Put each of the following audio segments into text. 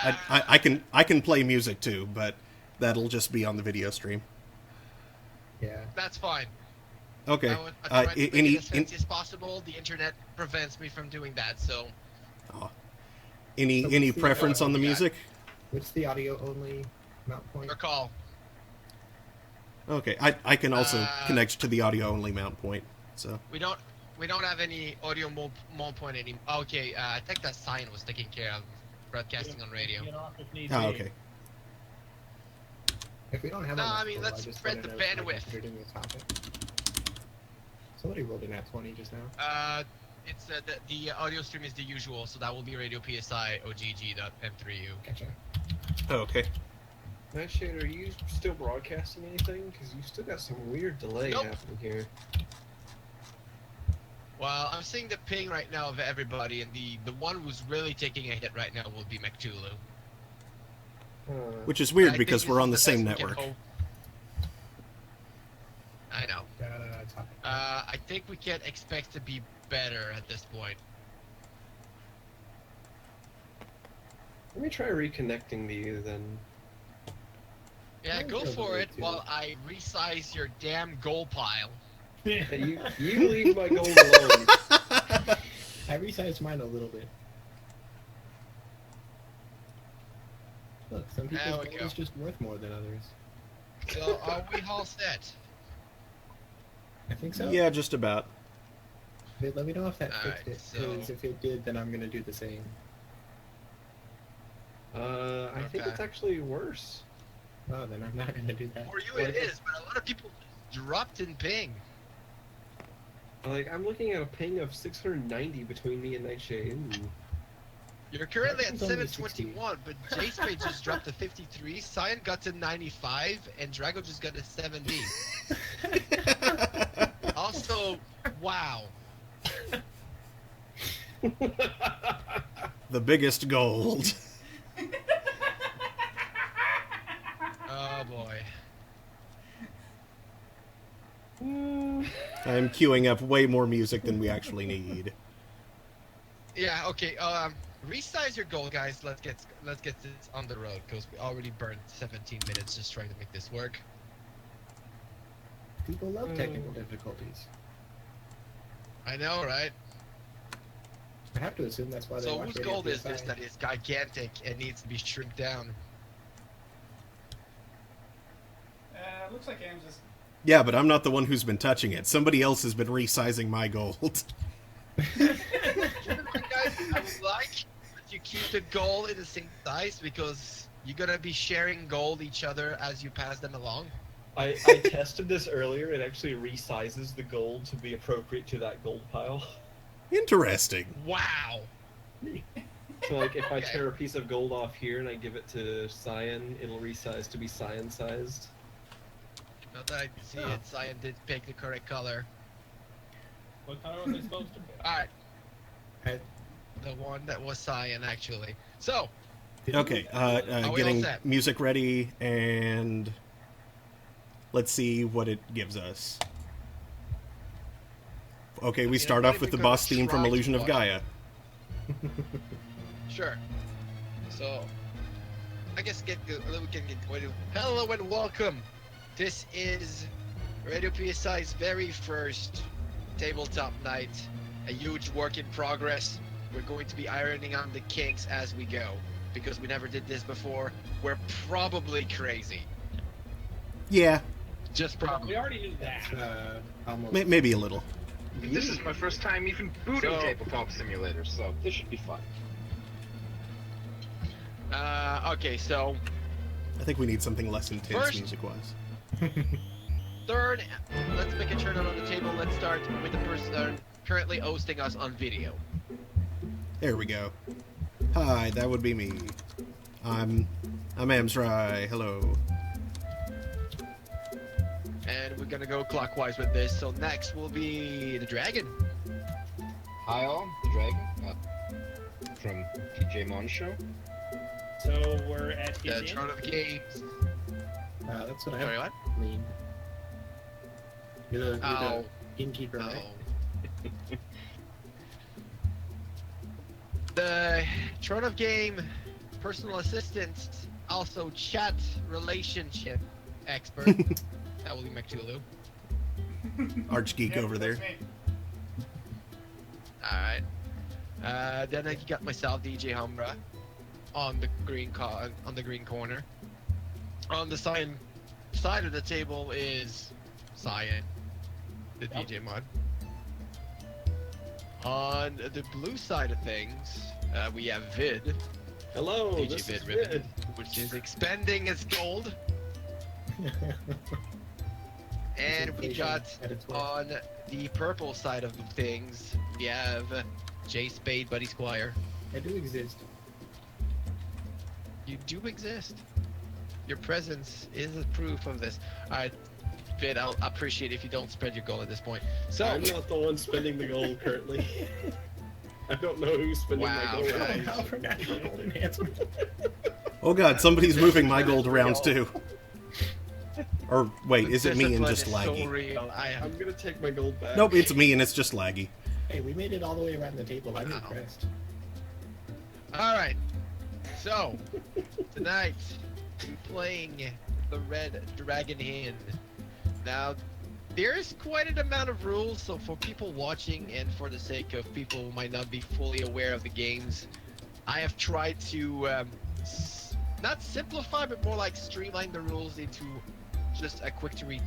I can play music too, but that'll just be on the video stream. Yeah. That's fine. Okay. I try to make it as fancy as possible. The internet prevents me from doing that, so... Any preference on the music? What's the audio only mount point? Your call. Okay, I can also connect to the audio only mount point. So we don't have any audio mount point anymore. Okay, I think that sign was taking care of broadcasting on radio. Oh, okay. If we don't have let's spread the bandwidth. Somebody rolled in at 20 just now. It's the audio stream is the usual, so that will be Radio PSI OGG.m3u. Gotcha. Oh, okay. Nightshade, are you still broadcasting anything? Because you still got some weird delay happening here. Well, I'm seeing the ping right now of everybody, and the one who's really taking a hit right now will be McTulu. Which is weird because we're on the same network. I know. I think we can expect to be better at this point. Let me try reconnecting to you then. Yeah, go for it while I resize your damn goal pile. Hey, you leave my gold alone. I resized mine a little bit. Look, some people's gold is just worth more than others. So, are we all set? I think so. Yeah, just about. Let me know if that fixed it, because if it did, then I'm going to do the same. I think it's actually worse. Oh, then I'm not going to do that. For you it is, but a lot of people dropped in ping. Like, I'm looking at a ping of 690 between me and Nightshade. You're currently at 721, but J-Spade just dropped to 53, Cyan got to 95, and Drago just got to 70. Also, wow. The biggest gold. Oh boy. I'm queuing up way more music than we actually need. Yeah, okay, resize your goal, guys. Let's get this on the road, because we already burned 17 minutes just trying to make this work. People love technical difficulties. I know, right? I have to assume that's why they watch whose Radio gold is PSI. this that is gigantic and needs to be shrunk down? Looks like Ames is... Yeah, but I'm not the one who's been touching it. Somebody else has been resizing my gold. Guys, I would like that you keep the gold in the same size, because you're gonna be sharing gold each other as you pass them along. I tested this earlier. It actually resizes the gold to be appropriate to that gold pile. Interesting. Wow. So, like, if I tear a piece of gold off here and I give it to Cyan, it'll resize to be Cyan-sized. Not that I can see it, Cyan did pick the correct color. What color were they supposed to pick? Alright. The one that was Cyan, actually. So. Okay, getting music ready, and let's see what it gives us. Okay, we start off with the boss theme from Illusion of Gaia. Sure. So, I guess we can get going. Hello and welcome. This is Radio PSI's very first tabletop night. A huge work in progress. We're going to be ironing out the kinks as we go, because we never did this before. We're probably crazy. Yeah. Just probably. We already knew that. Maybe a little. This is my first time even booting Tabletop Simulator, so this should be fun. Okay, so... I think we need something less intense music-wise. Third, let's make a turn on the table. Let's start with the person currently hosting us on video. There we go. Hi, that would be me. I'm Amsrai. Hello. And we're gonna go clockwise with this. So next will be the dragon. Hi all, the dragon from PJ Mon Show. So we're at the Throne of Games. That's what I Sorry, what? mean. You're the innkeeper, right? The Throne of Game personal assistant, also chat relationship expert. That will be McTulu. Arch geek over there. Alright. Then I got myself, DJ Humra, on the green corner. On the side of the table is Cyan, the DJ mod. On the blue side of things, we have Vid. Hello, DJ this is Vid, Vid. which is expending its gold. And we got on the purple side of things, we have J Spade, Buddy Squire. I do exist. You do exist. Your presence is a proof of this. Alright, Vid, I'll appreciate if you don't spread your gold at this point. So I'm not the one spending the gold currently. I don't know who's spending my gold. I forgot your gold enhancement. Oh god, somebody's moving my gold around too. Or wait, is it me and just laggy? So real. I'm gonna take my gold back. Nope, it's me and it's just laggy. Hey, we made it all the way around the table. I'm impressed. Alright, so tonight we're playing the Red Dragon Hand. Now, there is quite an amount of rules, so for people watching and for the sake of people who might not be fully aware of the games, I have tried to not simplify, but more like streamline the rules into just a quick to read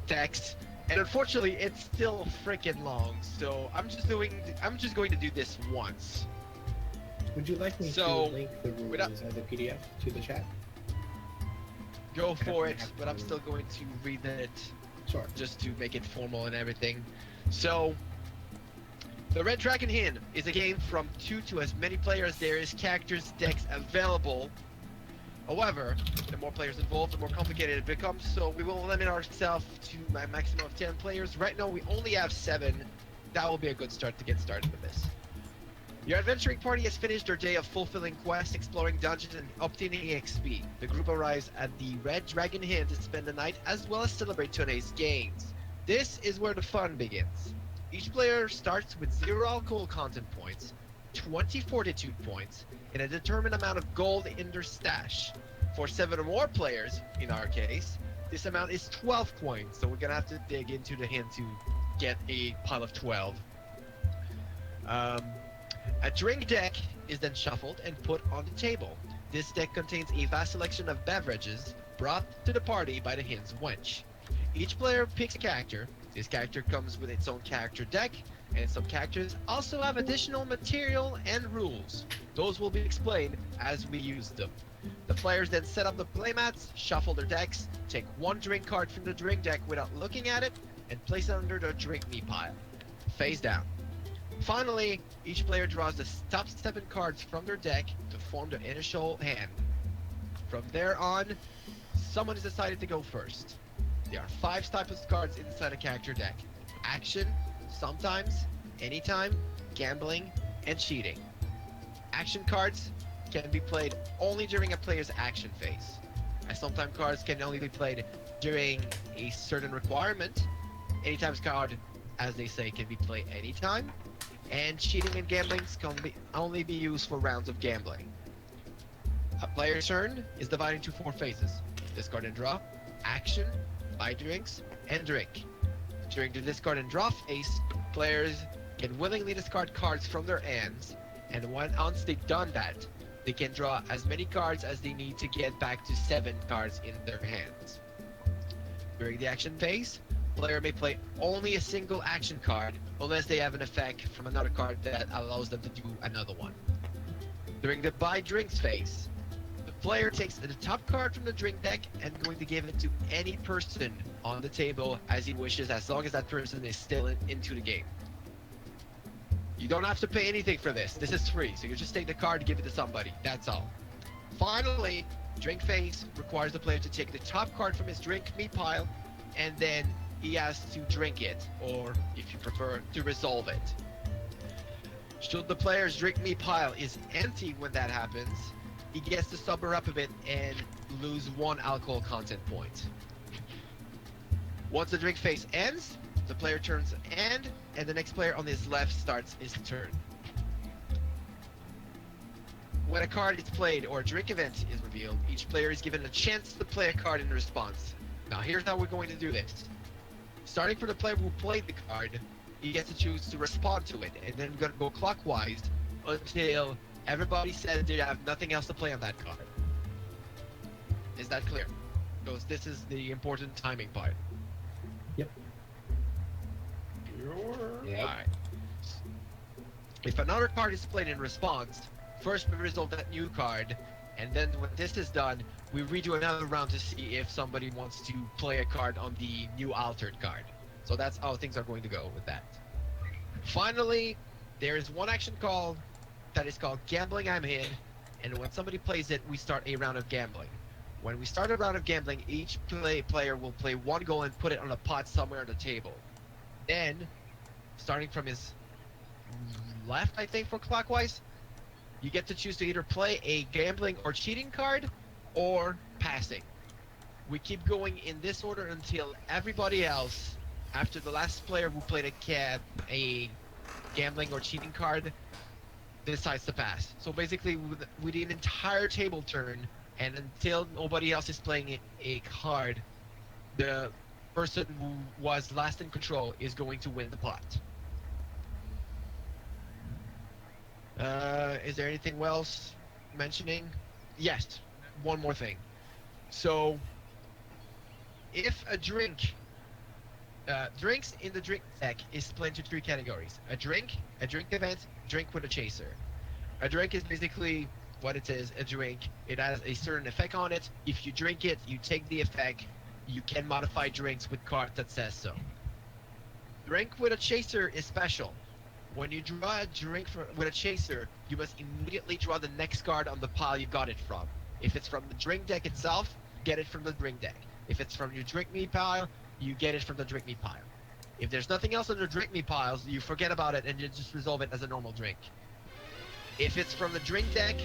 text. And unfortunately, it's still freaking long, so I'm just going to do this once. Would you like me to link the rules as a PDF to the chat? Go for it, but I'm still going to read it. Sure. Just to make it formal and everything. So, the Red Dragon Hand is a game from 2 to as many players there is characters decks available. However, the more players involved, the more complicated it becomes, so we will limit ourselves to a maximum of 10 players. Right now we only have 7. That will be a good start to get started with this. Your adventuring party has finished their day of fulfilling quests, exploring dungeons, and obtaining XP. The group arrives at the Red Dragon Hand to spend the night as well as celebrate today's games. This is where the fun begins. Each player starts with 0 alcohol content points, 20 fortitude points, and a determined amount of gold in their stash. For 7 or more players, in our case, this amount is 12 coins, so we're gonna have to dig into the hand to get a pile of 12. A drink deck is then shuffled and put on the table. This deck contains a vast selection of beverages brought to the party by the hand's wench. Each player picks a character. This character comes with its own character deck, and some characters also have additional material and rules. Those will be explained as we use them. The players then set up the playmats, shuffle their decks, take 1 drink card from the drink deck without looking at it, and place it under the drink me pile. Face down. Finally, each player draws the top 7 cards from their deck to form the initial hand. From there on, someone is decided to go first. There are 5 types of cards inside a character deck: action, sometimes, anytime, gambling, and cheating. Action cards can be played only during a player's action phase. Sometime cards can only be played during a certain requirement. Anytime's card, as they say, can be played anytime. And cheating and gambling can only be used for rounds of gambling. A player's turn is divided into 4 phases: discard and draw, action, buy drinks, and drink. During the discard and draw phase, players can willingly discard cards from their hands, and once they've done that, they can draw as many cards as they need to get back to 7 cards in their hands. During the action phase, player may play only a single action card unless they have an effect from another card that allows them to do another one. During the buy drinks phase, the player takes the top card from the drink deck and going to give it to any person on the table as he wishes, as long as that person is still into the game. You don't have to pay anything for this. This is free, so you just take the card and give it to somebody. That's all. Finally, drink phase requires the player to take the top card from his drink me pile, and then he has to drink it, or if you prefer, to resolve it. Should the player's drink me pile is empty when that happens, he gets to sober up a bit and lose 1 alcohol content point. Once the drink phase ends, the player turns hand, and the next player on his left starts his turn. when a card is played or a drink event is revealed, each player is given a chance to play a card in response. Now here's how we're going to do this. Starting from the player who played the card, he gets to choose to respond to it, and then we're going to go clockwise until everybody says they have nothing else to play on that card. Is that clear? Because this is the important timing part. Yep. Yep. Alright. If another card is played in response, first we resolve that new card, and then when this is done, we redo another round to see if somebody wants to play a card on the new altered card. So that's how things are going to go with that. Finally, there is one action call that is called Gambling I'm In, and when somebody plays it, we start a round of gambling. When we start a round of gambling, each player will play one goal and put it on a pot somewhere on the table. Then, starting from his left, I think, for clockwise, you get to choose to either play a gambling or cheating card, or passing. We keep going in this order until everybody else, after the last player who played a gambling or cheating card, decides to pass. So basically, with the entire table turn, and until nobody else is playing a card, the person who was last in control is going to win the pot. Is there anything else mentioning? Yes, one more thing. So, if a drink, drinks in the drink deck is split into three categories. A drink event, drink with a chaser. A drink is basically what it is, a drink. It has a certain effect on it. If you drink it, you take the effect. You can modify drinks with cards that says so. Drink with a chaser is special. When you draw a drink with a chaser, you must immediately draw the next card on the pile you got it from. If it's from the drink deck itself, get it from the drink deck. If it's from your drink me pile, you get it from the drink me pile. If there's nothing else on the drink me piles, you forget about it and you just resolve it as a normal drink. If it's from the drink deck,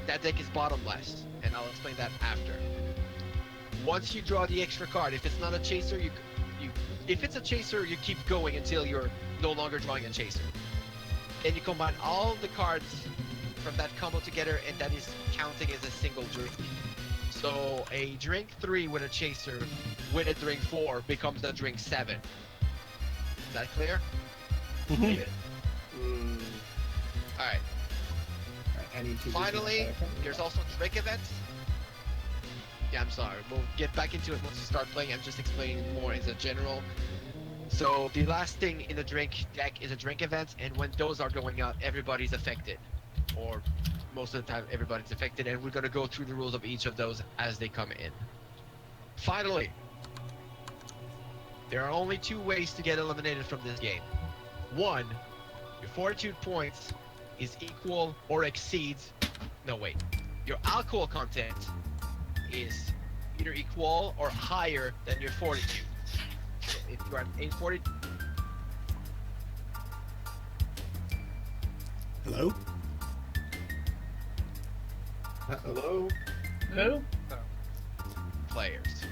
that deck is bottomless, and I'll explain that after. Once you draw the extra card, if it's not a chaser, if it's a chaser, you keep going until you're no longer drawing a chaser. Then you combine all the cards from that combo together, and that is counting as a single drink. So a drink 3 with a chaser with a drink 4 becomes a drink 7. Is that clear? Mm-hmm. Alright. I need to Finally, there's also drink events. Yeah, I'm sorry. We'll get back into it once we start playing. I'm just explaining more as a general. So the last thing in the drink deck is a drink event, and when those are going out, everybody's affected. Or most of the time, everybody's affected, and we're going to go through the rules of each of those as they come in. Finally, there are only 2 ways to get eliminated from this game. 1, your fortitude points is equal or exceeds... No, wait. Your alcohol content is either equal or higher than your fortitude. So if you are at 840... Hello? Hello? Who? players.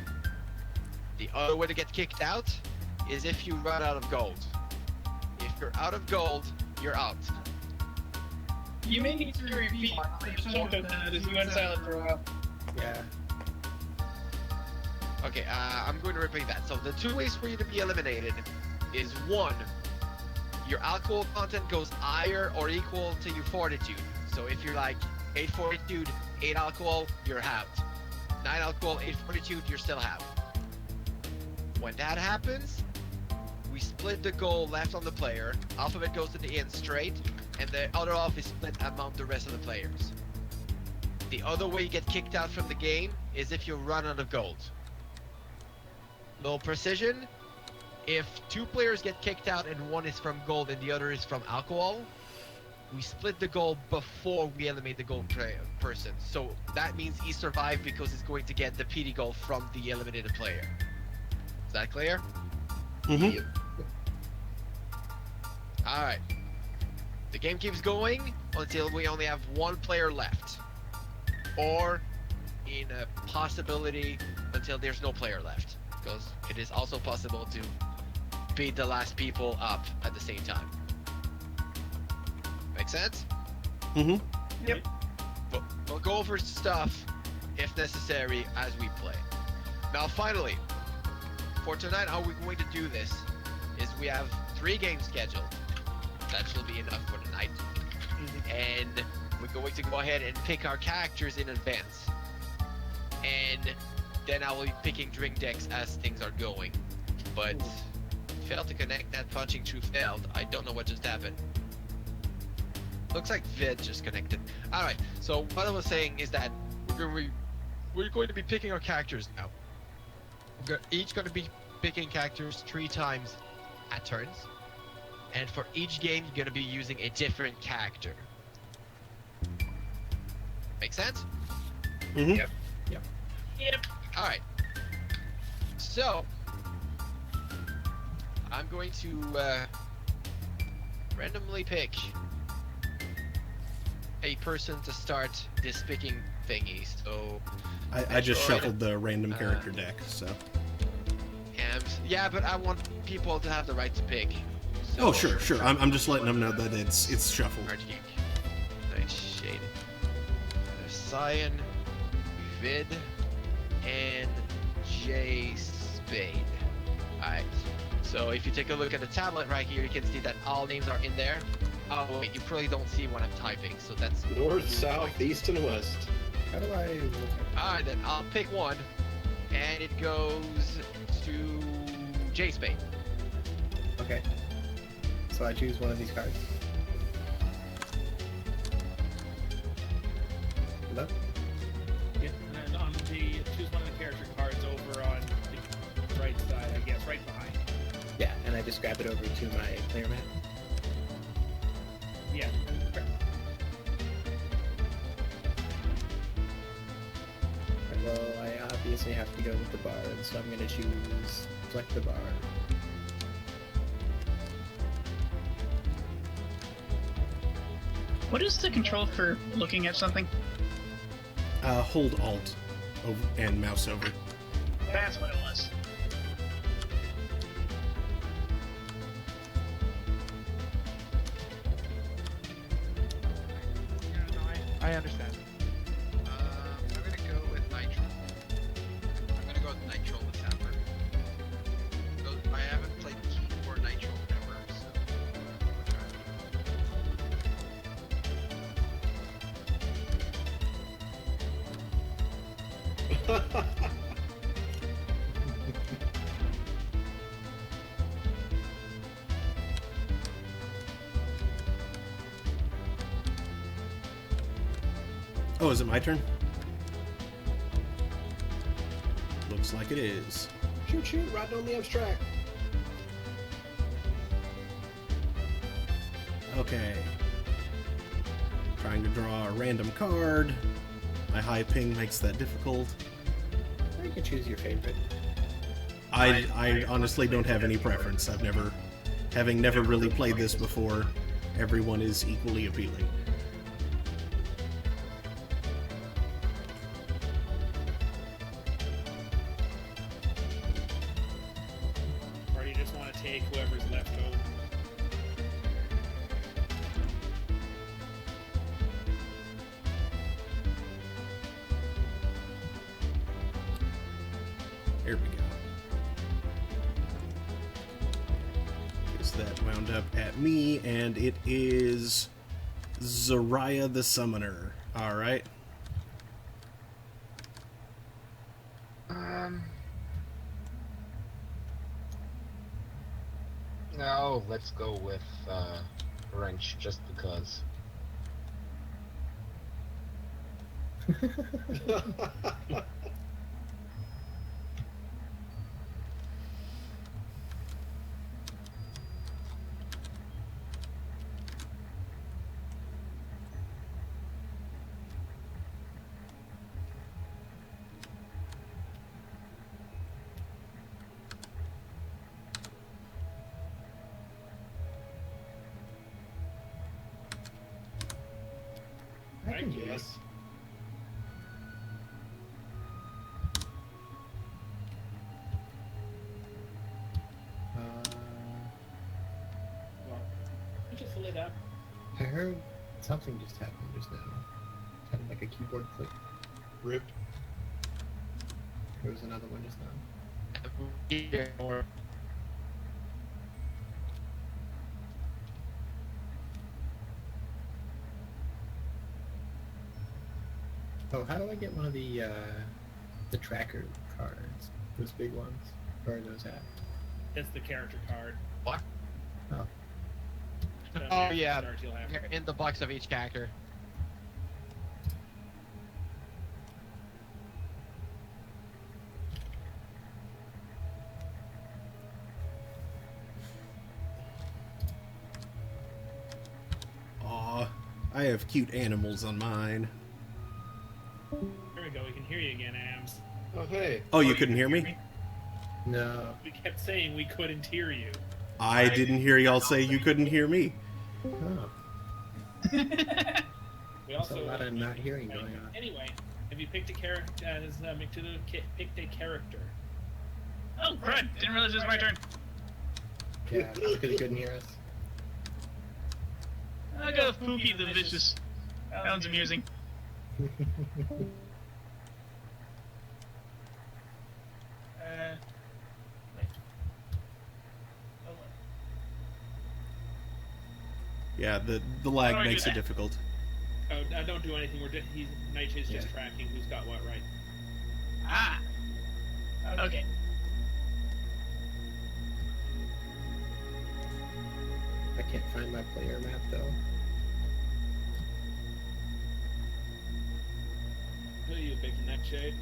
The other way to get kicked out is if you run out of gold. If you're out of gold, you're out. You may need to repeat the chunk of that as you went silent for a while. Yeah. Okay, I'm going to repeat that. So the 2 ways for you to be eliminated is 1, your alcohol content goes higher or equal to your fortitude. So if you're like 8 fortitude, 8 alcohol, you're out. 9 alcohol, 8 fortitude, you're still out. When that happens, we split the goal left on the player. Half of it goes to the end straight, and the other half is split among the rest of the players. The other way you get kicked out from the game is if you run out of gold. Little precision, if 2 players get kicked out and one is from gold and the other is from alcohol, we split the gold before we eliminate the gold person. So that means he survived because he's going to get the PD gold from the eliminated player. Is that clear? Mm-hmm. Alright. The game keeps going until we only have 1 player left. Or, in a possibility, until there's no player left. Because it is also possible to beat the last people up at the same time. Make sense? Mm-hmm. Yep. go over stuff if necessary as we play. Now, finally, for tonight, how we're going to do this is we have 3 games scheduled. That should be enough for tonight. And we're going to go ahead and pick our characters in advance. And then I will be picking drink decks as things are going. But failed to connect. That punching through failed. I don't know what just happened. Looks like Vid just connected. Alright, so what I was saying is that we're going to be picking our characters now. We're each going to be picking characters 3 times at turns. And for each game, you're going to be using a different character. Make sense? Mm-hmm. Yep. Alright. So, I'm going to randomly pick a person to start this picking thingy. So, I just shuffled the random character deck, so. Yeah, but I want people to have the right to pick. So, Oh, sure. I'm just letting them know that it's shuffled. Nightshade. There's Cyan, Vid, and J Spade. Alright. So if you take a look at the tablet right here, you can see that all names are in there. Oh wait, you probably don't see what I'm typing, so that's North, south, east, and west. How do I look at Alright, then I'll pick one, and it goes to J Spade. Okay. So I choose one of these cards. Hello? Yeah, and then on the choose one of the character cards over on the right side, I guess, right behind. Yeah, and I just grab it over to my player mat. Yeah. Well, I obviously have to go with the bard, so I'm gonna choose select the bard. What is the control for looking at something? Hold Alt and mouse over. That's what it was. Yeah, no, I understand. I'm gonna go with Nitro. I'm gonna go with Nitro with Sapper. I haven't played Key or Nitro ever, so. Oh, is it my turn? Looks like it is. Shoot, right on the abstract. Okay. Trying to draw a random card. My high ping makes that difficult. Or you can choose your favorite. I honestly don't have any preference. Having never really played this before, everyone is equally appealing. Or do you just want to take whoever's left over? Here we go. Guess that wound up at me, and it is Zariah the Summoner. Alright. No, let's go with Wrench, just because. I can do guess. this. Well, just lit up. I heard something just happened just now. Sounded like a keyboard click. Rip. There was another one just now. Oh, how do I get one of the tracker cards? Those big ones? Where are those at? That's the character card. What? Oh. Oh, yeah. Cards you'll have. In the box of each character. Aw, I have cute animals on mine. There we go. We can hear you again, Ams. Oh, hey. Oh, you couldn't hear me? No. We kept saying we couldn't hear you. I didn't hear y'all say you couldn't hear me. Oh. We There's also a lot of not hearing going on. Anyway, have you picked a character? Picked a character. Oh, crud! Didn't realize it was my turn. Yeah, because he couldn't hear us. I got Pookie the Vicious. Sounds amusing. Yeah, the lag How do I makes do it that? difficult. Oh, don't do anything. Nightshade just tracking who's got what right. Ah! Okay. I can't find my player map though. Who are you picking, Nightshade?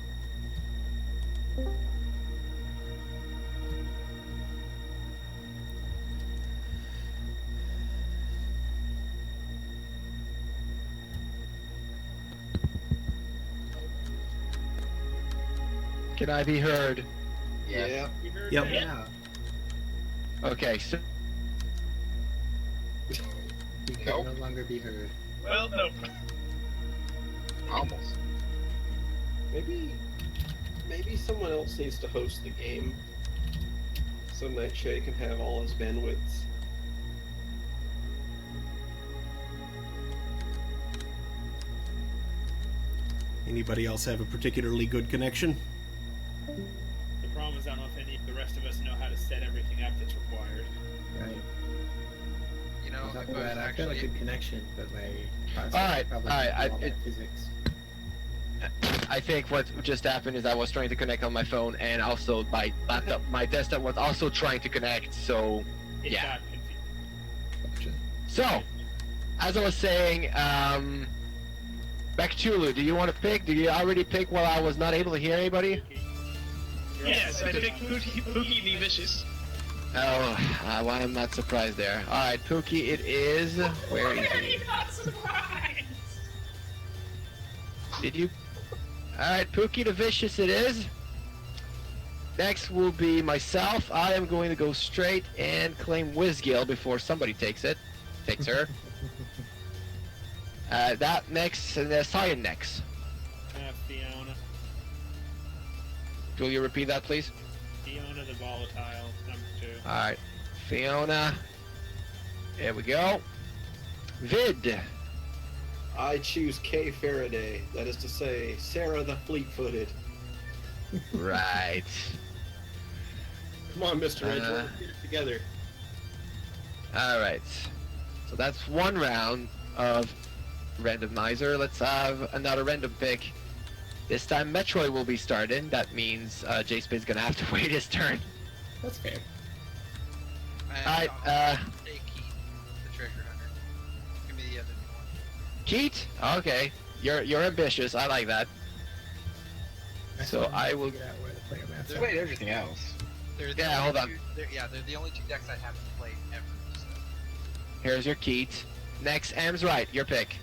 Can I be heard? Yeah. You heard Yep. me? Yeah. Okay, so He can Nope. no longer be heard. Well, nope. Almost. Maybe someone else needs to host the game, so Nightshade can have all his bandwidths. Anybody else have a particularly good connection? The problem is I don't know if any of the rest of us know how to set everything up that's required. Right. you know, It's not if it was bad. I've got a actually good connection, but my processor Alright, probably alright, can't do I- all that physics. I think what just happened is I was trying to connect on my phone, and also my laptop, my desktop was also trying to connect. So, It yeah. got confused. Gotcha. So, as I was saying, Bactulu, do you want to pick? Did you already pick while I was not able to hear anybody? Yes, I picked Pookie the Vicious. Oh, well, I'm not surprised there. All right, Pookie, it is. Where is he? not surprised? Did you? All right, Pookie the Vicious, it is. Next will be myself. I am going to go straight and claim Whizgill before somebody takes it. Takes her. That next, and Cyan next. Fiona. Will you repeat that, please? Fiona the Volatile, number 2. All right, Fiona. There we go. Vid. I choose Kay Faraday, that is to say, Sarah the Fleet-Footed. Right. Come on, Mr. Edgeworth, Uh, let's get it together. All right. So that's one round of randomizer. Let's have another random pick. This time Metroid will be starting. That means J-Spade's gonna have to wait his turn. That's fair. Alright, Take Keith, the treasure hunter. Give me the other one. Keat? Okay. You're ambitious. I like that. So I will. figure out where the player maps There's are. wait everything else. They're the Yeah, only hold on. two- they're the only 2 decks I haven't played ever. So. Here's your Keat. Next, Am's right. Your pick.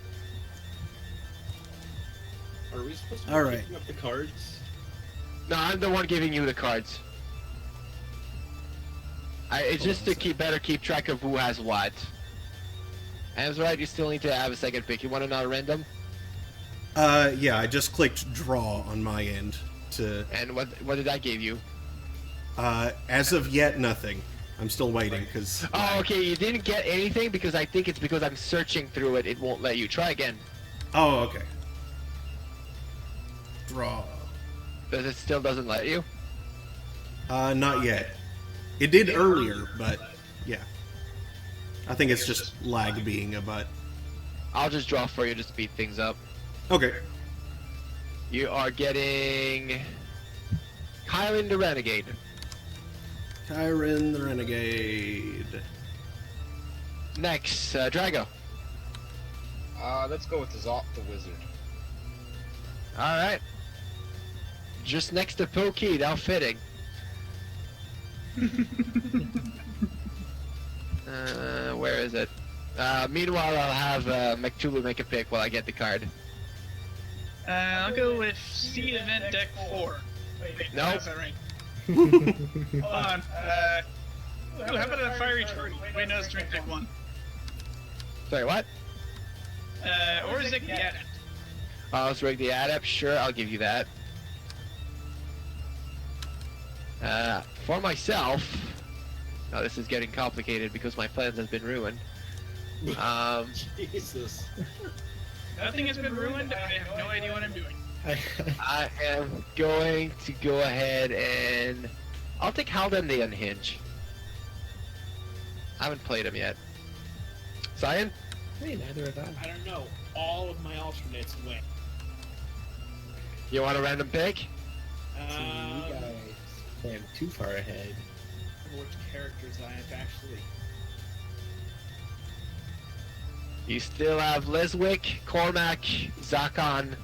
Are we supposed to be All right. picking up the cards? No, I'm the one giving you the cards. It's just to keep track of who has what. Am's right. You still need to have a second pick. You want another random? Yeah, I just clicked draw on my end to. And what did I give you? As of yet, nothing. I'm still waiting because. Oh, okay. You didn't get anything because I think it's because I'm searching through it. It won't let you. Try again. Oh, okay. Draw. Does it still doesn't let you? Not yet. It did earlier, but yeah. I think it's just lag being a butt. I'll just draw for you to speed things up. Okay. You are getting Kyron the Renegade. Kyron the Renegade. Next, Drago. Let's go with Zot the Wizard. Alright. Just next to Pokey, how fitting. Where is it? Meanwhile, I'll have McTulu make a pick while I get the card. I'll go with Seed Event Deck 4. Wait, Nope. that's not right. Hold on. Ooh, how about a Fiery Turtle? Wait, no, it's Drink Deck 1. Sorry, what? Or is it Adept? Let's rig the Adept. Sure, I'll give you that. For myself... Now this is getting complicated because my plans have been ruined. Jesus. Nothing has been ruined. I have no idea what I'm doing. I am going to go ahead and... I'll take Halden the Unhinge. I haven't played him yet. Cyan? Hey, neither have I. I don't know. All of my alternates went. You want a random pick? See, you guys plan too far ahead. Which characters I have actually. You still have Liswick, Cormac, Zakon,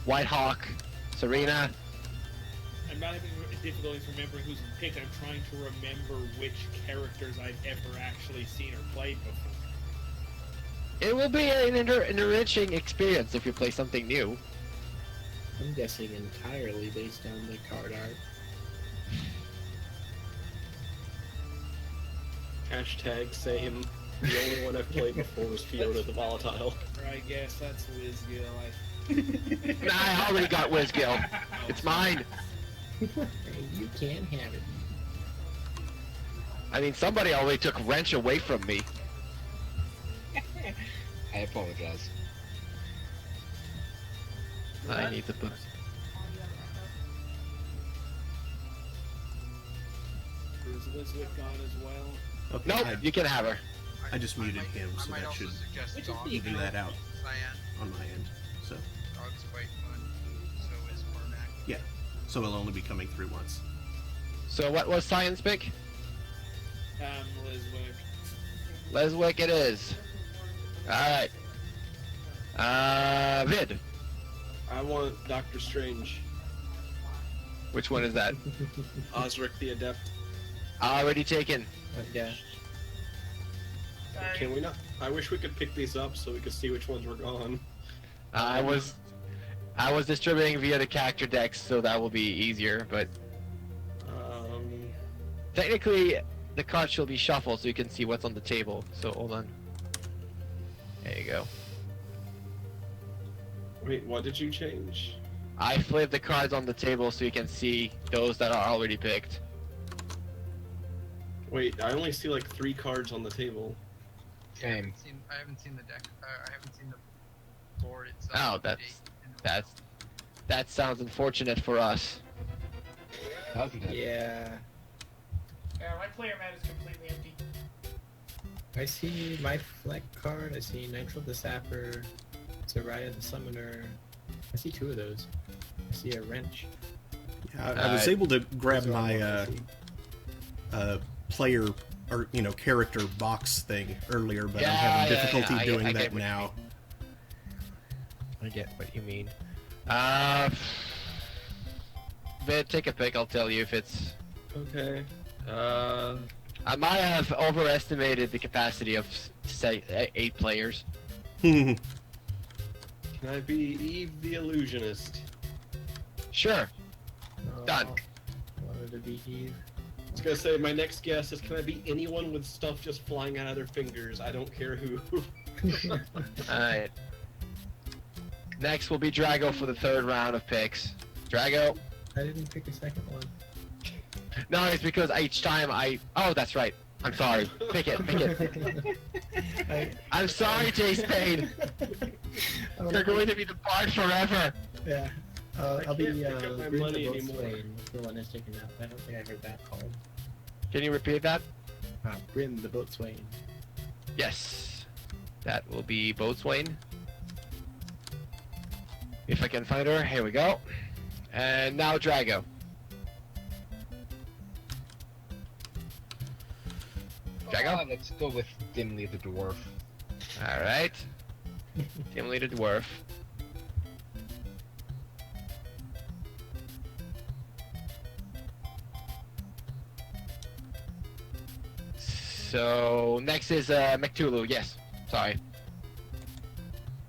Whitehawk, Serena. I'm not having difficulties remembering who's picked. I'm trying to remember which characters I've ever actually seen or played before. It will be an enriching experience if you play something new. I'm guessing entirely based on the card art. Hashtag same. The only one I've played before was Fiona the Volatile. I guess that's Liz Gill. Nah, I already got Wizgill. It's mine. And you can't have it. I mean, somebody already took Wrench away from me. I apologize. I need to put... Is Liswick gone as well? Okay, Nope, you can have her. I just muted him, so might that also should suggest Dog. even that out Cyan. on my end. So, Dog's quite fun. So is Cormac. yeah. So it'll only be coming through once. So what was Cyan's pick? Liswick. Leswick it is. Alright. Vid. I want Doctor Strange. Which one is that? Osric the Adept. Already taken. Yeah. Can we not? I wish we could pick these up so we could see which ones were gone. I was distributing via the character decks, so that will be easier, but technically the cards should be shuffled so you can see what's on the table. So hold on. There you go. Wait, what did you change? I flipped the cards on the table so you can see those that are already picked. Wait, I only see like 3 cards on the table. Same. I haven't seen the deck. I haven't seen the board itself. Oh, that sounds unfortunate for us. Doesn't it? Yeah. Yeah, my player mat is completely empty. I see my Fleck card, I see Nitro the Sapper, Zarya the Summoner. I see 2 of those. I see a wrench. Yeah, I was able to grab Those are all my I see. player or character box thing earlier, but Yeah, I'm having yeah, difficulty yeah. I doing get that what you now. I get what you mean. Vid, take a pick. I'll tell you if it's. Okay. I might have overestimated the capacity of, say, 8 players. Can I be Eve the Illusionist? Sure. Done. Wanted to be Eve. I was gonna say, my next guess is, can I be anyone with stuff just flying out of their fingers? I don't care who. Alright. Next will be Drago for the 3rd round of picks. Drago. I didn't pick a second one. No, it's because each time Oh, that's right. I'm sorry. Pick it. Pick it. I'm sorry, Jay Spade. You're going to be the bard forever. Yeah. I'll be can't pick up my Bryn money the anymore. Boatswain for one is taken out. I don't think I heard that called. Can you repeat that? Bryn the Boatswain. Yes. That will be Boatswain. If I can find her, here we go. And now Drago. Drago? Let's go with Dimly the Dwarf. Alright. Dimly the Dwarf. So, next is McTulu, yes. Sorry.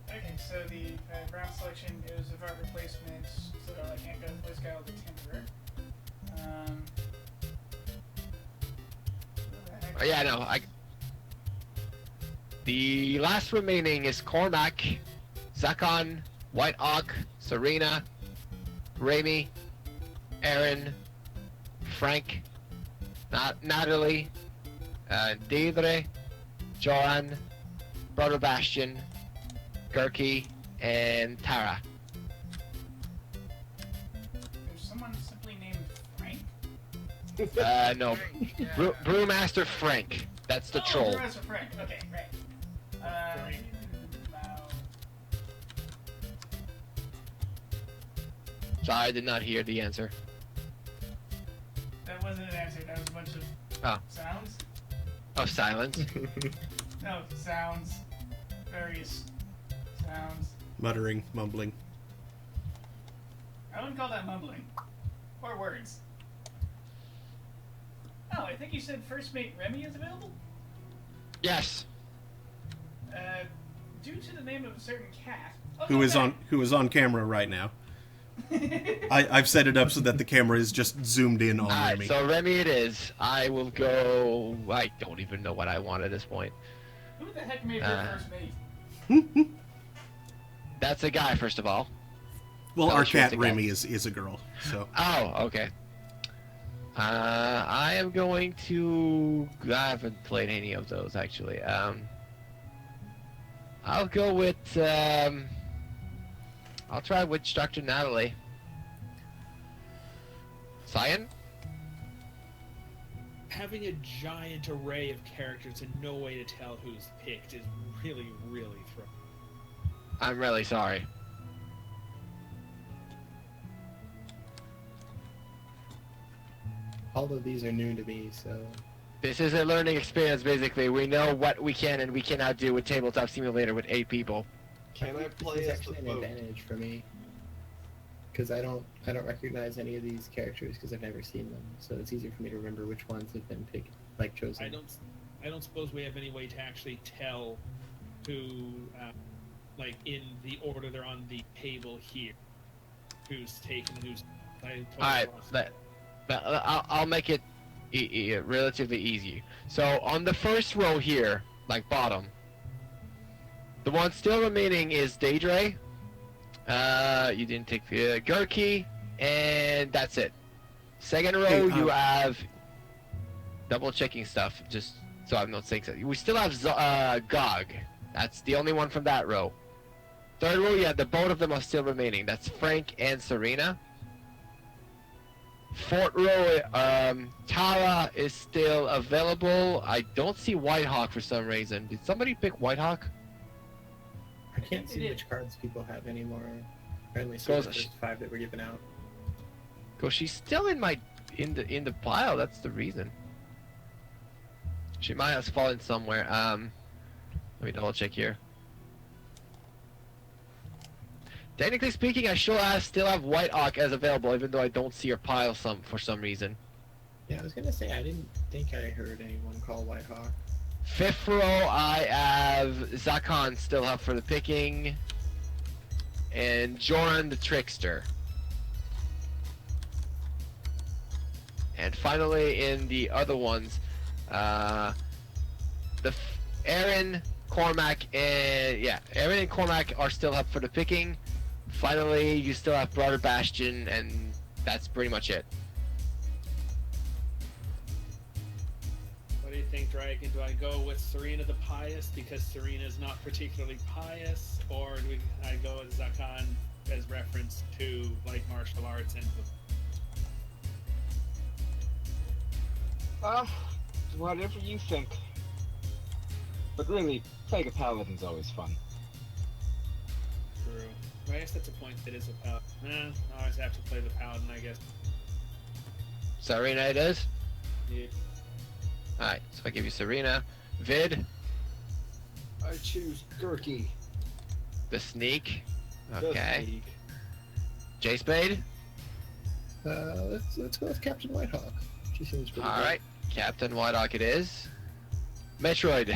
Okay, so the round selection is of our replacements, so I can't go this guy with the Timber. Oh, yeah, no, The last remaining is Cormac, Zakon, White Oak, Serena, Rami, Aaron, Frank, Natalie, Deidre, Joran, Brother Bastion, Gurky, and Tara. There's someone simply named Frank? No. Brewmaster Frank. That's the troll. Brewmaster Frank. Okay, right. Sorry, I did not hear the answer. That wasn't an answer. That was a bunch of sounds. Oh, silence. No, sounds. Various sounds. Muttering, mumbling. I wouldn't call that mumbling. Or words. Oh, I think you said First Mate Remy is available? Yes. Due to the name of a certain cat... Who is on camera right now. I've set it up so that the camera is just zoomed in on Alright, Remy. so Remy it is. I will go... I don't even know what I want at this point. Who the heck made her First Mate? That's a guy, first of all. Well, our sure cat it's a guy. Remy is a girl, so... Oh, okay. I am going to... I haven't played any of those, actually. I'll go with... I'll try Witch Doctor Natalie. Cyan? Having a giant array of characters and no way to tell who's picked is really, really throwing. I'm really sorry. All of these are new to me, so... This is a learning experience, basically. We know what we can and we cannot do with Tabletop Simulator with 8 people. Can I play This is as the actually an boat? advantage for me. Because I don't recognize any of these characters because I've never seen them. So it's easier for me to remember which ones have been picked, like chosen. I don't suppose we have any way to actually tell who, like in the order they're on the table here, who's taken, who's. Alright, I'll make it relatively easy. So on the first row here, like bottom, the one still remaining is Daedre. You didn't take Gurky, and that's it. Second row, you have double checking stuff, just so I'm not saying so. We still have Gog. That's the only one from that row. Third row, yeah, the both of them are still remaining. That's Frank and Serena. Fourth row, Tara is still available. I don't see Whitehawk for some reason. Did somebody pick Whitehawk? I can't see which cards people have anymore. I only see the first 5 that were given out. Cause she's still in the pile. That's the reason. She might have fallen somewhere. Let me double check here. Technically speaking, I still have White Oak as available, even though I don't see her pile for some reason. Yeah, I was gonna say I didn't think I heard anyone call Whitehawk. Fifth row, I have Zakon still up for the picking, and Joran the Trickster. And finally, in the other ones, Aaron, Cormac, Aaron and Cormac are still up for the picking. Finally, you still have Brother Bastion, and that's pretty much it. What do you think, Dragon? Do I go with Serena the Pious because Serena is not particularly pious, or I go with Zakon as reference to like martial arts and. Whatever you think. But really, playing a paladin's always fun. True. I guess that's a point that is a paladin. I always have to play the paladin, I guess. Serena it is? Yeah. Alright, so I give you Serena. Vid, I choose Gurky. the sneak. The Okay. sneak. J-Spade? Let's go with Captain Whitehawk. She seems pretty good. Alright, Captain Whitehawk it is. Metroid.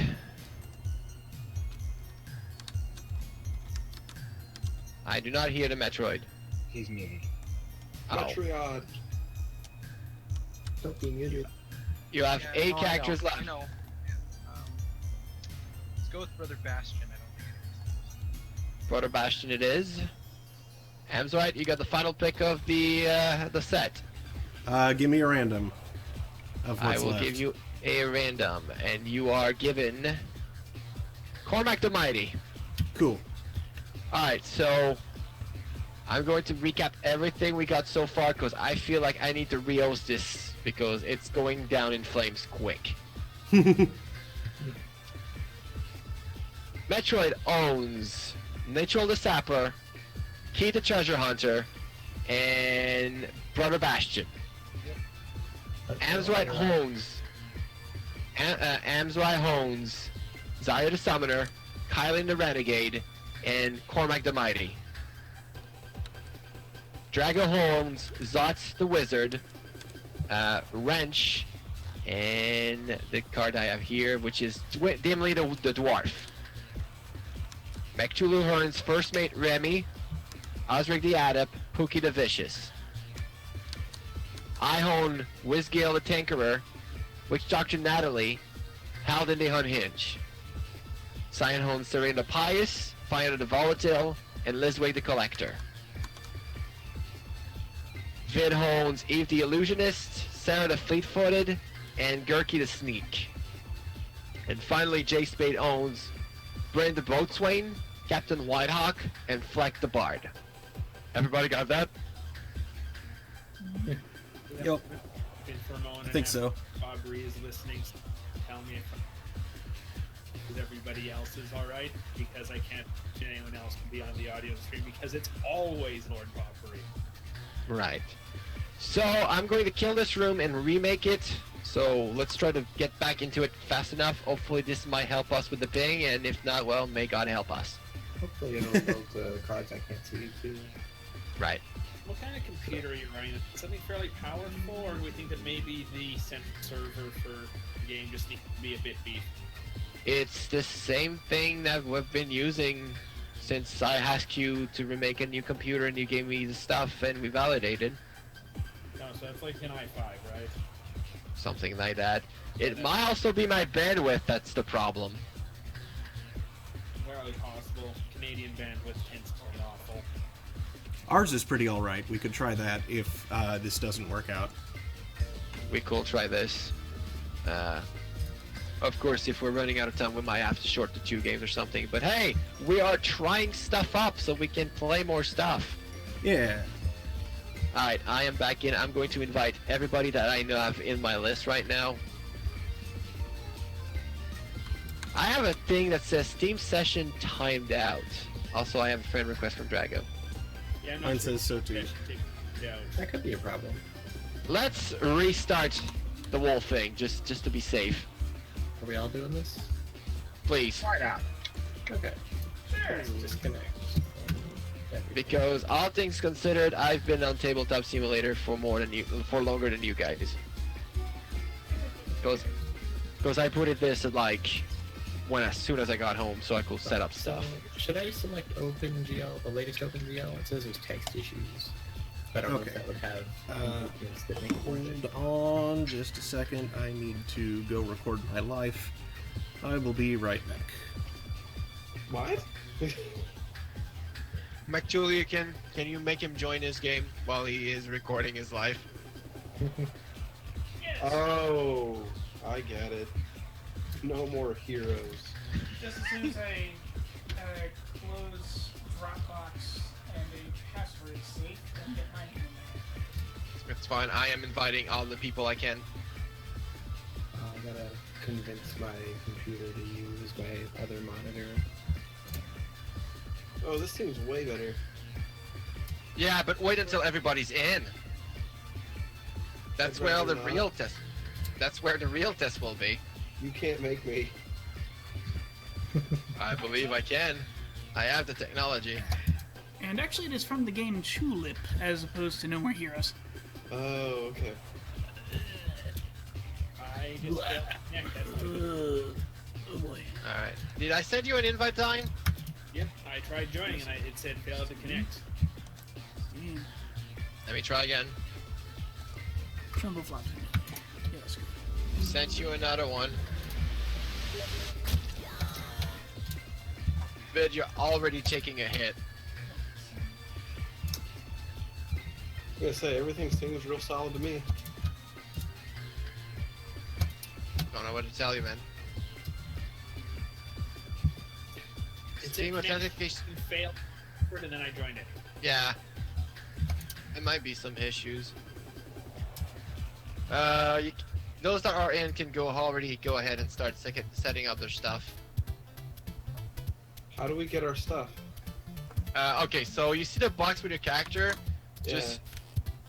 I do not hear the Metroid. He's muted. Oh. Metroid. Don't be muted. You have Yeah, 8 no, characters I left. know. Yeah. Let's go with Brother Bastion. I don't think it is. Brother Bastion it is. Amswhite, you got the final pick of the set. Give me a random of I what's will left. give you a random, and you are given Cormac the Mighty. Cool. Alright, so I'm going to recap everything we got so far because I feel like I need to re-host this because it's going down in flames quick. Metroid owns Nitro the Sapper, Key the Treasure Hunter, and Brother Bastion. Amswhite owns Zaya the Summoner, Kylan the Renegade, and Cormac the Mighty. Drago owns Zotz the Wizard, Wrench, and the card I have here, which is Dimly the Dwarf. Mechchulu owns First Mate Remy, Osric the Adept, Pookie the Vicious. I own Wizgale the Tinkerer, Witch Doctor Natalie, Halden the Unhinged. Cyan owns Serena the Pious, Fiona the Volatile, and Lizway the Collector. Vid owns Eve the Illusionist, Sarah the Fleet-Footed, and Gurky the Sneak. And finally, J-Spade owns Brand the Boatswain, Captain Whitehawk, and Fleck the Bard. Everybody got that? Yep. For a moment, I think so. Bob Bree is listening. So tell me if everybody else is all right, because I can't imagine anyone else can be on the audio stream because it's always Lord Bob Bree. Right. So I'm going to kill this room and remake it. So let's try to get back into it fast enough. Hopefully this might help us with the ping, and if not, well, may God help us. Hopefully it'll build the cards I can't see too. Right. What kind of computer are you running? Something fairly powerful, or do we think that maybe the central server for the game just needs to be a bit beefed? It's the same thing that we've been using since I asked you to remake a new computer and you gave me the stuff and we validated. No, so it's like an i5, right? Something like that. It might also be my bandwidth that's the problem. Entirely possible. Canadian bandwidth tends to be awful. Ours is pretty alright. We could try that if this doesn't work out. We could try this. Of course, if we're running out of time, we might have to short the 2 games or something. But hey, we are trying stuff up so we can play more stuff. Yeah. Alright, I am back in. I'm going to invite everybody that I know have in my list right now. I have a thing that says Steam session timed out. Also, I have a friend request from Drago. Yeah, I'm not Mine sure says so too. if I should take it out. That could be a problem. Let's restart the whole thing, just to be safe. Are we all doing this? Please. Why not? Okay. Let's disconnect. Because all things considered, I've been on Tabletop Simulator for longer than you guys. Because I put it this at like as soon as I got home, so I could set up stuff. Should I select OpenGL, the latest OpenGL? It says there's text issues. I don't know Okay. if that would have ingredients that make it worth it. Hold on just a second. I need to go record my life. I will be right back. What? McJulia, can you make him join his game while he is recording his life? Oh, I get it. No more heroes. Just as soon as I close Dropbox and a fine. I am inviting all the people I can. I gotta convince my computer to use my other monitor. Oh, this seems way better. Yeah, but wait until everybody's in. That's I'd where rather the not. real test. That's where the real test will be. You can't make me. I believe I can. I have the technology. And actually, it is from the game Tulip, as opposed to No More Heroes. Oh, okay. I just failed to connect. That's Oh boy. All right. Did I send you an invite, Time? Yep, I tried joining and it said failed to connect. Yeah. Let me try again. Trumbo flops. Yeah, that's good. Sent you another one. Vid, you're already taking a hit. I was gonna say, everything seems real solid to me. Don't know what to tell you, man. It Steam said authentication. connection failed, and then I joined it. Yeah. There might be some issues. Those that are in can already go ahead and start setting up their stuff. How do we get our stuff? Okay, so you see the box with your character? Yeah.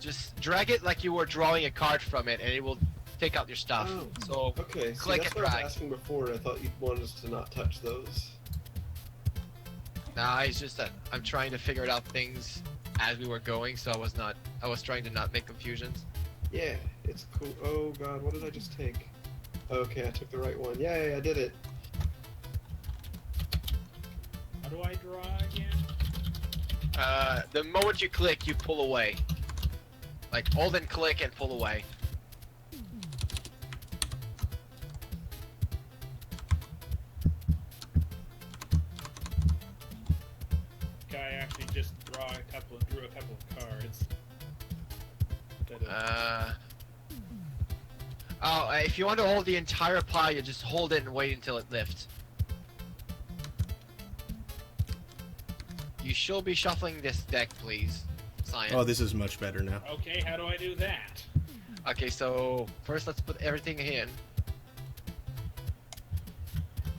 Just drag it like you were drawing a card from it, and it will take out your stuff. Oh, So okay, so click that's and what I drag. was asking before. I thought you wanted us to not touch those. nah, it's just that I'm trying to figure out things as we were going, so I was trying to not make confusions. Yeah, it's cool. Oh god, what did I just take? Okay, I took the right one. Yay, I did it. How do I draw again? The moment you click, you pull away. Like, hold and click and pull away. I actually just drew a couple of cards. If you want to hold the entire pile, you just hold it and wait until it lifts. You should be shuffling this deck, please, Science. Oh, this is much better now. Okay, how do I do that? Okay, so first let's put everything in.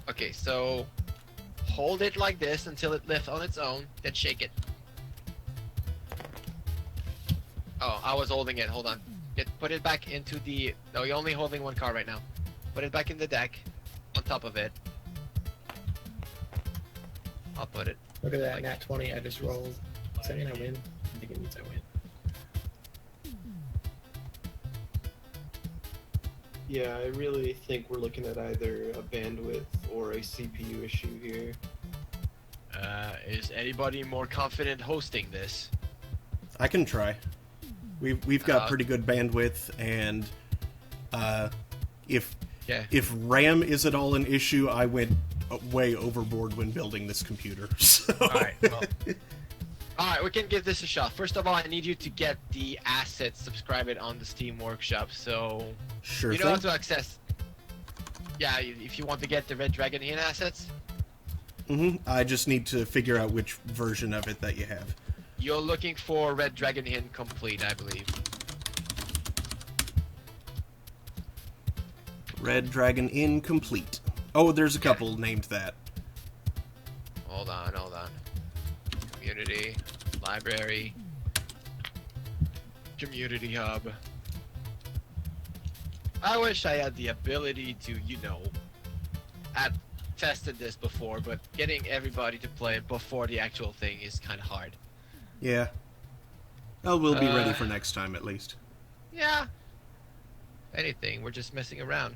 Okay, so hold it like this until it lifts on its own, then shake it. Oh, I was holding it, hold on. Put it back into the... No, you're only holding one card right now. Put it back in the deck, on top of it. I'll put it. Look at that, Like- nat 20 I just rolled. Does that mean I win? I think it means I win. Yeah, I really think we're looking at either a bandwidth or a CPU issue here. Is anybody more confident hosting this? I can try. We've got pretty good bandwidth, and if RAM is at all an issue, I went way overboard when building this computer. So. Alright, well. Alright, we can give this a shot. First of all, I need you to get the assets, subscribe it on the Steam Workshop, so... Sure you know how thing. to access... Yeah, if you want to get the Red Dragon Hin assets, I just need to figure out which version of it that you have. you're looking for Red Dragon Hin Complete, I believe. Red Dragon Incomplete. Oh, there's a couple named that. Hold on. Community, library, community hub. I wish I had the ability to, I've tested this before, but getting everybody to play it before the actual thing is kind of hard. Yeah. Well, we'll be ready for next time, at least. Yeah. Anything, we're just messing around.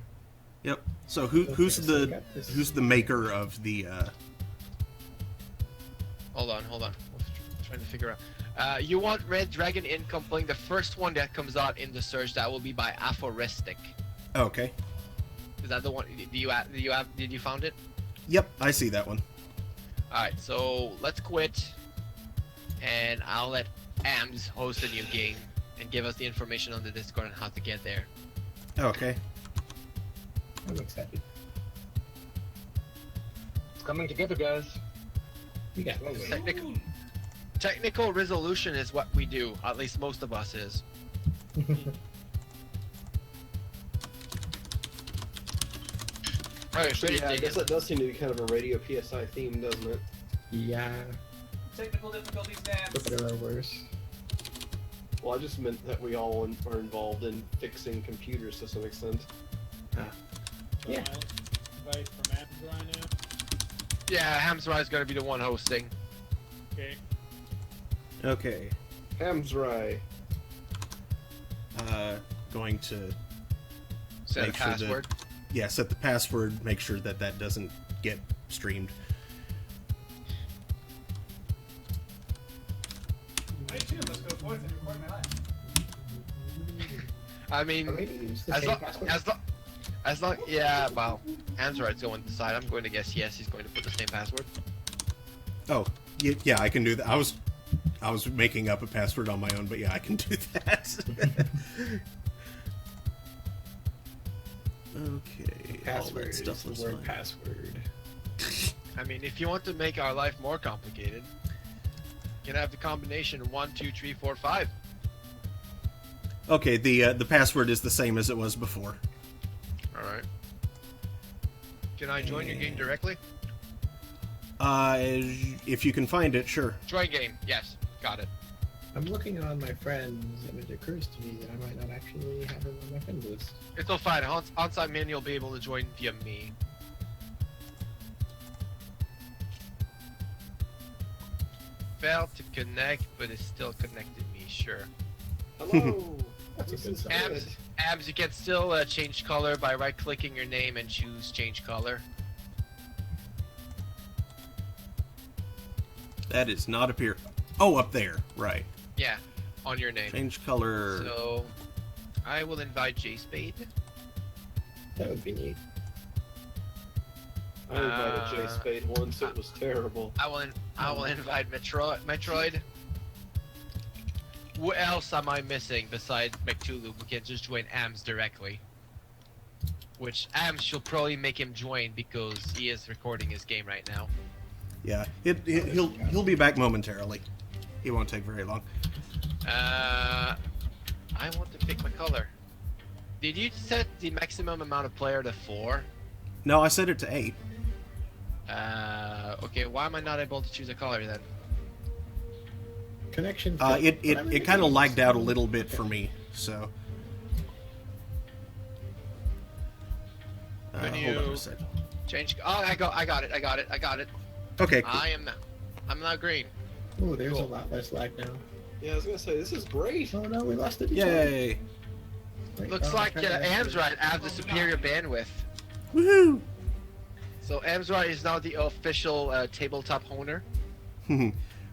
Yep. So who's so we got this. the maker of the? Hold on. I'm trying to figure out. You want Red Dragon Incomplete? The first one that comes out in the search, that will be by Aphoristic. Okay. Is that the one? Did you found it? Yep, I see that one. All right, so let's quit, and I'll let Ams host a new game and give us the information on the Discord on how to get there. Okay. I'm excited. It's coming together, guys. We got this. Technical resolution is what we do. At least most of us is. Alright, So, ready, yeah, I dig guess it. that does seem to be kind of a Radio PSI theme, doesn't it? Yeah, Technical difficulties dance. for better or worse. Well, I just meant that we all are involved in fixing computers to some extent. So Yeah. I'll invite from Amazon now. Yeah, Hamzrai is going to be the one hosting. Okay. Okay. Hamzrai. Going to Set a Make sure that- password. set the password. Make sure that that doesn't get streamed. I too must go forth and record my life. I mean, Already used the as same long, password? as long, yeah, well, Hamzrai's going to decide. I'm going to guess yes, he's going to put the same password. Oh, yeah, I can do that. I was making up a password on my own, but yeah, I can do that. Okay. all Password that is stuff the was word fine. password. I mean, if you want to make our life more complicated, you can have the combination 1, 2, 3, 4, 5. Okay, the password is the same as it was before. All right. Can I join your game directly? If you can find it, sure. Join game. Yes, got it. I'm looking on my friends, and it occurs to me that I might not actually have him on my friend list. It's all fine. On-site man, you'll be able to join via me. Failed to connect, but it still connected me. Sure. Hello. That's a This good is sign. good. Abs, you can still change color by right-clicking your name and choose change color. That is not appear. Oh, up there, right. Yeah, on your name. Change color. So, I will invite J Spade. That would be neat. I invited Jay Spade once. It was terrible. I will invite Metroid. Who else am I missing besides McTulu? We can just join AMS directly. Which AMS should probably make him join because he is recording his game right now. Yeah, he'll be back momentarily. He won't take very long. I want to pick my color. Did you set the maximum amount of player to 4? No, I set it to 8. Okay, why am I not able to choose a color then? Connection. It kind of lagged out a little bit for me, so. When Hold on you- a sec. Change. Oh, I got it. Okay, cool. I'm not green. Oh, there's Cool. a lot less lag now. Yeah, I was gonna say this is great. Oh no, we lost it. Yay! Wait, Looks oh, like I'm trying to- AMS right have the superior bandwidth. Woohoo! So AMSRI is now the official tabletop owner.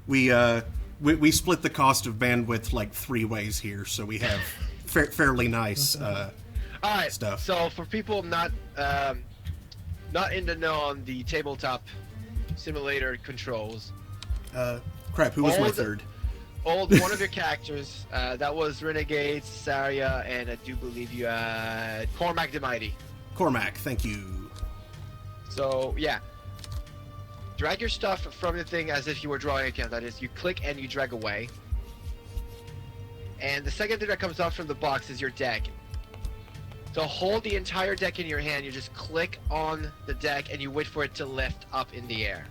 We split the cost of bandwidth like 3 ways here, so we have fairly nice. All right. Stuff. So for people not in the know on the tabletop simulator controls, Crap, who was my Old- third? one of your characters that was Renegade, Saria, and I do believe you had Cormac the Mighty. Cormac, thank you. So yeah, drag your stuff from the thing as if you were drawing a account. That is, you click and you drag away. And the second thing that comes off from the box is your deck. To hold the entire deck in your hand, you just click on the deck and you wait for it to lift up in the air.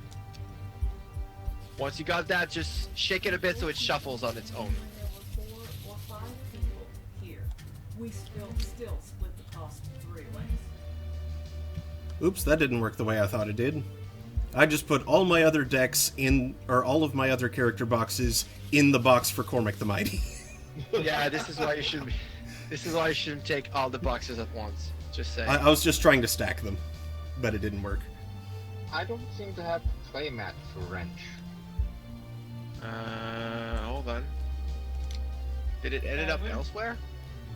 Once you got that, just shake it a bit so it shuffles on its own. There were 4 or 5 people here. We still split the cost 3 ways. Oops, that didn't work the way I thought it did. I just put all my other decks in, or all of my other character boxes in the box for Cormac the Mighty. Yeah, this is why you shouldn't. This is why you shouldn't take all the boxes at once. Just saying. I was just trying to stack them, but it didn't work. I don't seem to have playmat for wrench. Hold on. Did it end up when- elsewhere?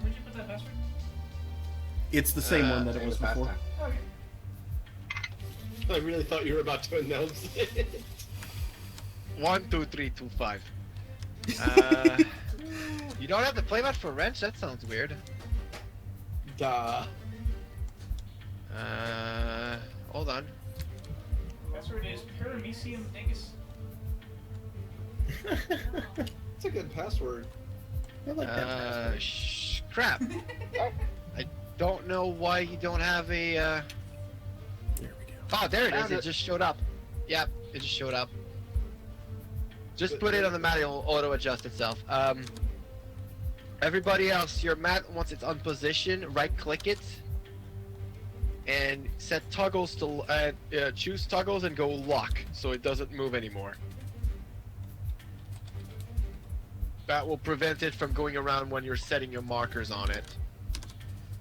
Where'd you put that password? It's the same one that it Same was as last before. time. Okay. I really thought you were about to announce it. 1, 2, 3, 2, 5. You don't have the playmat for wrench? That sounds weird. Duh. Hold on. Password is Paramecium Dingus. It's a good password. I like that. Crap. I don't know why you don't have a. There we go. Oh, there it is. Found It it. just showed up. Yep, it just showed up. Just put it on the mat, it'll auto adjust itself. Everybody else, your mat, once it's on position, right click it. And set toggles to, choose toggles and go lock, so it doesn't move anymore. That will prevent it from going around when you're setting your markers on it.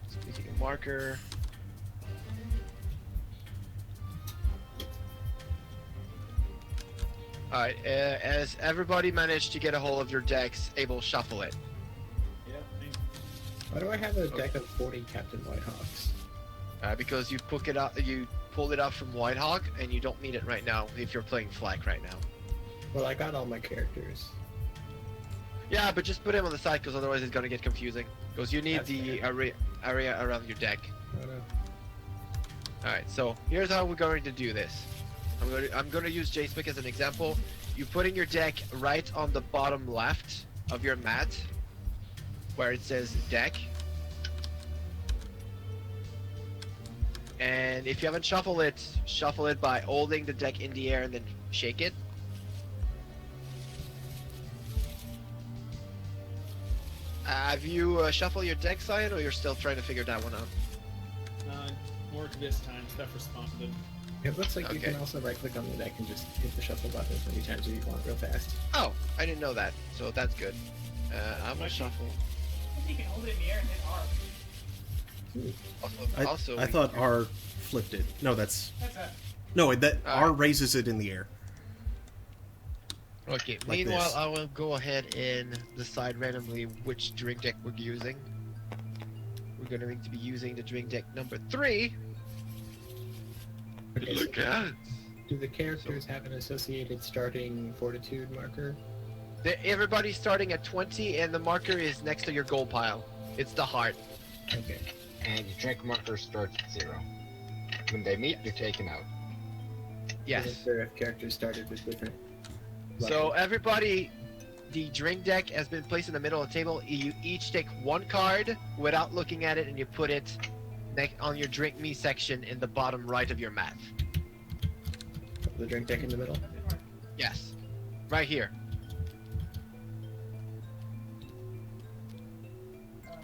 Speaking of marker. Alright, as everybody managed to get a hold of your decks, Abel, shuffle it. Yep. Why do I have a deck of 40 Captain Whitehawks? Because you pulled it out from Whitehawk, and you don't need it right now if you're playing Flak right now. Well, I got all my characters. Yeah, but just put him on the side, because otherwise it's gonna get confusing. Because you need That's the fair. area around your deck. Oh, no. Alright, so here's how we're going to do this. I'm going to use J-Spick as an example. You put in your deck right on the bottom left of your mat, where it says deck. And if you haven't shuffle it by holding the deck in the air and then shake it. Have you shuffled your deck, Cyan, or you're still trying to figure that one out? Work this time. Stuff responded. It looks like you Okay. can also right click on the deck and just hit the shuffle button as many times as you want real fast. Oh, I didn't know that, so that's good. I'm gonna shuffle. You can hold it in the air and hit R. Also, I thought R flipped it. No, that's That's a. no. That R Alright. raises it in the air. Okay, Like meanwhile, this. I will go ahead and decide randomly which drink deck we're using. We're going to be using the drink deck number 3. Okay, so Look at it. do the characters have an associated starting fortitude marker? Everybody's starting at 20, and the marker is next to your gold pile. It's the heart. Okay. And the drink marker starts at 0. When they meet, you're taken out. Yes. Isn't there if characters started with different So everybody, the drink deck has been placed in the middle of the table. You each take one card without looking at it, and you put it on your drink me section in the bottom right of your mat. the drink deck in the middle? Yes, right here.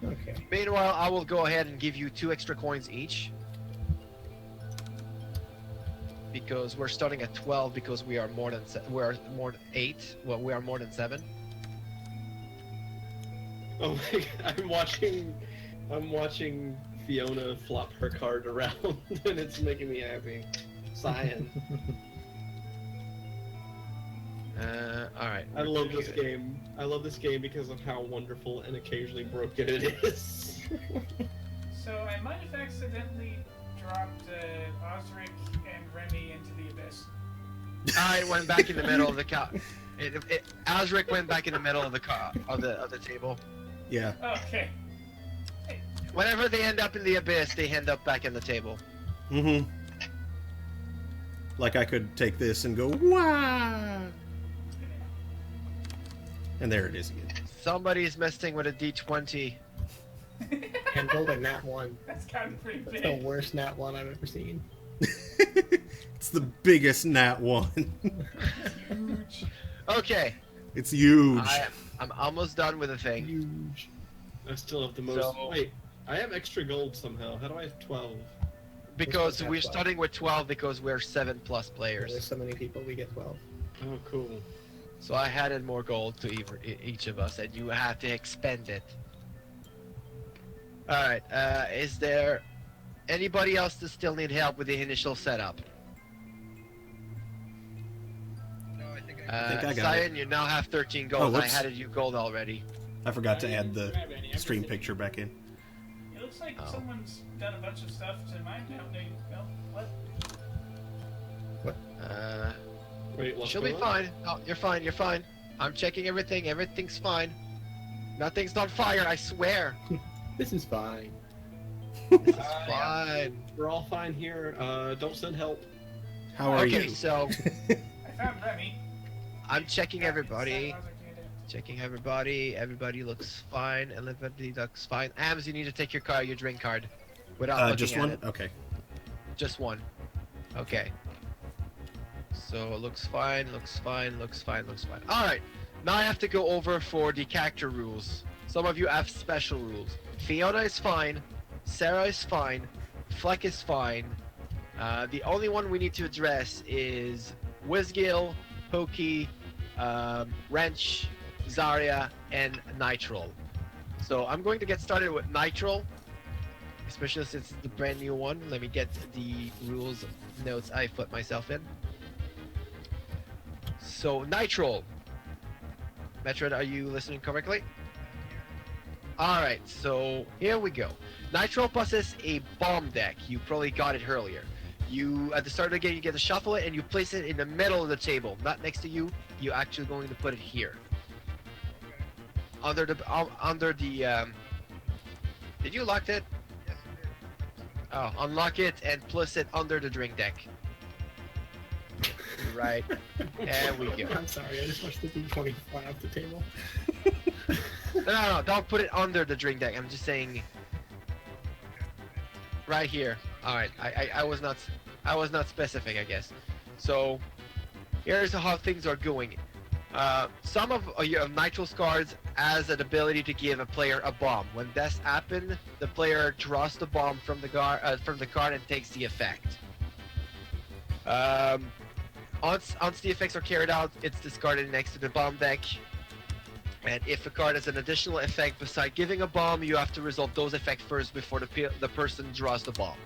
Okay. Meanwhile, I will go ahead and give you 2 extra coins each. Because we're starting at 12 because we are more than 8. Well, we are more than 7. Oh my god, I'm watching Fiona flop her card around and it's making me happy. Cyan. All right. I love this game. I love this game because of how wonderful and occasionally broken it is. So I might have accidentally dropped Osric and Remy into the abyss. I went back in the middle of the Osric went back in the middle of the table. Yeah. Okay. Whenever they end up in the abyss, they end up back in the table. Mm-hmm. Like I could take this and go, wah! And there it is again. Somebody's messing with a D20. And rolled a nat 1. That's kind of pretty That's big. the worst nat 1 I've ever seen. It's the biggest nat 1. Huge. Okay. It's huge. I'm almost done with the thing. Huge. I still have the most. So- Wait, I have extra gold somehow. How do I have 12? Because have we're 12. starting with 12 because we're 7+ There's players. so many people, we get 12. Oh, cool. So I added more gold to each of us, and you have to expend it. Alright, is there anybody else that still need help with the initial setup? No, I think I think I got Cyan, you now have 13 gold. I whoops. added you gold already. I forgot to add the Grab any, stream everything. picture back in. It looks like Oh. someone's done a bunch of stuff to mine now. What? Wait, what's She'll be going on? fine. Oh, you're fine, you're fine. I'm checking everything. Everything's fine. Nothing's on fire, I swear. This is fine. This is fine. We're all fine here. Don't send help. How are Okay, you? so I found Remy. I'm checking everybody. Checking everybody. Everybody looks fine. Everybody looks fine. Ams, you need to take your drink card. Without looking just at one? it. Okay. Just one. Okay. So it looks fine, looks fine, looks fine, looks fine. Alright, now I have to go over for the character rules. Some of you have special rules. Fiona is fine, Sarah is fine, Fleck is fine. The only one we need to address is Wizgil, Pokey, Wrench, Zarya, and Nitral. So I'm going to get started with Nitral, especially since it's the brand new one. Let me get the rules notes I put myself in. So, Nitral. Metroid, are you listening correctly? Alright, so here we go. Nitral possesses a bomb deck. You probably got it earlier. You, at the start of the game, you get to shuffle it and you place it in the middle of the table. Not next to you. You're actually going to put it here. Under the, did you lock it? Oh, unlock it and place it under the drink deck. Right. There we go. I'm sorry, I just watched the D20 fly off the table. No, don't put it under the drink deck. I'm just saying right here. Alright, I was not specific, I guess. So here's how things are going. Some of your Nitral's cards has an ability to give a player a bomb. When this happens, the player draws the bomb from the card and takes the effect. Once the effects are carried out, it's discarded next to the bomb deck. And if a card has an additional effect beside giving a bomb, you have to resolve those effects first before the person draws the bomb.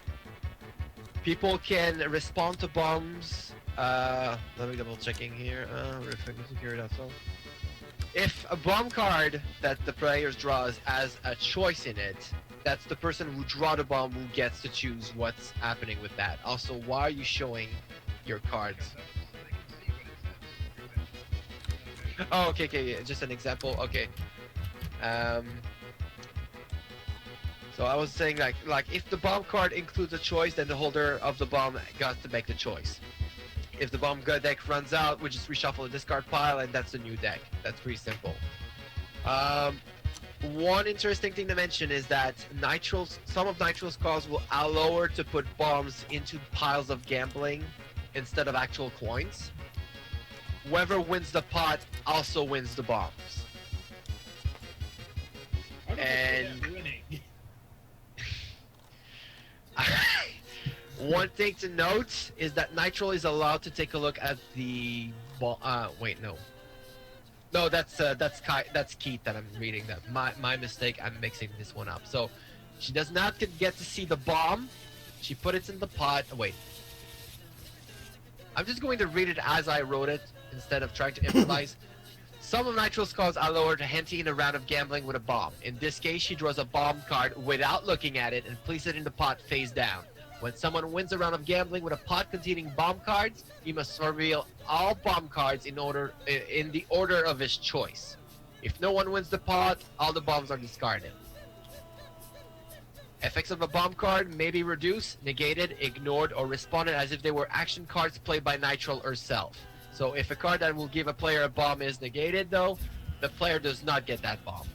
People can respond to bombs. Let me double checking here. Carried out. So, if a bomb card that the player draws has a choice in it, that's the person who draw the bomb who gets to choose what's happening with that. Also, why are you showing your cards? Oh, okay, yeah, just an example. Okay. So I was saying like if the bomb card includes a choice, then the holder of the bomb got to make the choice. If the bomb deck runs out, we just reshuffle the discard pile, and that's a new deck. That's pretty simple. One interesting thing to mention is that some of Nitral's cards will allow her to put bombs into piles of gambling instead of actual coins. Whoever wins the pot also wins the bombs. And one thing to note is that Nitral is allowed to take a look at the wait, no, that's Keith that I'm reading. That my mistake. I'm mixing this one up. So she does not get to see the bomb. She put it in the pot. Wait, I'm just going to read it as I wrote it instead of trying to improvise. Some of Nitral's cards allow her to enter in a round of gambling with a bomb. In this case, she draws a bomb card without looking at it and places it in the pot face down. When someone wins a round of gambling with a pot containing bomb cards, he must reveal all bomb cards in the order of his choice. If no one wins the pot, all the bombs are discarded. Effects of a bomb card may be reduced, negated, ignored, or responded as if they were action cards played by Nitral herself. So if a card that will give a player a bomb is negated, though, the player does not get that bomb.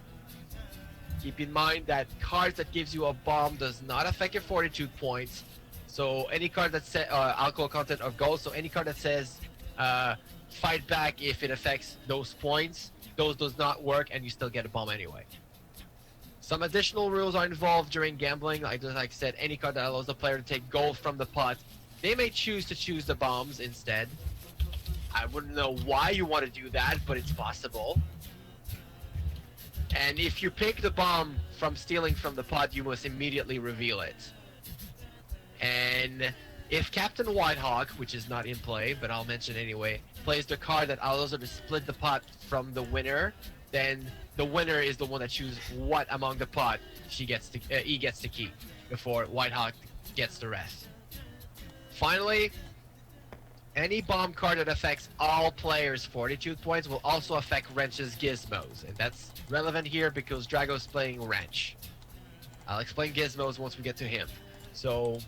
Keep in mind that cards that gives you a bomb does not affect your fortitude points. So any card that says alcohol content of gold, so any card that says fight back if it affects those points, those does not work and you still get a bomb anyway. Some additional rules are involved during gambling. Like I said, any card that allows the player to take gold from the pot, they may choose to choose the bombs instead. I wouldn't know why you want to do that, but it's possible. And if you pick the bomb from stealing from the pot, you must immediately reveal it. And if Captain Whitehawk, which is not in play, but I'll mention anyway, plays the card that allows her to split the pot from the winner, then the winner is the one that chooses what among the pot he gets to keep before Whitehawk gets the rest. Finally, any bomb card that affects all players' fortitude points will also affect Wrench's gizmos, and that's relevant here because Drago's playing Wrench. I'll explain gizmos once we get to him. So,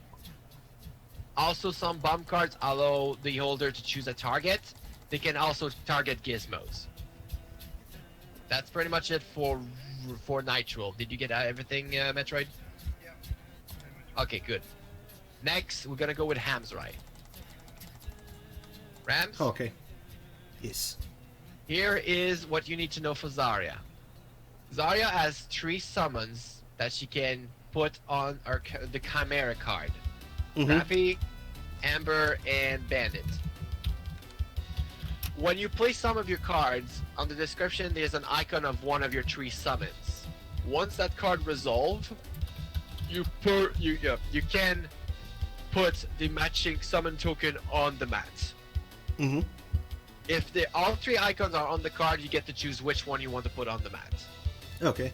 also some bomb cards allow the holder to choose a target. They can also target gizmos. That's pretty much it for Nitro. Did you get everything, Metroid? Yeah. Okay, good. Next, we're gonna go with Hams, right? Rams? Okay. Yes. Here is what you need to know for Zarya. Zarya has 3 summons that she can put on the Chimera card. Mm-hmm. Rappy, Amber, and Bandit. When you play some of your cards, on the description there's an icon of one of your 3 summons. Once that card resolves, you can put the matching summon token on the mat. Mm-hmm. If all 3 icons are on the card, you get to choose which one you want to put on the mat. Okay.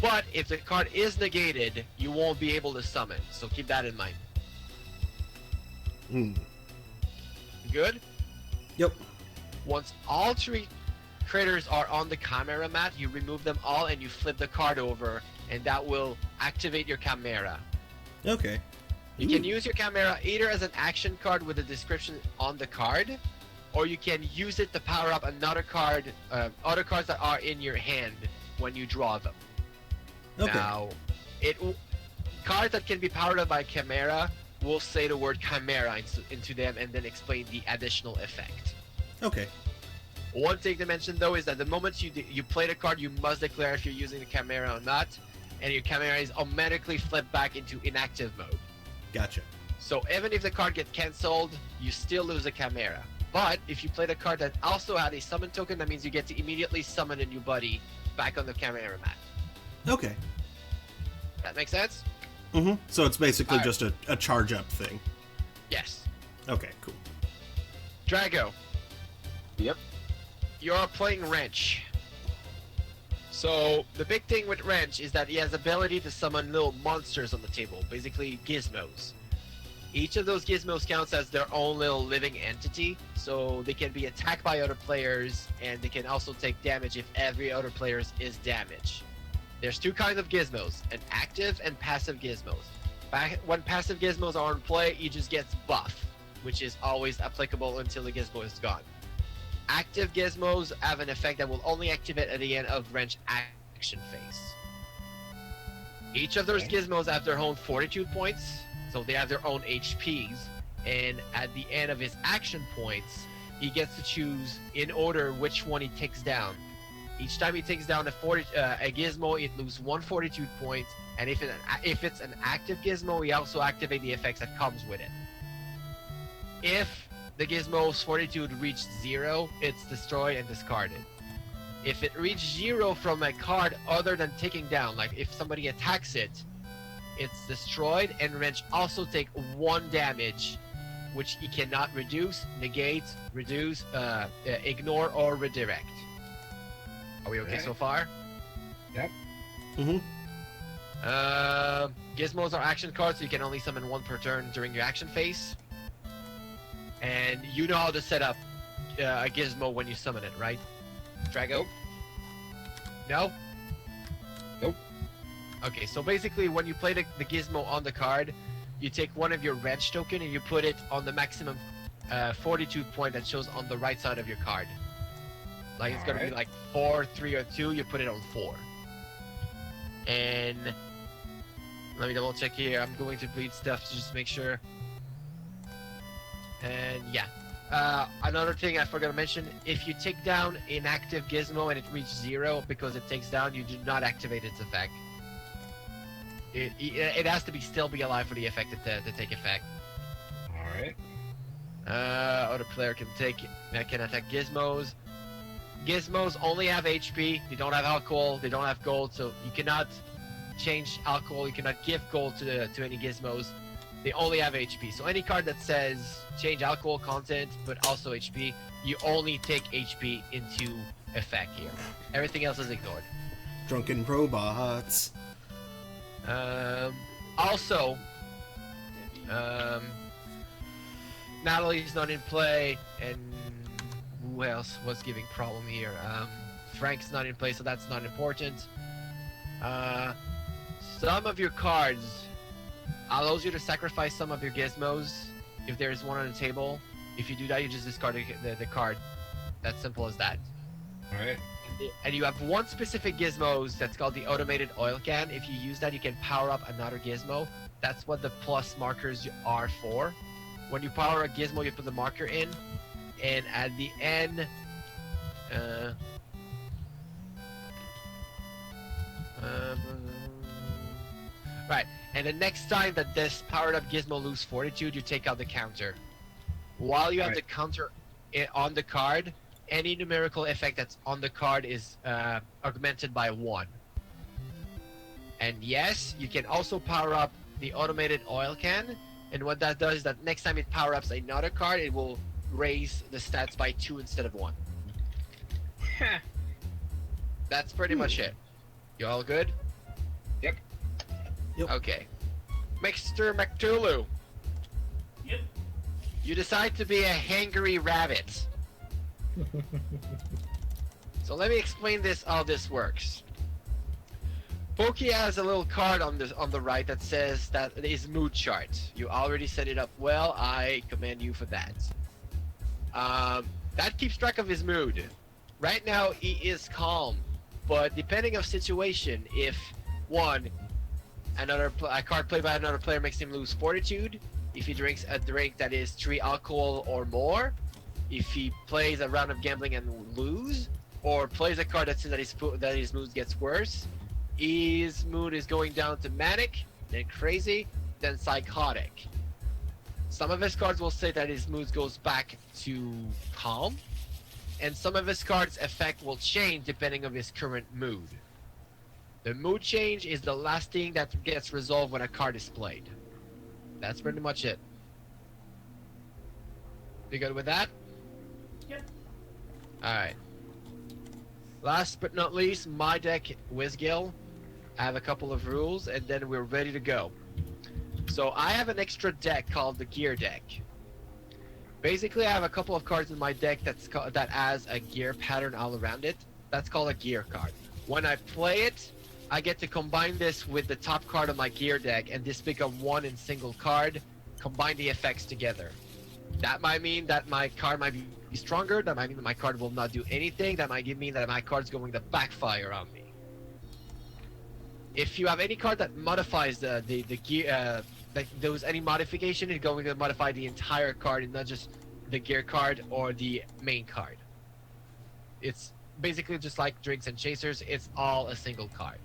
But if the card is negated, you won't be able to summon, so keep that in mind. Hmm. Good? Yep. Once all 3 critters are on the Chimera mat, you remove them all and you flip the card over, and that will activate your Chimera. Okay. You can use your Chimera either as an action card with a description on the card, or you can use it to power up another card, other cards that are in your hand when you draw them. Okay. Now, cards that can be powered up by Chimera will say the word Chimera into them and then explain the additional effect. Okay. One thing to mention though is that the moment you play the card, you must declare if you're using the Chimera or not, and your Chimera is automatically flipped back into inactive mode. Gotcha. So even if the card gets cancelled, you still lose a Chimera. But if you play the card that also had a summon token, that means you get to immediately summon a new buddy back on the Chimera mat. Okay. That makes sense? Mm-hmm. So it's basically Alright. just a charge up thing. Yes. Okay, cool. Drago. Yep. You're playing Wrench. So the big thing with Wrench is that he has the ability to summon little monsters on the table, basically gizmos. Each of those gizmos counts as their own little living entity, so they can be attacked by other players, and they can also take damage if every other player is damaged. There's 2 kinds of gizmos, an active and passive gizmos. When passive gizmos are in play, he just gets buff, which is always applicable until the gizmo is gone. Active gizmos have an effect that will only activate at the end of Wrench action phase. Each of those gizmos have their own fortitude points, so they have their own HPs, and at the end of his action points, he gets to choose in order which one he takes down. Each time he takes down a gizmo, it loses 1 fortitude point, and if it's an active gizmo, he also activates the effects that comes with it. If the gizmo's fortitude reached 0, it's destroyed and discarded. If it reached 0 from a card other than taking down, like if somebody attacks it, it's destroyed, and Wrench also take 1 damage, which he cannot reduce, negate, reduce, ignore, or redirect. Are we okay so far? Yep. Mm-hmm. Gizmos are action cards, so you can only summon 1 per turn during your action phase. And you know how to set up a gizmo when you summon it, right? Drago? No? Nope. Okay, so basically when you play the gizmo on the card, you take one of your Wrench token and you put it on the maximum fortitude point that shows on the right side of your card. Like it's gonna be like 4, 3, or 2, you put it on 4. And let me double check here, I'm going to bleed stuff to just make sure. And yeah. Another thing I forgot to mention, if you take down an active gizmo and it reaches 0 because it takes down, you do not activate its effect. It has to still be alive for the effect to take effect. Alright. Other player can attack gizmos. Gizmos only have HP, they don't have alcohol, they don't have gold, so you cannot change alcohol, you cannot give gold to any gizmos. They only have HP. So any card that says change alcohol content but also HP, you only take HP into effect here. Everything else is ignored. Drunken robots. Also, Natalie's not in play, and who else was giving problem here? Frank's not in play, so that's not important. Some of your cards allows you to sacrifice some of your gizmos if there is one on the table. If you do that, you just discard the card. That's simple as that. Alright. And you have one specific gizmo that's called the automated oil can. If you use that, you can power up another gizmo. That's what the plus markers are for. When you power a gizmo, you put the marker in, and at the end, right. And the next time that this powered up gizmo loses fortitude, you take out the counter. While you have the counter on the card, any numerical effect that's on the card is augmented by 1. And yes, you can also power up the automated oil can, and what that does is that next time it power ups another card, it will raise the stats by 2 instead of 1. That's pretty much it. You all good? Yep. Okay. Mr. McTulu. Yep. You decide to be a hangry rabbit. So let me explain how this works. Pokey has a little card on the right that says that it is mood chart. You already set it up well. I commend you for that. That keeps track of his mood. Right now he is calm, but depending on situation, if a card played by another player makes him lose fortitude, if he drinks a drink that is 3 alcohol or more, if he plays a round of gambling and lose, or plays a card that says that his mood gets worse, his mood is going down to manic, then crazy, then psychotic. Some of his cards will say that his mood goes back to calm, and some of his cards' effect will change depending on his current mood. The mood change is the last thing that gets resolved when a card is played. That's pretty much it. You good with that? Yep. Alright. Last but not least, my deck, Wizgil. I have a couple of rules, and then we're ready to go. So I have an extra deck called the Gear deck. Basically, I have a couple of cards in my deck that has a gear pattern all around it. That's called a gear card. When I play it, I get to combine this with the top card of my gear deck, and this become one in single card, combine the effects together. That might mean that my card might be stronger, that might mean that my card will not do anything, that might mean that my card's going to backfire on me. If you have any card that modifies the gear, that there was any modification, it's going to modify the entire card and not just the gear card or the main card. It's basically just like drinks and chasers, it's all a single card.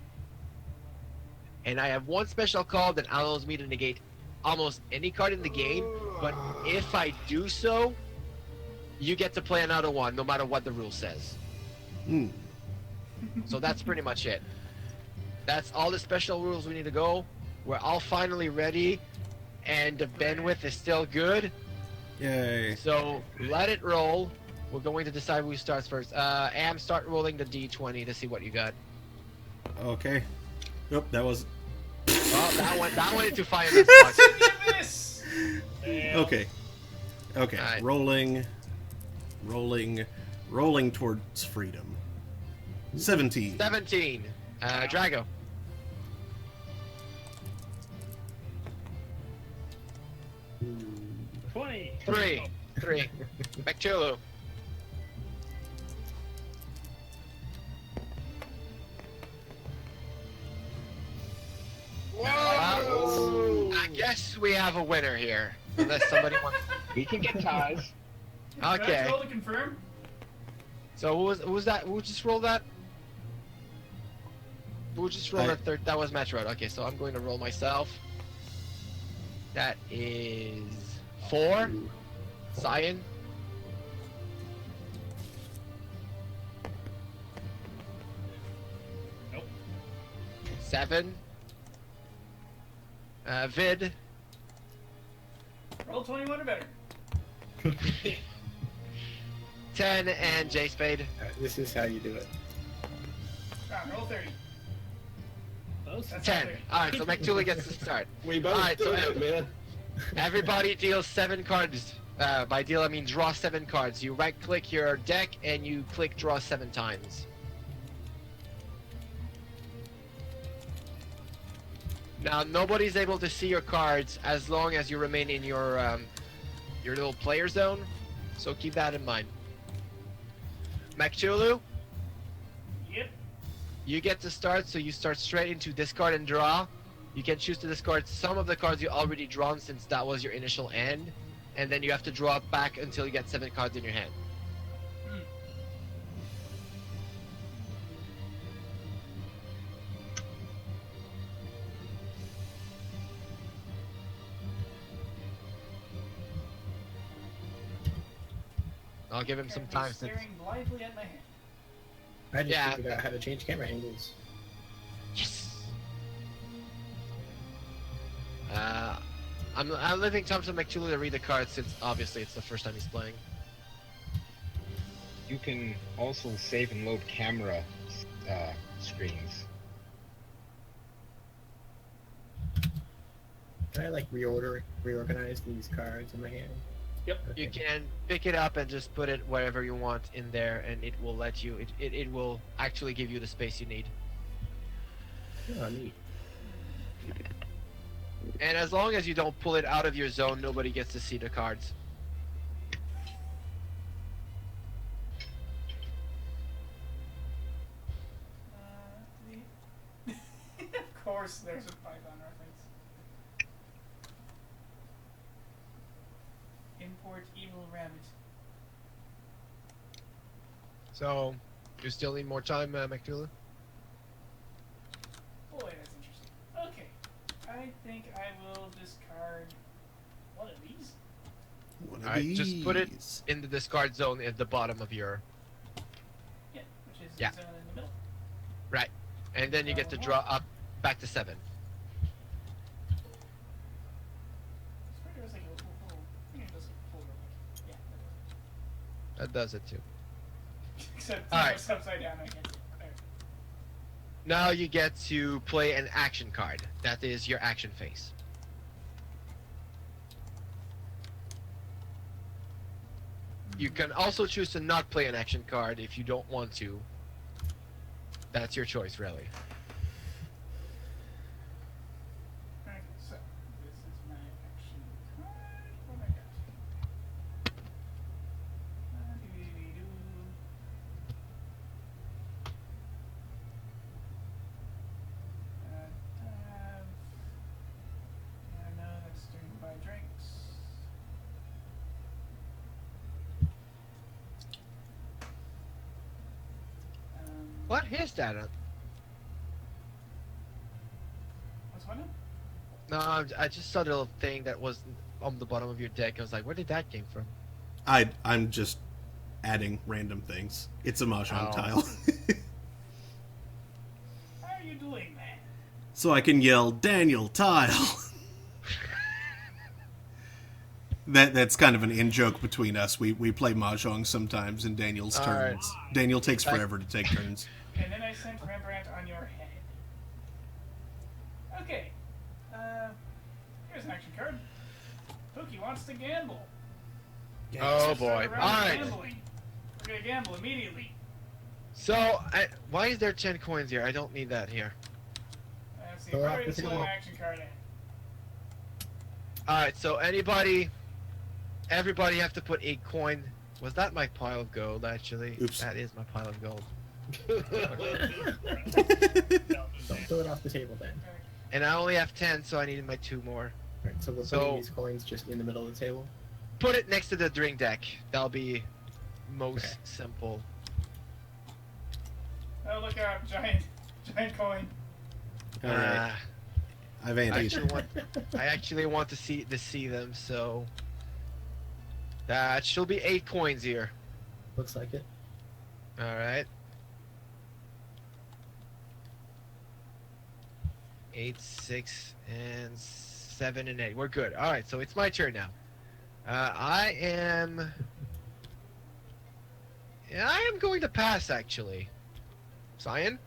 And I have one special call that allows me to negate almost any card in the game, but if I do so, you get to play another one no matter what the rule says. So that's pretty much it. That's all the special rules we need to go. We're all finally ready, and the bandwidth is still good. Yay. So let it roll. We're going to decide who starts first. Am, start rolling the d20 to see what you got. Okay. Nope, that was... Oh, that went into fire. Miss! Okay. Okay. Alright. Rolling towards freedom. 17. 17. Drago. 20. 3. Bactulu. I guess we have a winner here. Unless somebody wants... We can get ties. Okay. Can I roll to confirm? So who was that? Who just rolled that? Who just rolled that third? That was Match Road. Okay, so I'm going to roll myself. That is 4. Cyan. Nope. 7. Vid. Roll 21 or better. 10 and J Spade. This is how you do it. Roll 30. Close. That's 10. not fair. Alright, so McTooley gets to start. We both Alright, do so it, man. everybody deals 7 cards. By deal, I mean draw 7 cards. You right-click your deck and you click draw 7 times. Now, nobody's able to see your cards as long as you remain in your little player zone, so keep that in mind. McTulu, You get to start, so you start straight into discard and draw. You can choose to discard some of the cards you already drawn since that was your initial end. And then you have to draw back until you get 7 cards in your hand. I'll give him some time since... Staring blindly at my hand. I just Yeah. figured out how to change camera angles. Yes! I'm leaving Thompson McTulley to read the cards since obviously it's the first time he's playing. You can also save and load camera screens. Can I like reorganize these cards in my hand? Yep. Okay. You can pick it up and just put it wherever you want in there, and it will let you. It will actually give you the space you need. Oh, neat. And as long as you don't pull it out of your zone, nobody gets to see the cards. Of course, there's a Python reference. Import evil rabbit. So, you still need more time, McTulley? Boy, that's interesting. Okay, I think I will discard one of these. One of Alright, just put it these. in the discard zone at the bottom of your... Yeah, which is Yeah. the zone in the middle. Right. And then you get to draw up back to 7. I swear there was like a little I think it does like pull real quick. Yeah, That does it too. that does. Except Alright. it's upside down, I can't see it. There. Now you get to play an action card. That is your action phase. You can also choose to not play an action card if you don't want to. That's your choice, really. Okay, so this is my action card. What have I got? Doo-doo-doo-doo. I know that's doing buy drinks. What is that? What's one? No, I just saw the little thing that was on the bottom of your deck. I was like, where did that came from? I'm just adding random things. It's a mahjong Oh. tile. How are you doing that? So I can yell, Daniel, tile! That's kind of an in-joke between us. We play mahjong sometimes in Daniel's All turns. right. Daniel takes forever to take turns. And then I sent Rembrandt on your head. Okay. Here's an action card. Pookie wants to gamble. Oh Let's start boy. a round of Alright. gambling. We're gonna gamble immediately. So, why is there 10 coins here? I don't need that here. Let's see. Go Where off is the the table. action card at? Alright, so everybody have to put a coin. Was that my pile of gold, actually? Oops. That is my pile of gold. Don't throw it off the table then. And I only have 10, so I needed my 2 more. Alright, so we'll So- put these coins just in the middle of the table. Put it next to the drink deck. That'll be most Okay. simple. Oh, look out. Giant coin. Alright. I've I anti. actually want to see them, so that should be 8 coins here. Looks like it. All right. 8, 6, and 7, and 8. We're good. All right, so it's my turn now. I am going to pass, actually. Cyan?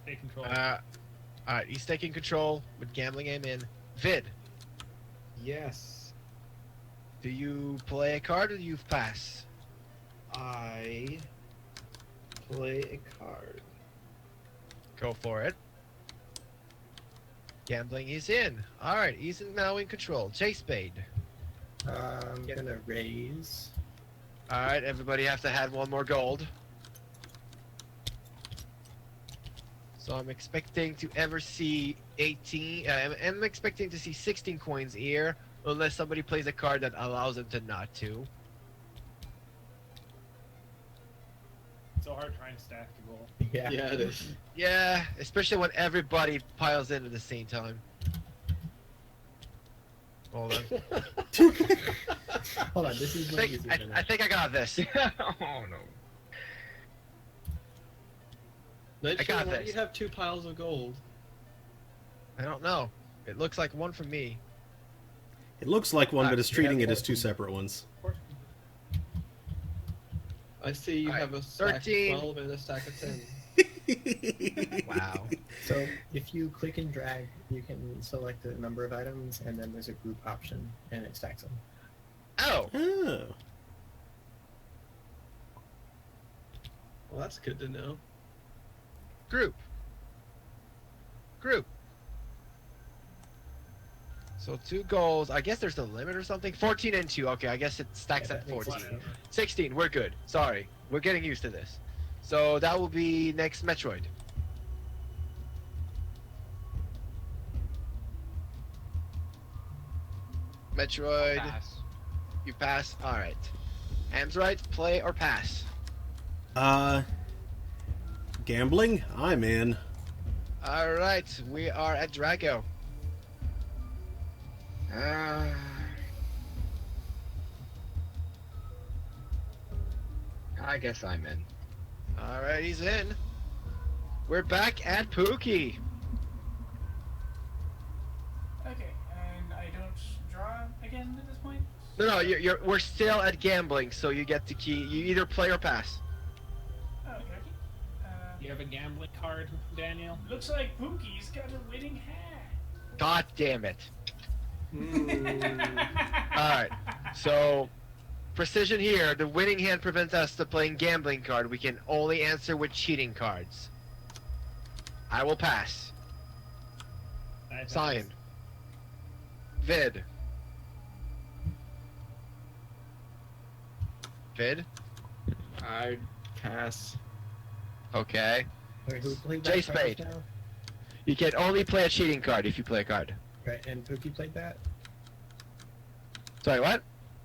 Take control. Alright, he's taking control with gambling aim in. Vid, Yes, do you play a card or do you pass? I play a card. Go for it. Gambling is in. Alright, he's now in control. J Spade. I'm gonna raise. Alright, everybody has to have one more gold. So I'm expecting to ever see 18. I'm expecting to see 16 coins here, unless somebody plays a card that allows them to not to. It's so hard trying to stack the goal. Yeah. Yeah, it is. Yeah, especially when everybody piles in at the same time. Hold on. Hold on, this is I way think, easier I, than I that. think I got this. Oh no. Nitro, got why do this. you have 2 piles of gold? I don't know. It looks like one for me. It looks like one, but it's treating yeah, it as 2 separate ones. I see you Alright, have a stack of 13. 12 and a stack of 10. Wow. So if you click and drag, you can select the number of items, and then there's a group option, and it stacks them. Oh! Oh. Well, that's good to know. Group. Group. So 2 goals. I guess there's a limit or something. 14 and 2. Okay, I guess it stacks Yeah, at that makes 14. sense. 16. We're good. Sorry. We're getting used to this. So that will be next Metroid. Metroid. Pass. You pass. All right. Ham's right. Play or pass. Gambling? I'm in. All right. We are at Drago. I guess I'm in. All right. He's in. We're back at Pookie. Okay, and I don't draw again at this point? No, we're still at gambling, so you get to key. You either play or pass. Oh, okay. You have a gambling card, Daniel? Looks like Pookie's got a winning hat. God damn it. Mm. Alright, so precision here. The winning hand prevents us to playing gambling card. We can only answer with cheating cards. I will pass. I pass. Cyan. Vid. Vid? I pass. Okay. Wait, who played Jay that card Spade. just now? You can only play a cheating card if you play a card. Right, and Pookie played that? Sorry, what?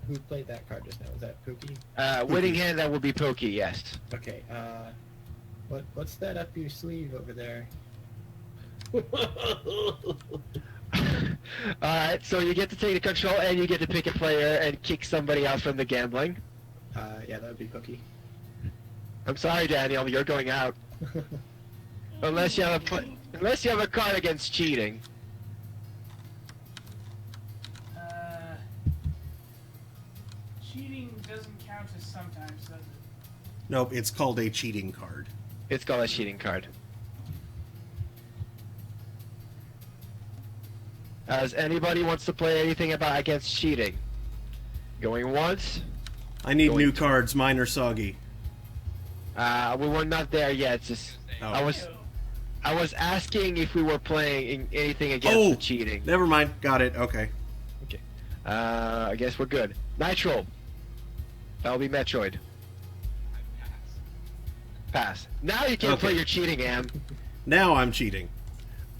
Who played that card just now? Was that Pookie? Winning hand, that will be Pokey, yes. Okay, what's that up your sleeve over there? Alright, so you get to take the control and you get to pick a player and kick somebody out from the gambling. Yeah, that would be Pookie. I'm sorry, Daniel, you're going out. Unless you have a card against cheating. Cheating doesn't count as sometimes, does it? Nope, it's called a cheating card. It's called a cheating card. As anybody wants to play anything about against cheating? Going once? I need Going new to- cards. Mine are soggy. We were not there yet. Just Oh. I was asking if we were playing anything against the cheating. Never mind. Got it. Okay. I guess we're good. Nitro. That'll be Metroid. Pass. Now you can Okay. play your cheating, Am. Now I'm cheating.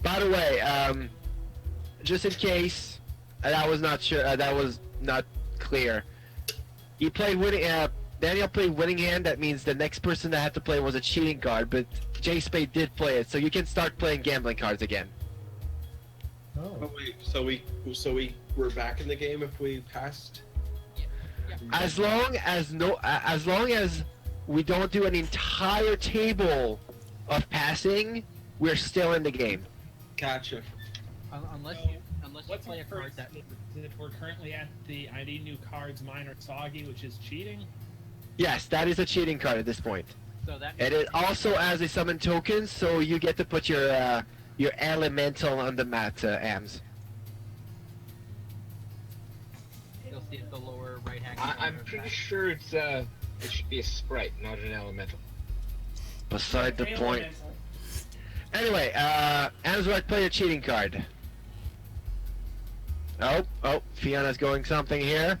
By the way, just in case that was not sure, that was not clear. You played winning. Daniel played winning hand. That means the next person that had to play was a cheating card. But Jay Spade did play it, so you can start playing gambling cards again. Oh. Oh, wait, so we're back in the game if we passed? As long as we don't do an entire table of passing, we're still in the game. Gotcha. Unless So, you What's play the a card first? that We're currently at the I need new cards, mine are soggy, which is cheating. Yes, that is a cheating card at this point. so that And it also has a summon token, so you get to put your elemental on the mat, Ams. you'll see at the lower right hand. I'm pretty sure it should be a sprite, not an elemental. Beside the point. Elemental. Anyway, Ams would like to play a cheating card. Oh, Fiona's going something here.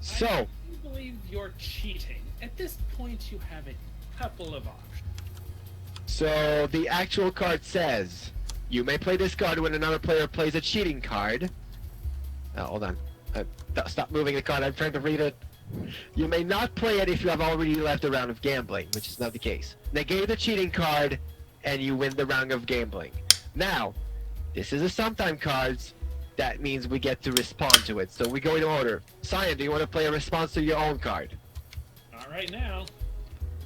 So, I believe believe you're cheating. At this point, you have a couple of options. So the actual card says, you may play this card when another player plays a cheating card. Oh, hold on. Stop moving the card, I'm trying to read it. You may not play it if you have already left a round of gambling, which is not the case. Negate the cheating card, and you win the round of gambling. Now, this is a sometime cards. That means we get to respond to it. So we go in order. Cyan, do you want to play a response to your own card? Not right now.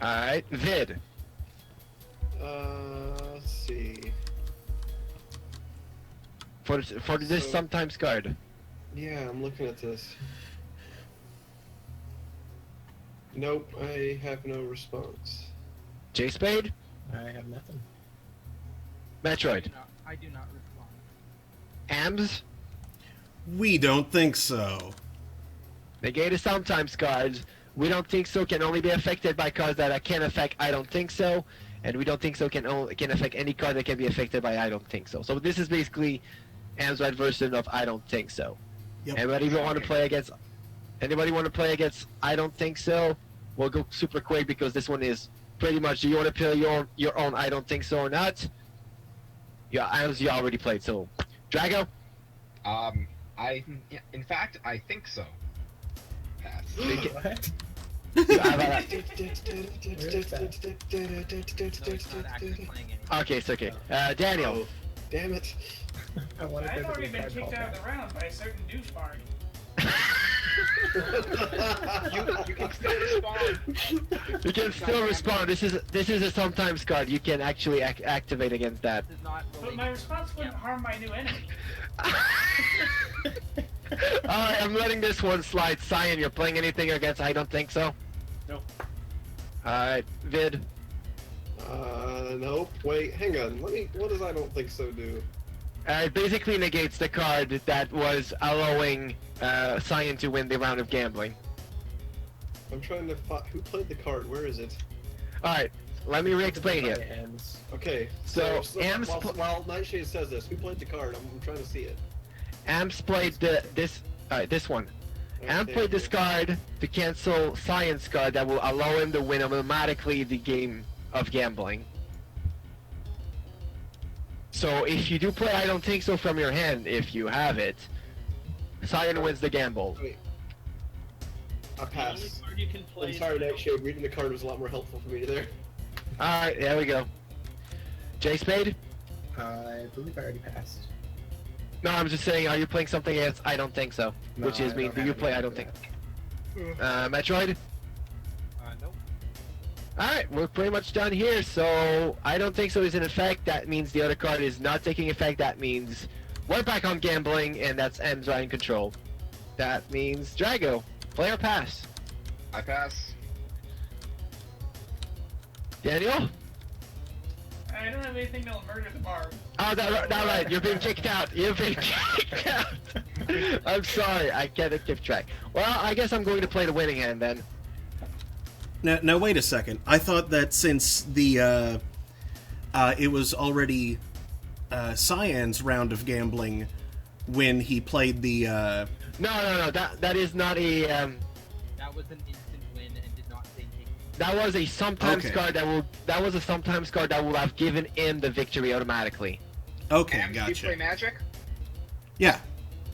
Alright, Vid. Let's see. For this So- sometimes card. Yeah, I'm looking at this. Nope, I have no response. J Spade? I have nothing. Metroid. I do not respond. Ams? We don't think so. Negate is sometimes cards. We don't think so can only be affected by cards that can affect I don't think so. And we don't think so can affect any card that can be affected by I don't think so. So this is basically Am's right version of I don't think so. Yep. Anybody want to play against? Anybody want to play against? I don't think so. We'll go super quick because this one is pretty much. Do you want to play your own? I don't think so or not? Yeah, as you already played. So, Drago. In fact, I think so. Pass. What? How about that? No, it's not actually playing anything. Okay, it's okay. Daniel. Oh, damn it. I wanted I've there to already be a been card kicked called out of that. the round by a certain douchebag. You can still respond. You can still respond. This is a sometimes card. You can actually activate against that. This is not But related. my response wouldn't harm my new enemy. Alright, I'm letting this one slide. Cyan, you're playing anything against I don't think so? Nope. Alright, Vid. Nope. Wait, hang on. What does I don't think so do? It basically negates the card that was allowing Cyan to win the round of gambling. I'm trying to who played the card? Where is it? Alright, let me re-explain here. Ends. Okay. So, Am's while Nightshade says this, who played the card? I'm trying to see it. Amps played this one. Amp Okay. played this card to cancel Cyan's card that will allow him to win automatically the game of gambling. So if you do play I don't think so from your hand, if you have it, Cyan wins the gamble. Wait. I The only pass. card you can play I'm is sorry, the- Nightshade. Reading the card was a lot more helpful for me there. Alright, there we go. J Spade? I believe I already passed. No, I'm just saying, are you playing something against I don't think so? No, Which is I me, don't do have you any play I of don't think that. Metroid? Nope. Alright, we're pretty much done here, so I don't think so is in effect. That means the other card is not taking effect. That means we're back on gambling, and that's M's right in control. That means Drago, play or pass? I pass. Daniel? I don't have anything that'll murder the barb. Oh, that right, you're being kicked out. You're being kicked out. I'm sorry, I can't keep track. Well, I guess I'm going to play the winning hand then. Now wait a second. I thought that since the it was already Cyan's round of gambling when he played the No, that is not a That was an instant win and did not take it. that was a sometimes Okay. card that was a sometimes card that would have given him the victory automatically. Okay, Am, do you play gotcha. Magic? Yeah,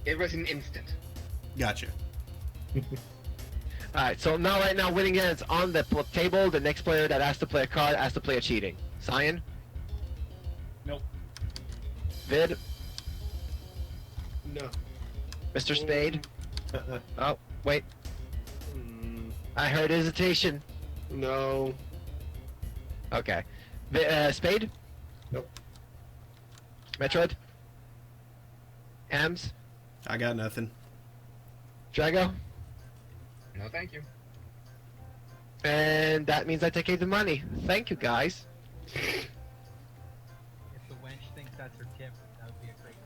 It was an instant. gotcha. Alright, so right now winning hand is on the table. The next player that has to play a card has to play a cheating. Cyan? Nope. Vid? No. Mr. Spade? Oh, wait. Mm, I heard hesitation. no. Okay. Spade? Nope. Metroid? Ams? I got nothing. Drago? No, thank you. And that means I take the money. Thank you, guys. If the wench thinks that's her tip, that would be a great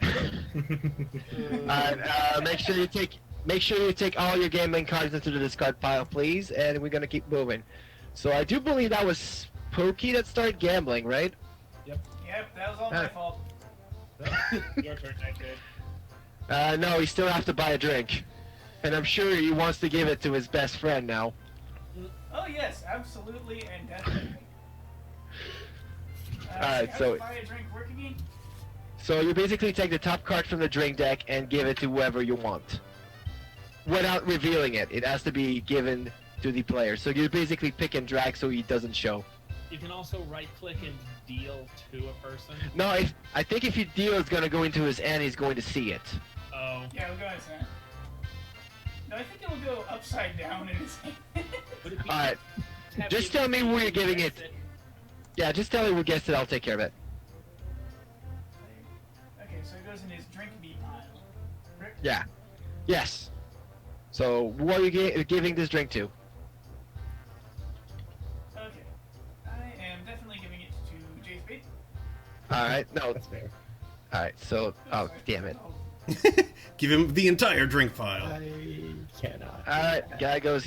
time. Make sure you take all your gambling cards into the discard pile, please, and we're gonna keep moving. So I do believe that was Pokey that started gambling, right? Yep, that was all my fault. Your turn, Nightshade. No, you still have to buy a drink. And I'm sure he wants to give it to his best friend now. Oh yes, absolutely and definitely. Alright, how so- does buy a drink work again? So you basically take the top card from the drink deck and give it to whoever you want. Without revealing it. It has to be given to the player. So you basically pick and drag so he doesn't show. You can also right-click and deal to a person. No, I think if you deal, it's gonna go into his hand, he's going to see it. Oh. Yeah, we'll go into that. No, I think it will go upside down in his hand. Would it be Alright. have Just you tell me who you're giving guessed it. Yeah, just tell me who gets it, I'll take care of it. Okay, so it goes in his drink me pile. Rick? Yeah. Yes. So, who are you giving this drink to? Okay. I am definitely giving it to Jay Spade. Alright, no. That's fair. Alright, so, oh, Sorry. damn it. Give him the entire drink pile. I cannot. Alright, guy goes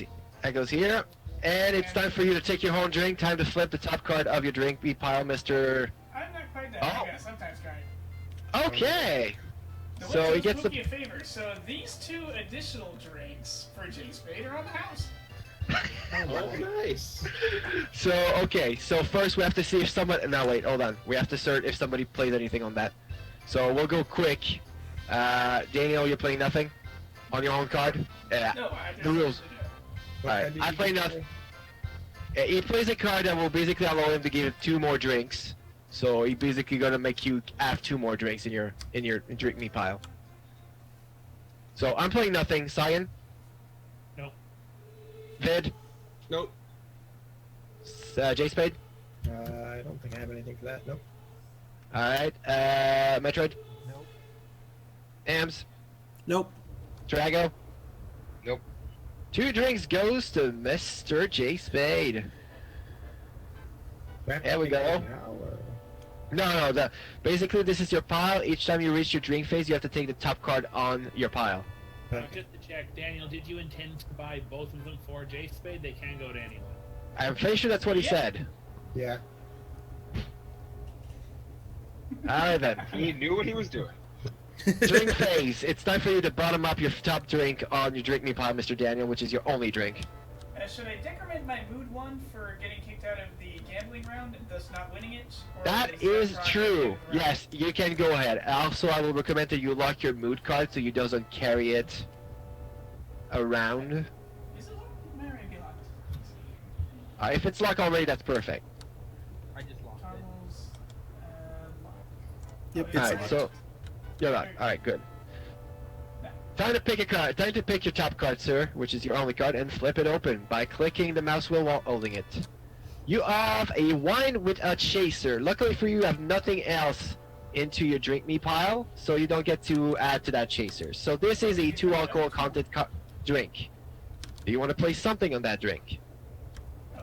here. And it's time for you to take your own drink. Time to flip the top card of your drink me pile, Mr. I'm not quite that. Oh. I got a sometimes card. Okay! The So Witch he gets book the- you a favor. So these 2 additional drinks for Jay Spade are on the house. Oh, nice. So, okay, so first we have to see if someone... No, wait, hold on. We have to search if somebody played anything on that. So we'll go quick. Daniel, you're playing nothing? On your own card? Yeah. No, I just The rules. What Alright, kind did I you play get nothing. He plays a card that will basically allow him to give 2 more drinks. So he basically gonna make you have 2 more drinks in your drink me pile. So I'm playing nothing. Cyan? Nope. Vid? Nope. J Spade? I don't think I have anything for that. Nope. Alright, Metroid? Nope. Ams? Nope. Drago? Nope. 2 drinks goes to Mr. J Spade. There we go. No, basically this is your pile. Each time you reach your drink phase, you have to take the top card on your pile. Just to check, Daniel, did you intend to buy both of them for J Spade? They can go to anyone. I'm pretty sure that's what he Yeah. said. Yeah. Alright then. He knew what he was doing. Drink phase. It's time for you to bottom up your top drink on your drink me pile, Mr. Daniel, which is your only drink. Should I decrement my mood one for getting kicked out of the gambling round and thus not winning it? Or That is is Rock true. gambling round? Yes, you can go ahead. Also, I will recommend that you lock your mood card so you doesn't carry it around. Is it locked? It might already be locked. If it's locked already, that's perfect. I just lost it. Toggles. Lock. Yep, Oh, it's yeah, Alright, locked. so you're locked. Alright, good. Time to pick a card. Time to pick your top card, sir, which is your only card, and flip it open by clicking the mouse wheel while holding it. You have a wine with a chaser. Luckily for you, you have nothing else into your drink me pile, so you don't get to add to that chaser. So this is a 2 alcohol content drink. Do you want to place something on that drink? Oh,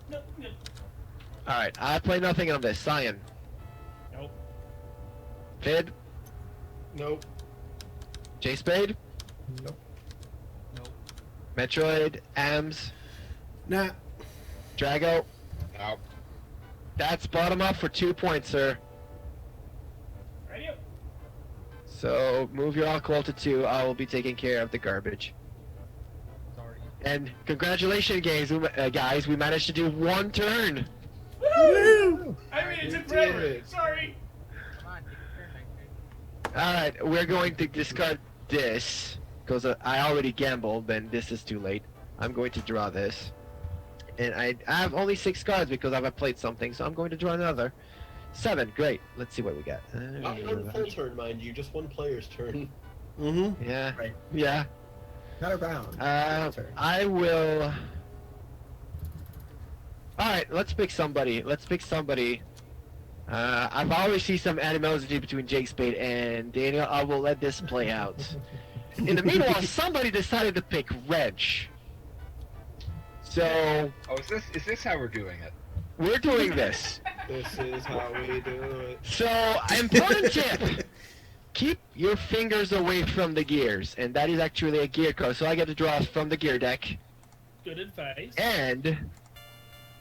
no, good. Alright, I play nothing on this. Cyan. Nope. Vid. Nope. J Spade. Nope. Nope. Metroid. Ams. Nah. Drago. Nope. That's bottom up for 2 points, sir. Ready up. So move your alcohol to 2. I will be taking care of the garbage. Sorry. And congratulations, guys. We managed to do 1 turn. Woo! I mean, it You took forever. did. Sorry. Come on, take a turn, Alright, we're going to discard this. Because I already gambled, then this is too late. I'm going to draw this. And I have only 6 cards because I've played something, so I'm going to draw another. 7, great. Let's see what we got. Not one full turn, mind you, just one player's turn. Mm-hmm. Yeah, Right. yeah. Not a round. Turn. I will... Alright, let's pick somebody. I've always seen some animosity between Jake Spade and Daniel. I will let this play out. In the meanwhile, somebody decided to pick Reg. So, Oh, is this how we're doing it? we're doing this. This is how we do it. So, important tip. Keep your fingers away from the gears. And that is actually a gear card. So I get to draw from the gear deck. Good advice. And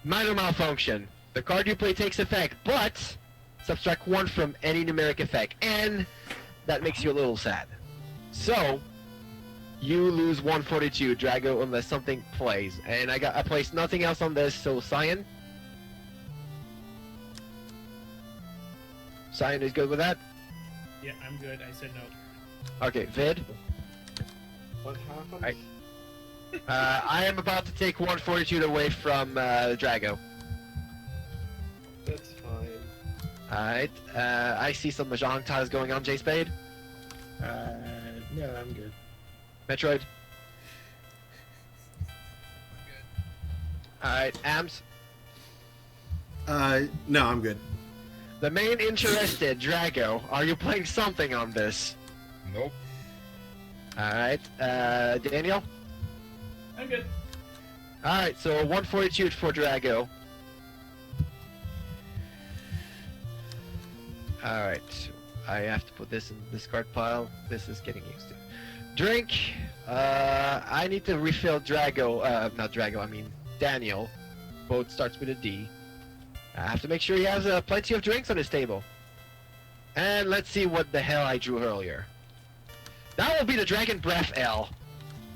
Minor malfunction. The card you play takes effect, but subtract 1 from any numeric effect, and that makes you a little sad. So, you lose 1 fortitude, Drago, unless something plays. And I placed nothing else on this, so Cyan? Cyan is good with that? Yeah, I'm good. I said no. Okay, Vid? What happened? Right. I am about to take 1 fortitude away from Drago. That's fine. Alright, I see some Mahjong ties going on, J-Spade. No, I'm good. Metroid. Alright, Ams. No, I'm good. The main interested, Drago, are you playing something on this? Nope. Alright, Daniel? I'm good. Alright, so 1 fortitude for Drago. Alright, I have to put this in the discard pile. This is getting used to. Drink. I need to refill Drago. Not Drago, I mean Daniel. Both starts with a D. I have to make sure he has plenty of drinks on his table. And let's see what the hell I drew earlier. That will be the Dragon Breath L.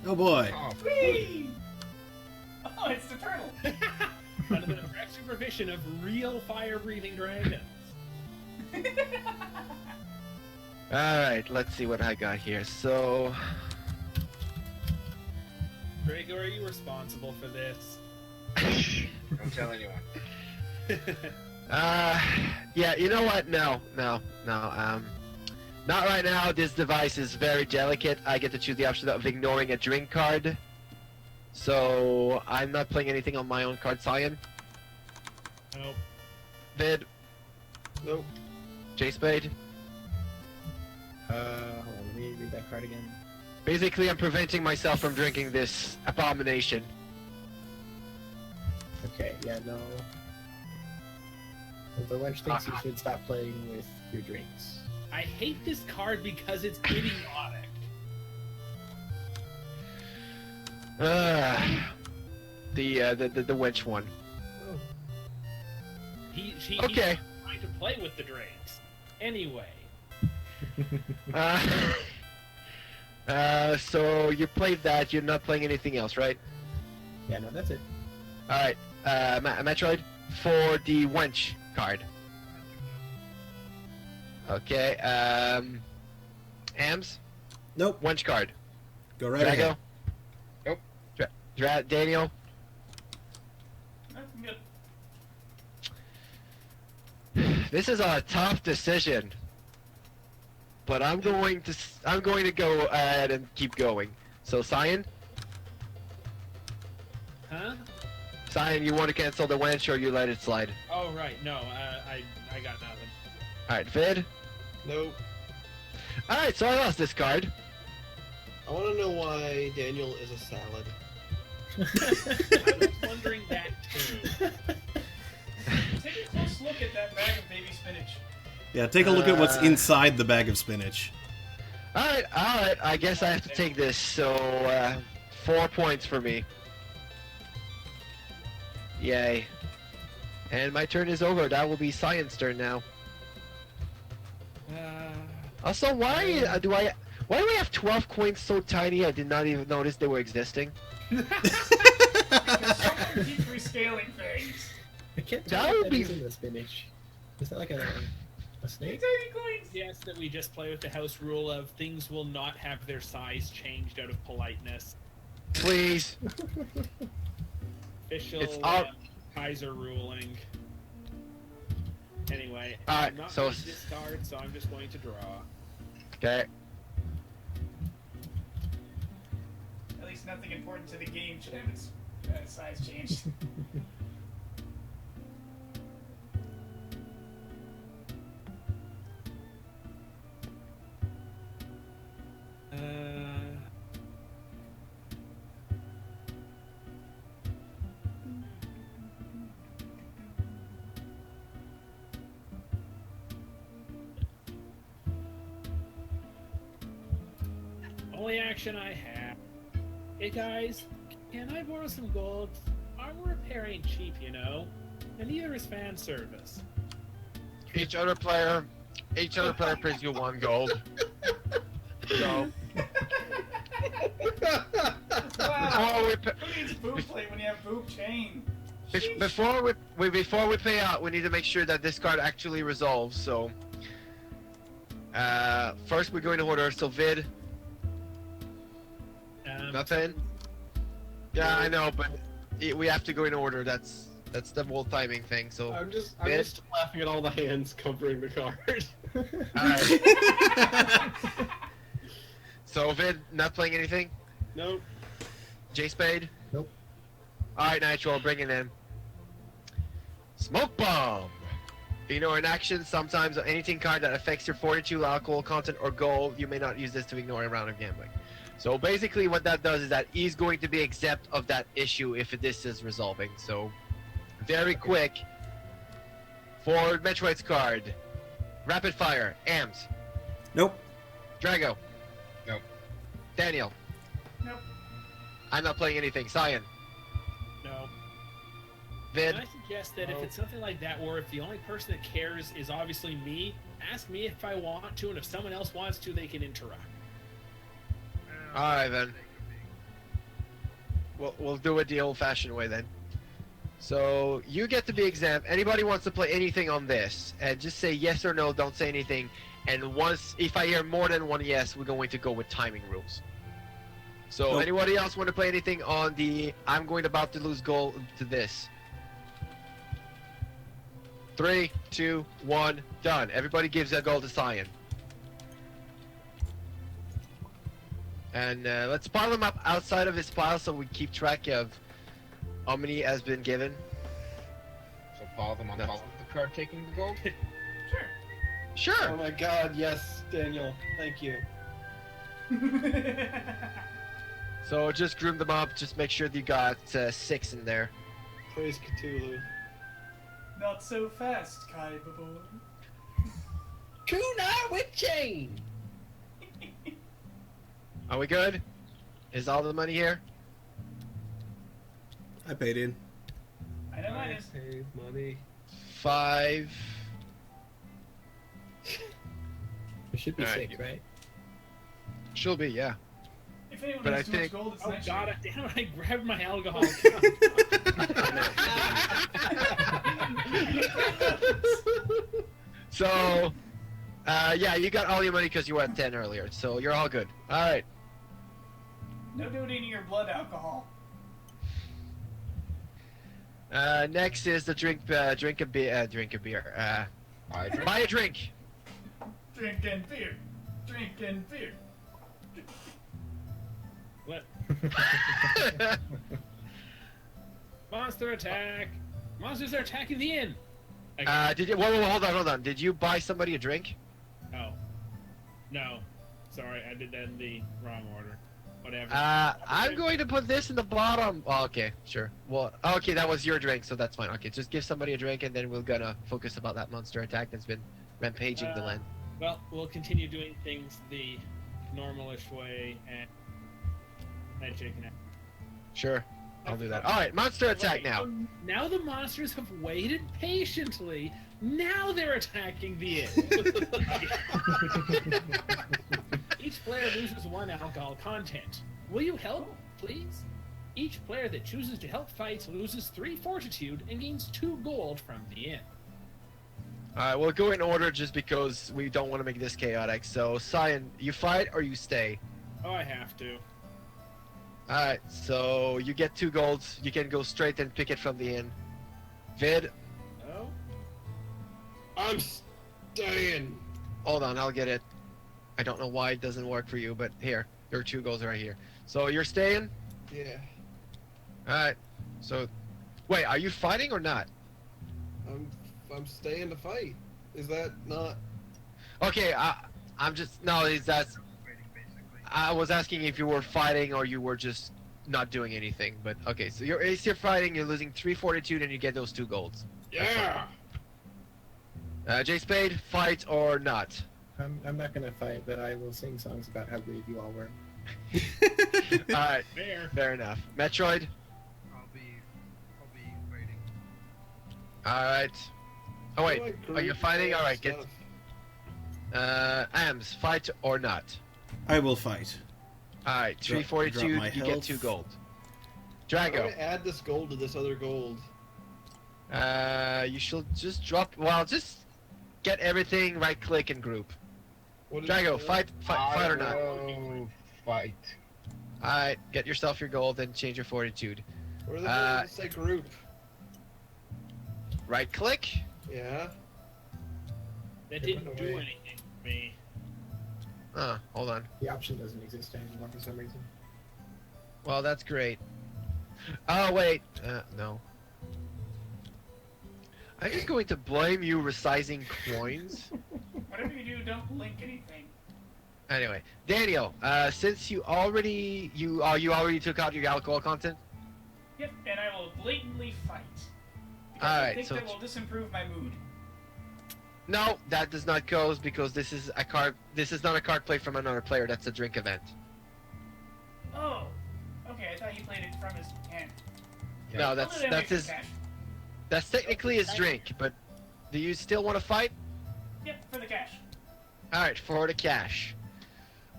Oh boy. Oh, Whee! Oh, it's the turtle. Under the direct supervision of real fire-breathing dragons. Alright, let's see what I got here. So... Drago, are you responsible for this? don't tell anyone. yeah, you know what? No. Not right now. This device is very delicate. I get to choose the option of ignoring a drink card. So, I'm not playing anything on my own card, Cyan. Nope. Vid, Nope. J-Spade. Hold on, let me read that card again. Basically, I'm preventing myself from drinking this abomination. Okay, yeah, no. The wench thinks you should stop playing with your drinks. I hate this card because it's idiotic. The wench one. He's Okay. trying to play with the drinks. Anyway. So you played that, you're not playing anything else, right? Yeah, no, that's it. Alright, Metroid, for the wench card. Okay, Ams? Nope. Wench card. Go right Drago? ahead. Nope. Daniel? I'm good. This is a tough decision. But I'm going to go ahead and keep going. So, Cyan? Huh? Cyan, you want to cancel the wench or you let it slide? Oh, right. No, I got nothing. Alright, Vid? Nope. Alright, so I lost this card. I want to know why Daniel is a salad. I was wondering that too. Take a close look at that bag of baby spinach. Yeah, take a look at what's inside the bag of spinach. Alright, I guess I have to take this, so, 4 points for me. Yay. And my turn is over, that will be Cyan's turn now. Also, why do I have 12 coins so tiny I did not even notice they were existing? Someone keeps rescaling things. I can't That tell would what be- is in the spinach. Is that like a snake? Tiny coins. Yes, that we just play with the house rule of things will not have their size changed out of politeness. Please. Official It's all- Kaiser ruling. Anyway, Alright, I'm not so- going to discard, so I'm just going to draw. Okay. At least nothing important to the game should have its size changed. Only action I have. Hey guys, can I borrow some gold? Armor repair ain't cheap, you know, and neither is fan service. Each other player pays you 1 gold. So Wow. before we Who needs boob plate when you have boob chain? before we pay out, we need to make sure that this card actually resolves. So first we're going to order. So Vid, nothing. Yeah, I know, but we have to go in order. That's the whole timing thing. So I'm just laughing at all the hands covering the card. Alright. So Vid, not playing anything? Nope. J Spade? Nope. Alright, Nitro, bring it in. Smoke Bomb! You know, in action, sometimes anything card that affects your fortitude, alcohol content, or goal, you may not use this to ignore a round of gambling. So basically what that does is that he's going to be exempt of that issue if this is resolving. So, very quick, for Metroid's card, Rapid Fire, Ams. Nope. Drago. Nope. Daniel. Nope. I'm not playing anything. Cyan. No. Vid. And I suggest that if it's something like that, where if the only person that cares is obviously me, ask me if I want to, and if someone else wants to, they can interrupt. Alright then. We'll do it the old-fashioned way then. So, you get to be exempt. Anybody wants to play anything on this, and just say yes or no, don't say anything. And once, if I hear more than one yes, we're going to go with timing rules. So, Nope. Anybody else want to play anything on the I'm about to lose goal to this? 3, 2, 1, done. Everybody gives a goal to Cyan. And let's pile them up outside of his pile so we keep track of how many has been given. So follow them on top of the card taking the gold? Sure. Sure. Oh my god, yes, Daniel. Thank you. So just groom them up. Just make sure that you got 6 in there. Praise Cthulhu. Not so fast, Kaiba boy. Kunai with chain! Are we good? Is all the money here? I paid in. I know mine is. Paid money. 5. It should be Alright. 6, right? She'll be, yeah. If anyone But has I too think- much gold, it's Oh nice. god, damn it, I grabbed my alcohol. So, yeah, you got all your money because you were at 10 earlier. So you're all good. All right. No donating your blood alcohol. Next is the drink a beer. I drink. Buy a drink. Drinking beer. Drinking beer. What? Monster attack! Monsters are attacking the inn! Did you? Whoa, hold on. Did you buy somebody a drink? Oh. No. Sorry, I did that in the wrong order. Whatever. I'm going to put this in the bottom. Oh, okay, sure. Well, okay, that was your drink, so that's fine. Okay, just give somebody a drink, and then we're gonna focus about that monster attack that's been rampaging the land. Well, we'll continue doing things the normalish way, and Nightshade can. Sure, I'll do that. All right, monster attack now. Now the monsters have waited patiently. Now they're attacking the inn. Each player loses 1 alcohol content. Will you help, please? Each player that chooses to help fight loses 3 fortitude and gains 2 gold from the inn. All right, we'll go in order just because we don't want to make this chaotic. So, Cyan, you fight or you stay? Oh, I have to. All right, so you get 2 golds. You can go straight and pick it from the inn. Vid, Oh? I'm staying. hold on, I'll get it. I don't know why it doesn't work for you, but here, your 2 golds right here. So you're staying? Yeah. All right. So, wait, are you fighting or not? I'm staying to fight. Is that not? Okay, I'm just that's. I was asking if you were fighting or you were just not doing anything. But okay, so you're fighting. You're losing 3 fortitude and you get those 2 golds. Yeah. J Spade, fight or not? I'm not gonna fight, but I will sing songs about how brave you all were. All right, Fair. fair enough. Metroid. I'll be Alright. Oh wait, How do I are you group fighting? all Alright, get... stuff? Ams, fight or not? I will fight. Alright, Drop 342, my you get health. 2 gold. How do I Drago, add this gold to this other gold? you should just drop... Well, just get everything, right click and group. What is Drago, it? fight or not? will fight. Alright, get yourself your gold and change your fortitude. Where the hell does it say group? Right click. Yeah. That It didn't went do away. anything for me. Hold on. The option doesn't exist anymore for some reason. Well, that's great. Oh, wait. No. I'm just going to blame you resizing coins. Whatever you do, don't link anything. Anyway, Daniel, since you already took out your alcohol content. Yep, and I will blatantly fight. Because Alright, I think so- that will disimprove my mood. No, that does not go because this is a card. This is not a card play from another player. That's a drink event. Oh. Okay, I thought he played it from his hand. No, I'll that's do that next his. cash. That's technically his drink. But do you still want to fight? Yep, for the cash. All right, for the cash.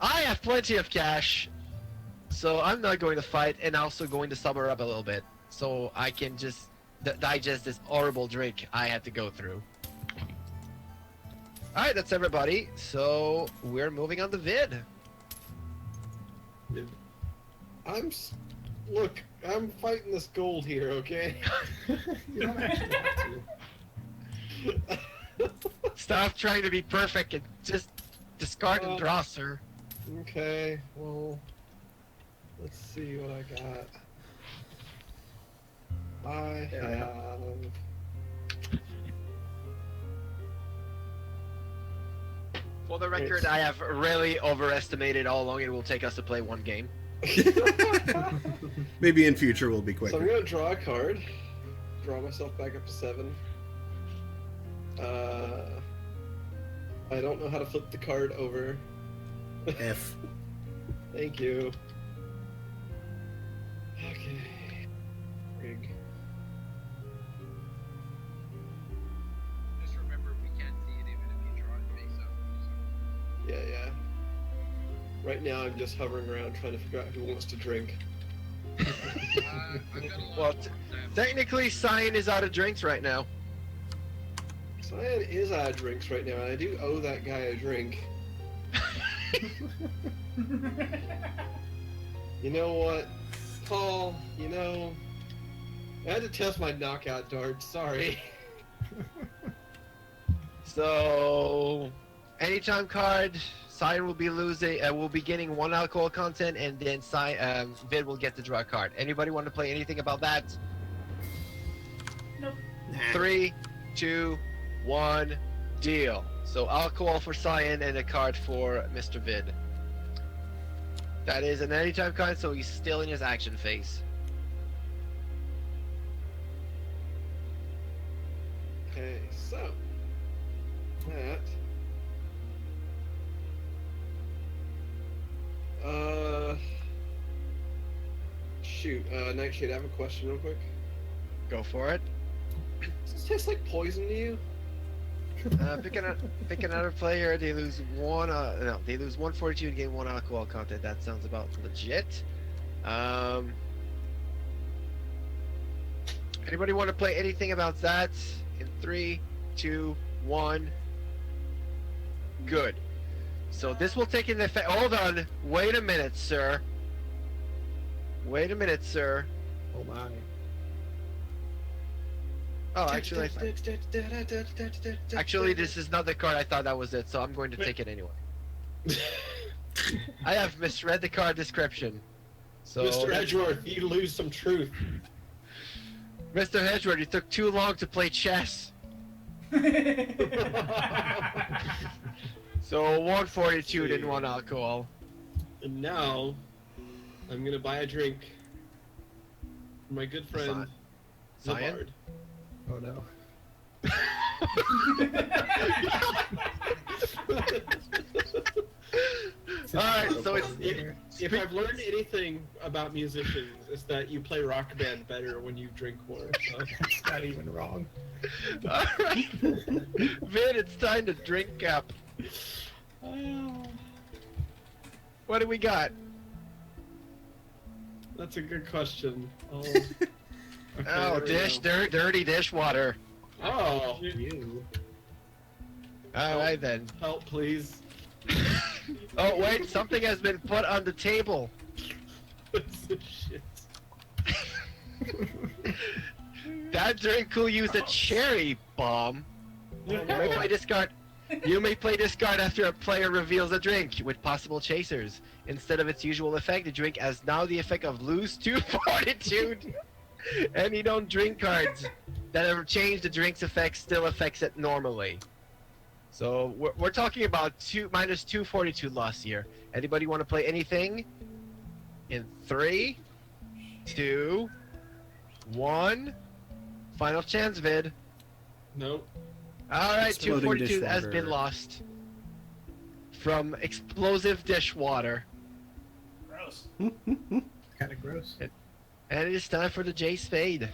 I have plenty of cash, so I'm not going to fight, and also going to sober up a little bit, so I can just digest this horrible drink I had to go through. All right, that's everybody. So we're moving on to vid. Look, I'm fighting this gold here, okay? You don't actually have to. Stop trying to be perfect and just discard and draw, sir. Okay, well, let's see what I got. I There we have... For the record, I have really overestimated how long it will take us to play one game. Maybe in future we'll be So I'm quicker. gonna draw a card. Draw myself back up to 7. I don't know how to flip the card over. F. Thank you. Okay. Rig. Just remember, we can't see it even if you draw it face up. Yeah. Right now I'm just hovering around trying to figure out who wants to drink. I've got a lot Well, of ones that- Technically, Cyan is out of drinks right now. Cyan is out of drinks right now, and I do owe that guy a drink. You know what? Paul, I had to test my knockout dart, sorry. So, anytime card, Cyan will be will be getting 1 alcohol content, and then Vid will get to draw a card. Anybody want to play anything about that? Nope. 3, 2, 1, deal. So alcohol for Cyan and a card for Mr. Vid. That is an anytime card, so he's still in his action phase. Okay, so that. Shoot, Nightshade, I have a question real quick. Go for it. Does this taste like poison to you? Pick another player. They lose 1. No, they lose 142 and gain 1 alcohol content. That sounds about legit. Anybody want to play anything about that? In 3, 2, 1. Good. So this will take into effect. Hold on. Wait a minute, sir. Wait a minute, sir. Oh my. Oh, actually, this is not the card. I thought that was it, so I'm going to take it anyway. I have misread the card description. So, Mr. Edgeworth, you lose some truth. Mr. Edgeworth, you took too long to play chess. So 1 fortitude and 1 alcohol. And now, I'm gonna buy a drink for my good friend, Cyan? Zabard. Oh no. Alright, so it's If I've learned anything about musicians, it's that you play rock band better when you drink more. So. That's not even wrong. Alright. Vin, it's time to drink up. What do we got? That's a good question. Oh, Oh, dirty dishwater. Oh, You. Alright then. help, please. Oh wait, something has been put on the table. Shit. That drink will use a cherry bomb. You may play discard. You may play discard after a player reveals a drink with possible chasers. Instead of its usual effect, the drink has now the effect of lose 2 fortitude. And you don't drink cards that have changed the drink's effect still affects it normally. So we're talking about minus 2 fortitude loss here. Anybody want to play anything? In 3, 2, 1. Final chance, Vid. Nope. Alright, 2 Exploding fortitude has dishwater. been lost. From explosive dishwater. Gross. Kind of gross. And it is time for the J Spade.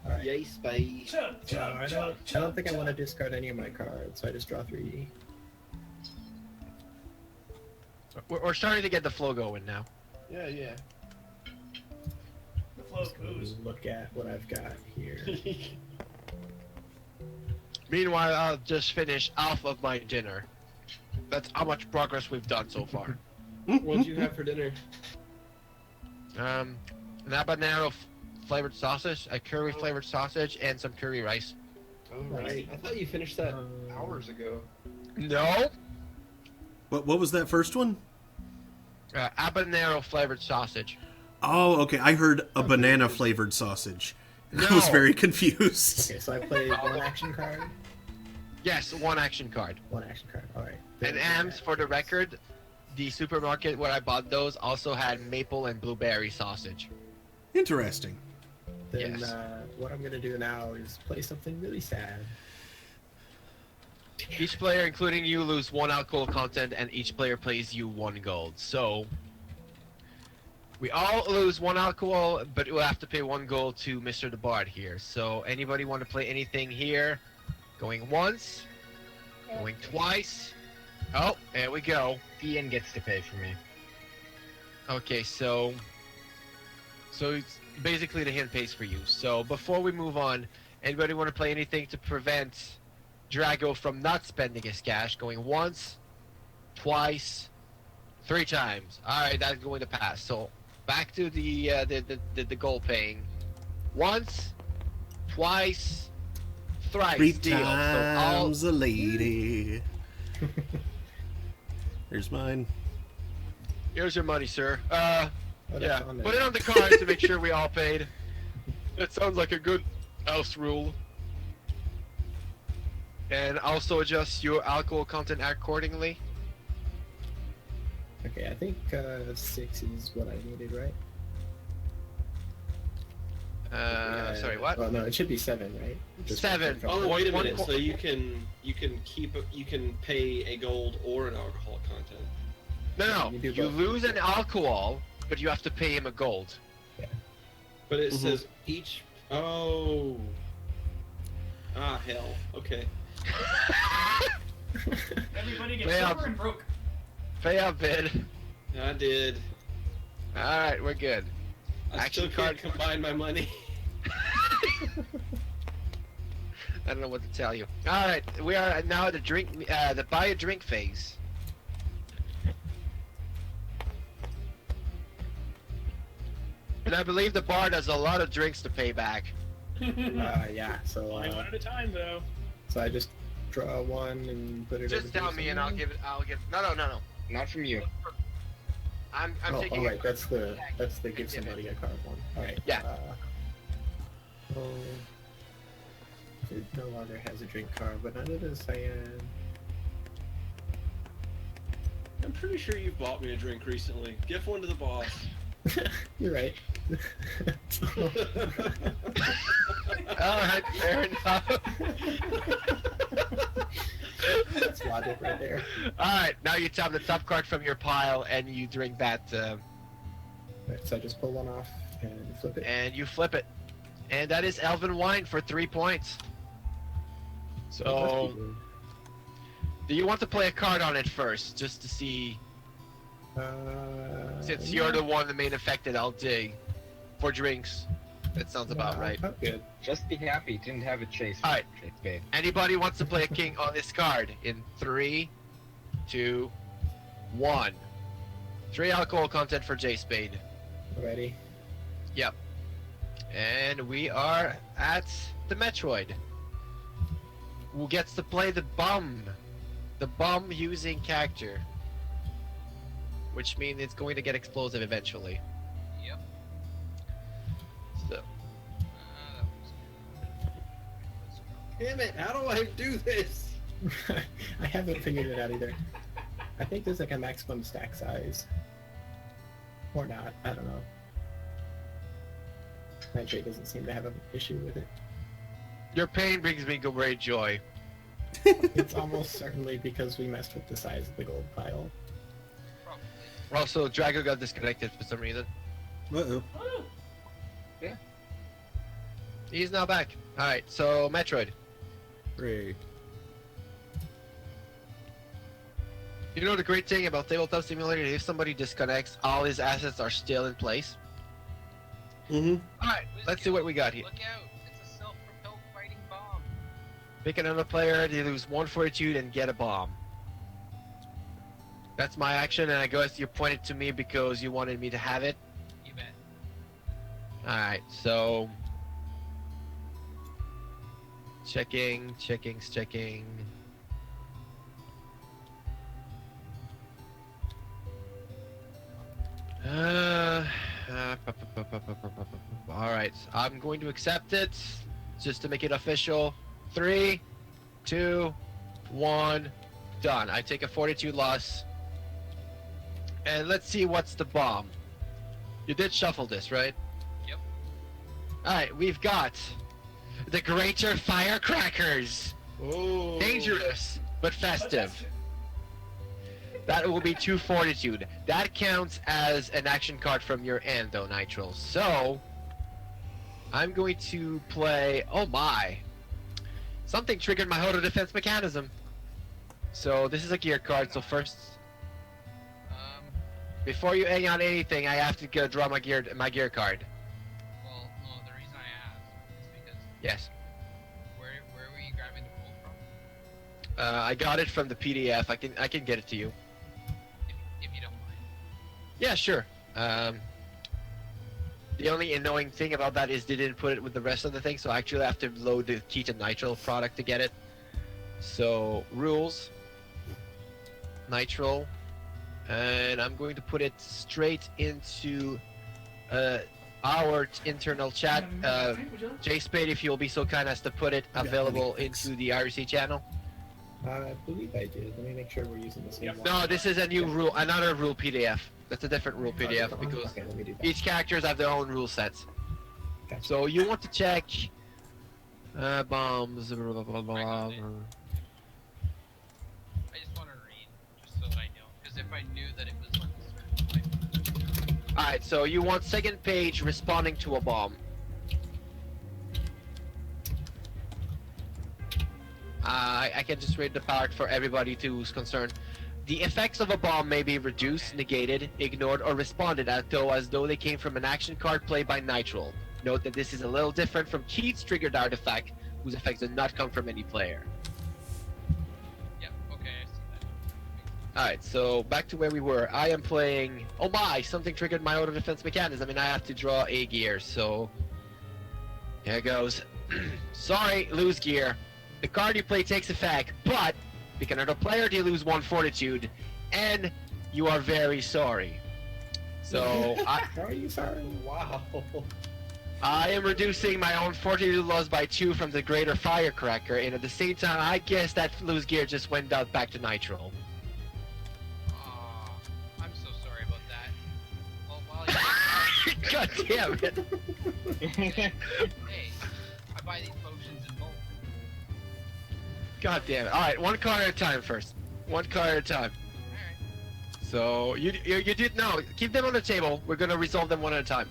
Alright. Yay, spade. Chug, So chug, I chug, don't think I want to discard any of my cards, so I just draw 3. We're starting to get the flow going now. Yeah, yeah. The flow's booze. Look at what I've got here. Meanwhile, I'll just finish off of my dinner. That's how much progress we've done so far. What'd you have for dinner? An habanero flavored sausage, a curry flavored sausage, and some curry rice. Oh, right. I thought you finished that hours ago. No! What was that first one? Habanero flavored sausage. Oh, okay. I heard a banana flavored sausage. I was No. very confused. Okay, so I played 1 action card. Yes, 1 action card. 1 action card. Alright. And AMS, for the record, the supermarket where I bought those also had maple and blueberry sausage. Interesting. Then Yes. what I'm gonna do now is play something really sad. Each player, including you, lose 1 alcohol content, and each player pays you 1 gold. So, we all lose 1 alcohol, but we'll have to pay 1 gold to Mr. the Bard here. So, anybody want to play anything here? Going once, going twice. Oh, there we go. Ian gets to pay for me. Okay, so it's basically the hand pays for you. So before we move on, anybody want to play anything to prevent Drago from not spending his cash? Going once, twice, 3 times. All right, that's going to pass. So back to the goal paying. Once, twice, thrice. 3 deal. So times a lady. Here's mine. here's your money, sir. Oh, that's Yeah, on there. put it on the card to make sure we all paid. That sounds like a good house rule. And also adjust your alcohol content accordingly. Okay, I think 6 is what I needed, right? Sorry, what? Oh no, it should be 7, right? Just 7. Oh, wait a One- minute. So you can pay a gold or an alcohol content. No, You do you both. lose an alcohol, but you have to pay him a gold. But it says each. Oh. Ah, hell. Okay. Everybody gets Well, sober and broke. Pay up, bid. I did. Alright, we're good. I Action still can't card. combine my money. I don't know what to tell you. Alright, we are now at the buy a drink phase. And I believe the bard has a lot of drinks to pay back. Yeah, so Only 1 at a time, though. so I just draw 1 and put it over Just tell here me and I'll somewhere? give no. Not from you. I'm Oh, taking all it. right, that's the give somebody a card one. All right. Yeah. Oh, it no longer has a drink card, but none of this cyan. I'm pretty sure you've bought me a drink recently. Gift one to the boss. You're right. Alright, fair enough. That's logic right there. Alright, now you tap the top card from your pile and you drink that, Right, so I just pull one off and flip it. and you flip it. And that is Elven Wine for 3 points. So, do you want to play a card on it first, just to see, since you're the one, the main affected, I'll dig. For drinks. That sounds about right. Oh, good. Just be happy, didn't have a chase. Alright. Chase bait. Anybody wants to play a king on this card? In 3, 2, 1. 3 alcohol content for J Spade. Ready? Yep. And we are at the Metroid. Who gets to play the bum? The bum using character. Which means it's going to get explosive eventually. Yep. So, Damn it! How do I do this? I haven't figured it out either. I think there's like a maximum stack size. Or not, I don't know. Nitrate doesn't seem to have an issue with it. your pain brings me great joy. It's almost certainly because we messed with the size of the gold pile. Probably. Also, Drago got disconnected for some reason. Uh-oh. He's now back. Alright, so Metroid. Great. You know the great thing about Tabletop Simulator, if somebody disconnects, all his assets are still in place. Mm-hmm. Alright, let's see what we got here. Look out! It's a self-propelled fighting bomb. Pick another player, they lose 1 fortitude and get a bomb. That's my action, and I guess you pointed to me because you wanted me to have it. You bet. Alright, so... Checking. Alright, I'm going to accept it, just to make it official. 3, 2, 1, done. I take a fortitude loss. And let's see what's the bomb. You did shuffle this, right? Yep. Alright, we've got the Greater Firecrackers. Oh. Dangerous, but festive. That will be 2 fortitude. That counts as an action card from your end, though, Nitro. So, I'm going to play... Oh my! Something triggered my auto defense mechanism. So, this is a gear card, so first... Before you hang on anything, I have to go draw my gear card. Well, no, the reason I asked is because... Yes. Where were you grabbing the pool from? I got it from the PDF. I can get it to you. If you don't mind. Yeah, sure. The only annoying thing about that is they didn't put it with the rest of the thing, so I actually have to load the Keaton Nitro product to get it. So, rules. Nitro. And I'm going to put it straight into our internal chat. J Spade, if you'll be so kind as to put it available into the IRC channel. I believe I did. Let me make sure we're using the same one. No, this is a new rule, another rule PDF. That's a different rule PDF because Okay, let me do that. each characters have their own rule sets. Gotcha. So you want to check bombs. Blah, blah, blah, blah. I just want to read, just so that I know. Because if I knew that it was like a certain type. Alright, so you want second page responding to a bomb. I can just read the part for everybody who's concerned. The effects of a bomb may be reduced, negated, ignored, or responded as though they came from an action card played by Nitro. Note that this is a little different from Keith's triggered artifact, whose effects do not come from any player. Yep, okay, I see that. Alright, so back to where we were. I am playing... Oh my! Something triggered my auto defense mechanism and I have to draw a gear, so... Here goes. Sorry, lose gear. The card you play takes effect, but pick another player to lose 1 fortitude, and you are very sorry. So, Are you sorry? Wow. I am reducing my own fortitude loss by 2 from the Greater Firecracker, and at the same time, I guess that lose gear just went out back to Nitro. Aw, I'm so sorry about that. Well, while you... God damn it! Hey, I buy these potions in bulk. God damn it. Alright, one card at a time first. One card at a time. Alright. So, you did, no, keep them on the table. We're gonna resolve them one at a time.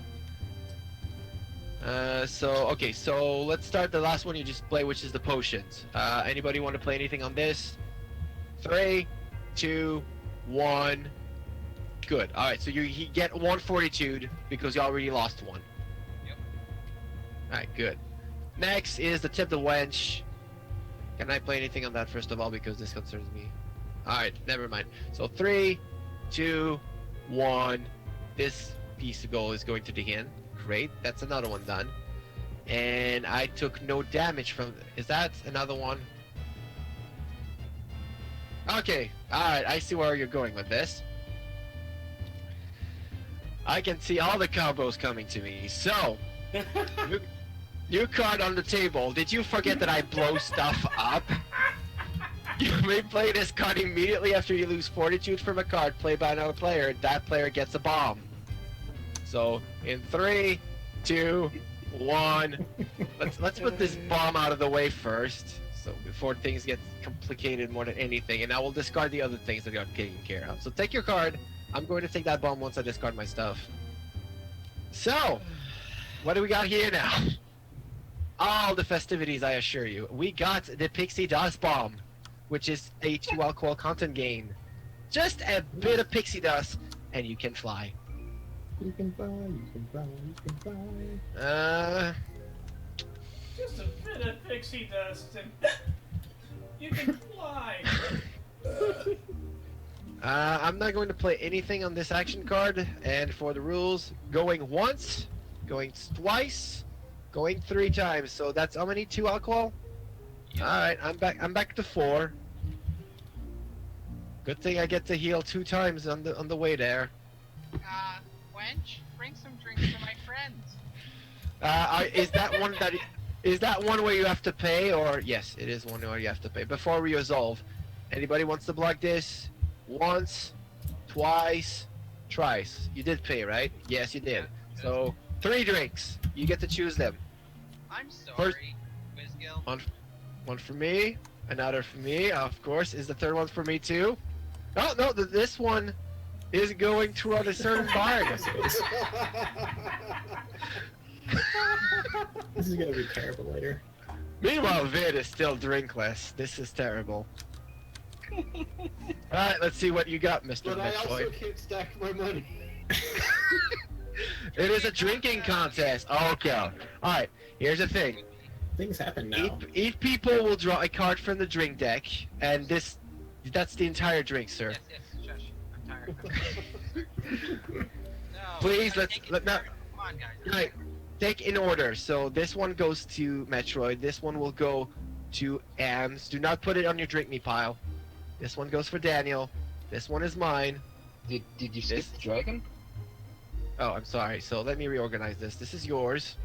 Okay, so let's start the last one you just play, which is the potions. Anybody want to play anything on this? 3, 2, 1. Good. Alright, so you get 1 fortitude because you already lost 1. Yep. Alright, good. Next is the tip the wench. Can I play anything on that first of all because this concerns me? Alright, never mind. So 3, 2, 1. This piece of gold is going to the hand. Great, that's another one done. And I took no damage from... Is that another one? Okay, alright, I see where you're going with this. I can see all the combos coming to me. So, new card on the table. Did you forget that I blow stuff up? You may play this card immediately after you lose fortitude from a card played by another player. That player gets a bomb. So, in 3, 2, 1, let's put this bomb out of the way first, so before things get complicated more than anything, and I will discard the other things that got taken care of. So take your card. I'm going to take that bomb once I discard my stuff. So, what do we got here now? All the festivities, I assure you. We got the Pixie Dust Bomb, which is a 2 alcohol content gain. Just a bit of pixie dust, and you can fly. You can fly, you can fly, you can fly. Just a bit of pixie dust and you can fly. I'm not going to play anything on this action card, and for the rules, going once, going twice, going 3 times. So that's how many? 2 alcohol? Alright, I'm back to 4. Good thing I get to heal 2 times on the way there. Wench, bring some drinks for my friends. Is that one where you have to pay, or yes, it is one where you have to pay. Before we resolve, anybody wants to block this? Once, twice, thrice. You did pay, right? Yes, you did. So 3 drinks. You get to choose them. I'm sorry, Whizgill. One for me, another for me. Of course, is the 3rd one for me too? Oh no, this one is going toward a certain bard. This is gonna be terrible later. Meanwhile, Vid is still drinkless. This is terrible. Alright, let's see what you got, Mr. But I also Metroid. can't stack my money. It is a drinking contest. Okay. Alright, here's the thing. Things happen now. Each people will draw a card from the drink deck, and that's the entire drink, sir. Yes, shush. I'm tired. No, Please, come now, on, guys. right, take in order. So this one goes to Metroid. This one will go to Ams. Do not put it on your drink me pile. This one goes for Daniel. This one is mine. Did you skip Dragon? Oh, I'm sorry. So let me reorganize this. This is yours.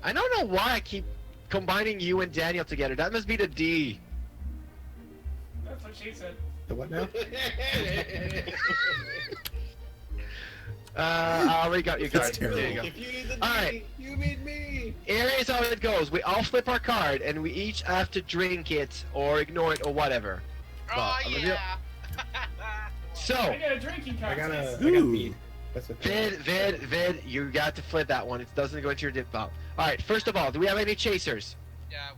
I don't know why I keep combining you and Daniel together. That must be the D. That's what she said. The what now? I already got your card. That's There you go. If you need the D, Alright. you need me. Here is how it goes. We all flip our card, and we each have to drink it, or ignore it, or whatever. Oh, Well, yeah. So, I got a drinking I got contest. mead. That's the thing. Vid, you got to flip that one. It doesn't go into your dip pile. Alright, first of all, do we have any chasers?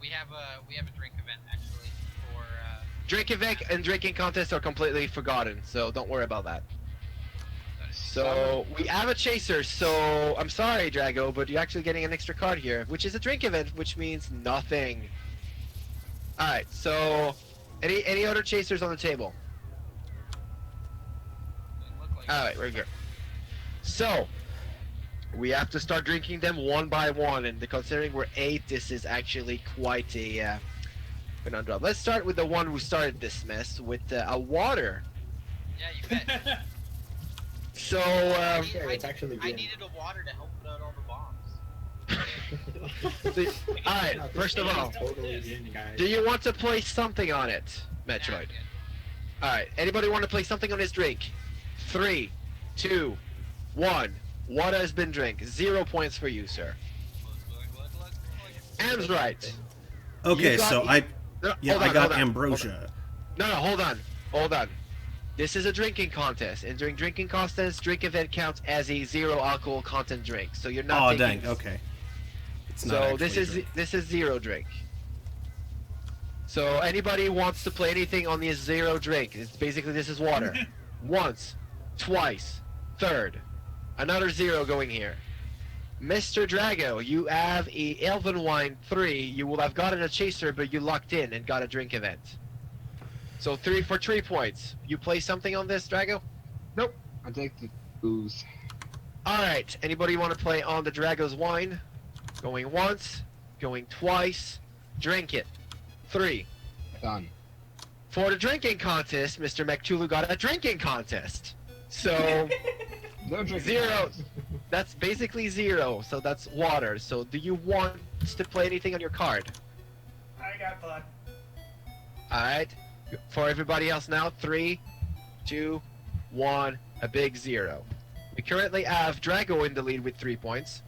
We have a drink event actually for Drink event and drinking contests are completely forgotten, so don't worry about that. So, we have a chaser, so I'm sorry, Drago, but you're actually getting an extra card here, which is a drink event, which means nothing. Alright, so, any other chasers on the table? Alright, we're good. So, we have to start drinking them one by one, and considering we're 8, this is actually quite a conundrum. Let's start with the one who started this mess, with a water. Yeah, you bet. So, it's actually I good. needed a water to help put out all the bombs. Alright, first of all, Totally good, guys. do you want to play something on it, Metroid? Alright, anybody want to play something on his drink? 3, 2, 1. What has been drink? 0 points for you, sir. Am's right. Okay, You got- so No, Yeah, hold I on, got hold on, ambrosia. No, hold on. This is a drinking contest, and during drinking contests, drink event counts as a 0 alcohol content drink. So you're not. Oh dang. Okay. It's not So this actually a is drink. this is 0 drink. So anybody wants to play anything on this 0 drink? It's basically this is water. Once, twice, third, another 0 going here. Mr. Drago, you have a Elven Wine 3. You will have gotten a chaser, but you locked in and got a drink event. So 3 for 3 points. You play something on this, Drago? Nope. I take the booze. Alright, anybody want to play on the Drago's Wine? Going once, going twice, drink it. 3. Done. For the drinking contest, Mr. McTulu got a drinking contest. So, No drinking. 0. That's basically 0, so that's water. So do you want to play anything on your card? I got blood. Alright. For everybody else now, 3, 2, 1, a big 0. We currently have Drago in the lead with 3 points.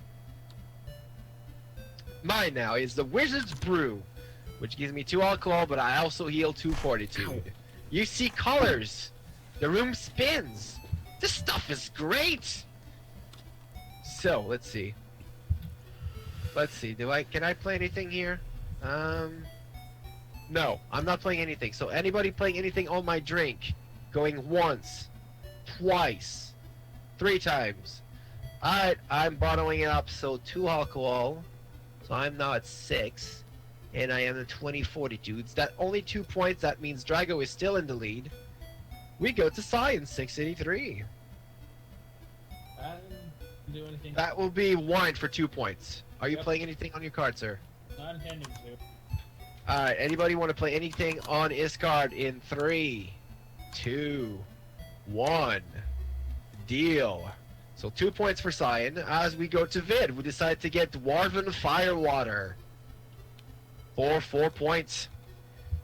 Mine now is the Wizard's Brew, which gives me 2 alcohol, but I also heal 2 fortitude. You see colors. The room spins. This stuff is great. So, let's see. Can I play anything here? No, I'm not playing anything. So anybody playing anything on my drink, going once, twice, 3 times. Alright, I'm bottling it up, so 2 alcohol. So I'm now at 6. And I am at 20 fortitudes. That only 2 points, that means Drago is still in the lead. We go to Science 683. Do anything? That will be wine for 2 points. Are you playing anything on your card, sir? Not intending to. Alright, anybody want to play anything on his card in 3, 2, 1. Deal. So 2 points for Cyan. As we go to Vid, we decide to get Dwarven Firewater. For 4 points.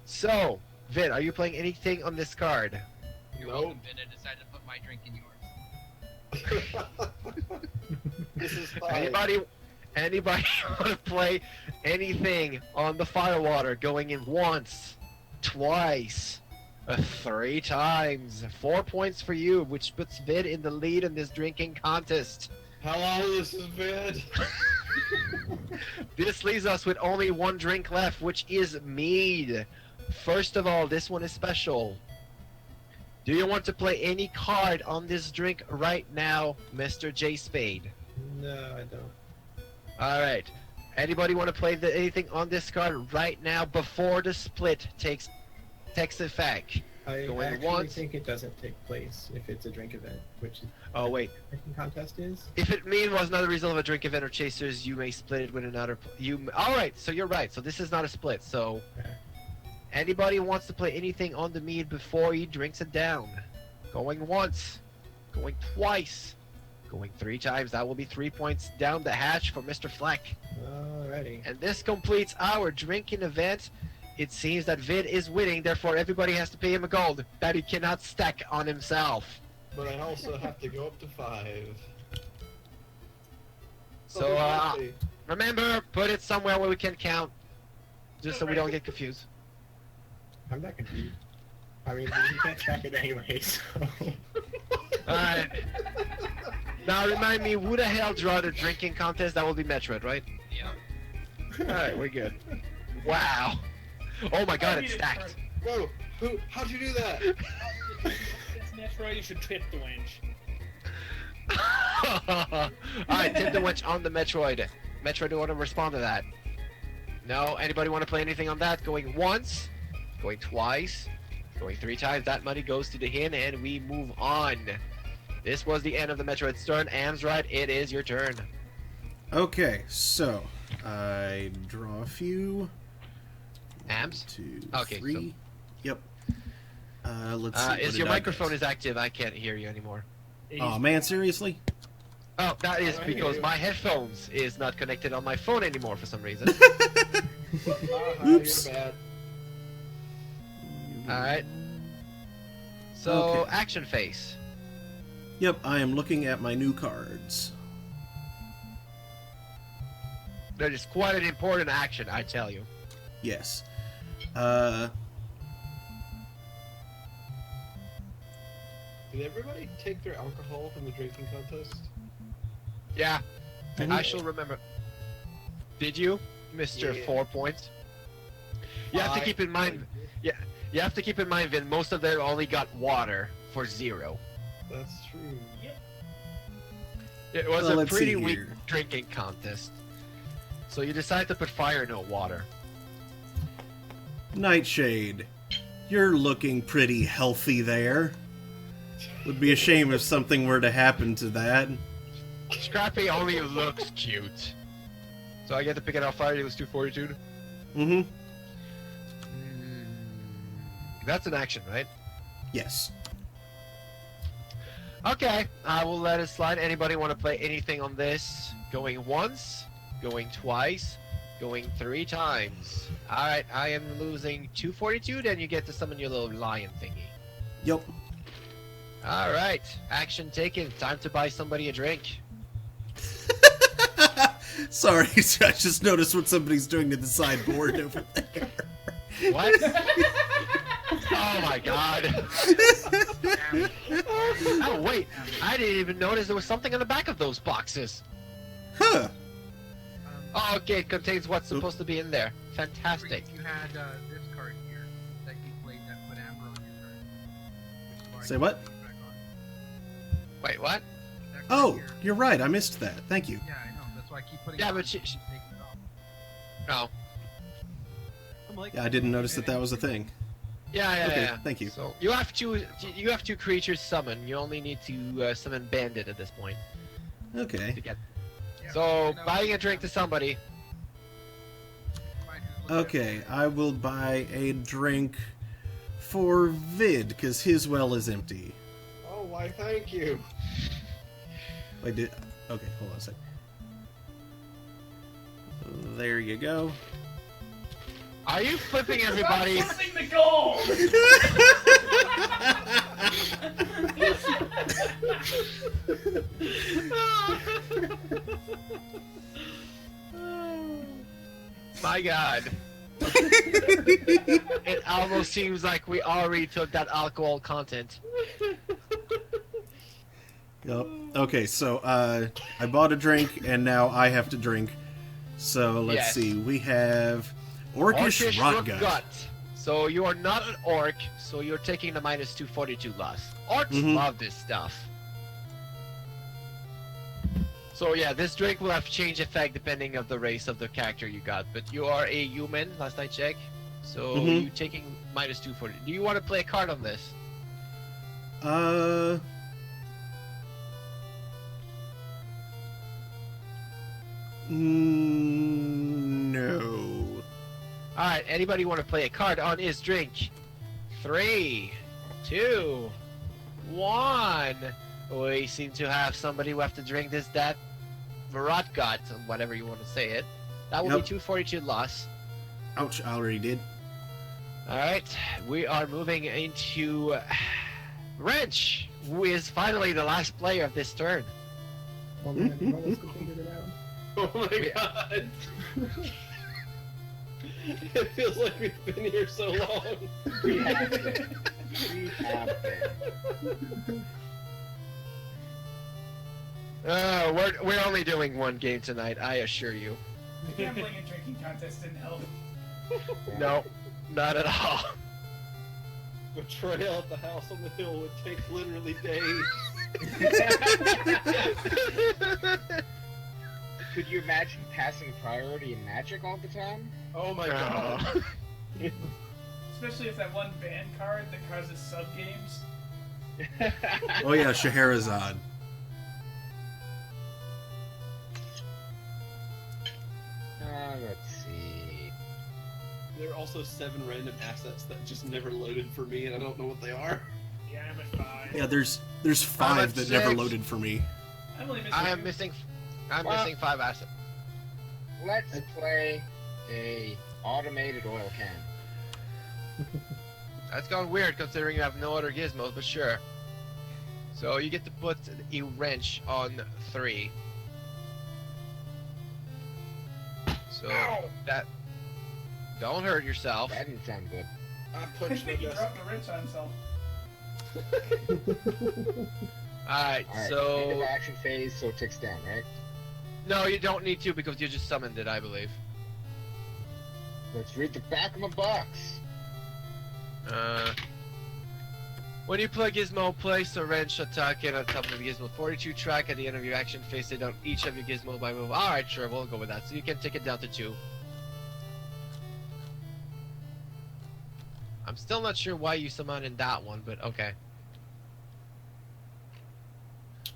So, Vid, are you playing anything on this card? You're Nope. welcome, Vin. I decided to put my drink in yours. This is fine. Anybody want to play anything on the Firewater? Going in once, twice, 3 times. 4 points for you, which puts Vid in the lead in this drinking contest. How long this has been? This leaves us with only 1 drink left, which is mead. First of all, this one is special. Do you want to play any card on this drink right now, Mr. J Spade? No, I don't. Alright. Anybody want to play anything on this card right now before the split takes effect? I Going actually once. think it doesn't take place if it's a drink event, which is Oh, wait. drinking contest is. If it was not a result of a drink event or chasers, you may split it with another. Alright, so you're right. So this is not a split. So. Okay. Anybody wants to play anything on the mead before he drinks it down? Going once, going twice, going 3 times. That will be 3 points down the hatch for Mr. Fleck. Alrighty. And this completes our drinking event. It seems that Vid is winning, therefore everybody has to pay him a gold that he cannot stack on himself. But I also have to go up to 5. So, remember, put it somewhere where we can count, just so we don't get confused. I'm not confused. I mean, you can't track it anyway, so. Alright. Now remind me, who the hell draw the drinking contest? That will be Metroid, right? Yeah. Alright, we're good. Wow. Oh my god, it's stacked. Whoa! How'd you do that? It's Metroid, you should tip the winch. Alright, tip the winch on the Metroid. Metroid, do you want to respond to that? No? Anybody want to play anything on that? Going once, going twice, going 3 times. That money goes to the hin, and we move on. This was the end of the Metroid's turn. Amstrad, it is your turn. Okay, so I draw a few. Ams? 2, Okay, 3. Yep. Let's see. what Is did your I microphone get? is active? I can't hear you anymore. Oh man, seriously? Oh, that is I hear because you. my headphones is not connected on my phone anymore for some reason. Oops. You're bad. Alright. So, Okay. action face. Yep, I am looking at my new cards. That is quite an important action, I tell you. Yes. Did everybody take their alcohol from the drinking contest? Yeah, Mhm. I shall remember. Did you, Mister Yeah. 4 points? You have to keep in mind. Yeah, you have to keep in mind that most of them only got water for 0. That's true. It was Well, a let's pretty see weak here. drinking contest. So you decided to put fire in no water. Nightshade, you're looking pretty healthy there. Would be a shame if something were to happen to that. Scrappy only looks cute. So I get to pick it off fire. It was 242. Mm-hmm. That's an action, right? Yes. Okay, I will let it slide. Anybody want to play anything on this? Going once, going twice, going 3 times. Alright, I am losing 242, then you get to summon your little lion thingy. Yep. Alright, action taken. Time to buy somebody a drink. Sorry, I just noticed what somebody's doing to the sideboard over there. What? Oh my god. Oh wait, I didn't even notice there was something on the back of those boxes. Huh. Oh, okay, it contains what's supposed to be in there. Fantastic. You had this card here that you played that put amber on your turn. Which is why Say you what? put it back on. Wait, what? That card Oh, here. you're right. I missed that. Thank you. Yeah, I know. That's why I keep putting Yeah, it on. but she- and taking it off. No. I'm like, Yeah, I didn't notice that was a thing. Yeah, Okay, yeah. thank you. So you have 2 creatures summoned. You only need to summon Bandit at this point Okay. to get. Yeah, So you know, buying a drink to somebody. might just look Okay, at- I will buy a drink for Vid, because his well is empty. Oh, why thank you. I did. Okay, hold on a sec. There you go. Are you flipping everybody? Flipping the goal! My god. It almost seems like we already took that alcohol content. Yep. Okay, so I bought a drink and now I have to drink. So let's Yes. see. We have Orcish Rotgut. Rotgut. So you are not an orc, so you're taking the minus 242 loss. Orcs Mhm. love this stuff. So yeah, this drink will have change effect depending of the race of the character you got. But you are a human, last I checked. So Mhm. you taking minus 240. Do you want to play a card on this? No. Alright, anybody want to play a card on his drink? 3, 2, 1. We seem to have somebody who have to drink this, that, Rotgut, whatever you want to say it. That will Yep. be 242 loss. Ouch, I already did. Alright, we are moving into Wrench, who is finally the last player of this turn. Oh man, you almost completed it out. Oh my god. It feels like we've been here so long. We have been. We have been. We're only doing one game tonight, I assure you. The gambling and drinking contest didn't help. No, not at all. The trail at the house on the hill would take literally days. Could you imagine passing priority in Magic all the time? Oh my god. Especially if that one ban card that causes sub games. Oh yeah, Scheherazade. Let's see. There are also 7 random assets that just never loaded for me, and I don't know what they are. Yeah, I'm at 5. Yeah, there's I'm 5 at that never 6. loaded for me. I'm only missing I am two. missing. I'm Well- missing 5 assets. Let's play a automated oil can. That's gone weird considering you have no other gizmos, but sure. So you get to put a wrench on 3. So Ow. that Don't hurt yourself. That didn't sound good. I I punched my think he desk. dropped the wrench on himself. Alright, Alright, end so... of action phase, so it ticks down, right? No, you don't need to because you just summoned it, I believe. Let's read the back of my box. When you play Gizmo, place a wrench attack in on top of the Gizmo 42 track at the end of your action phase. They down each of your Gizmo by move. Alright, sure, we'll go with that. So you can take it down to 2. I'm still not sure why you summoned in that one, but okay.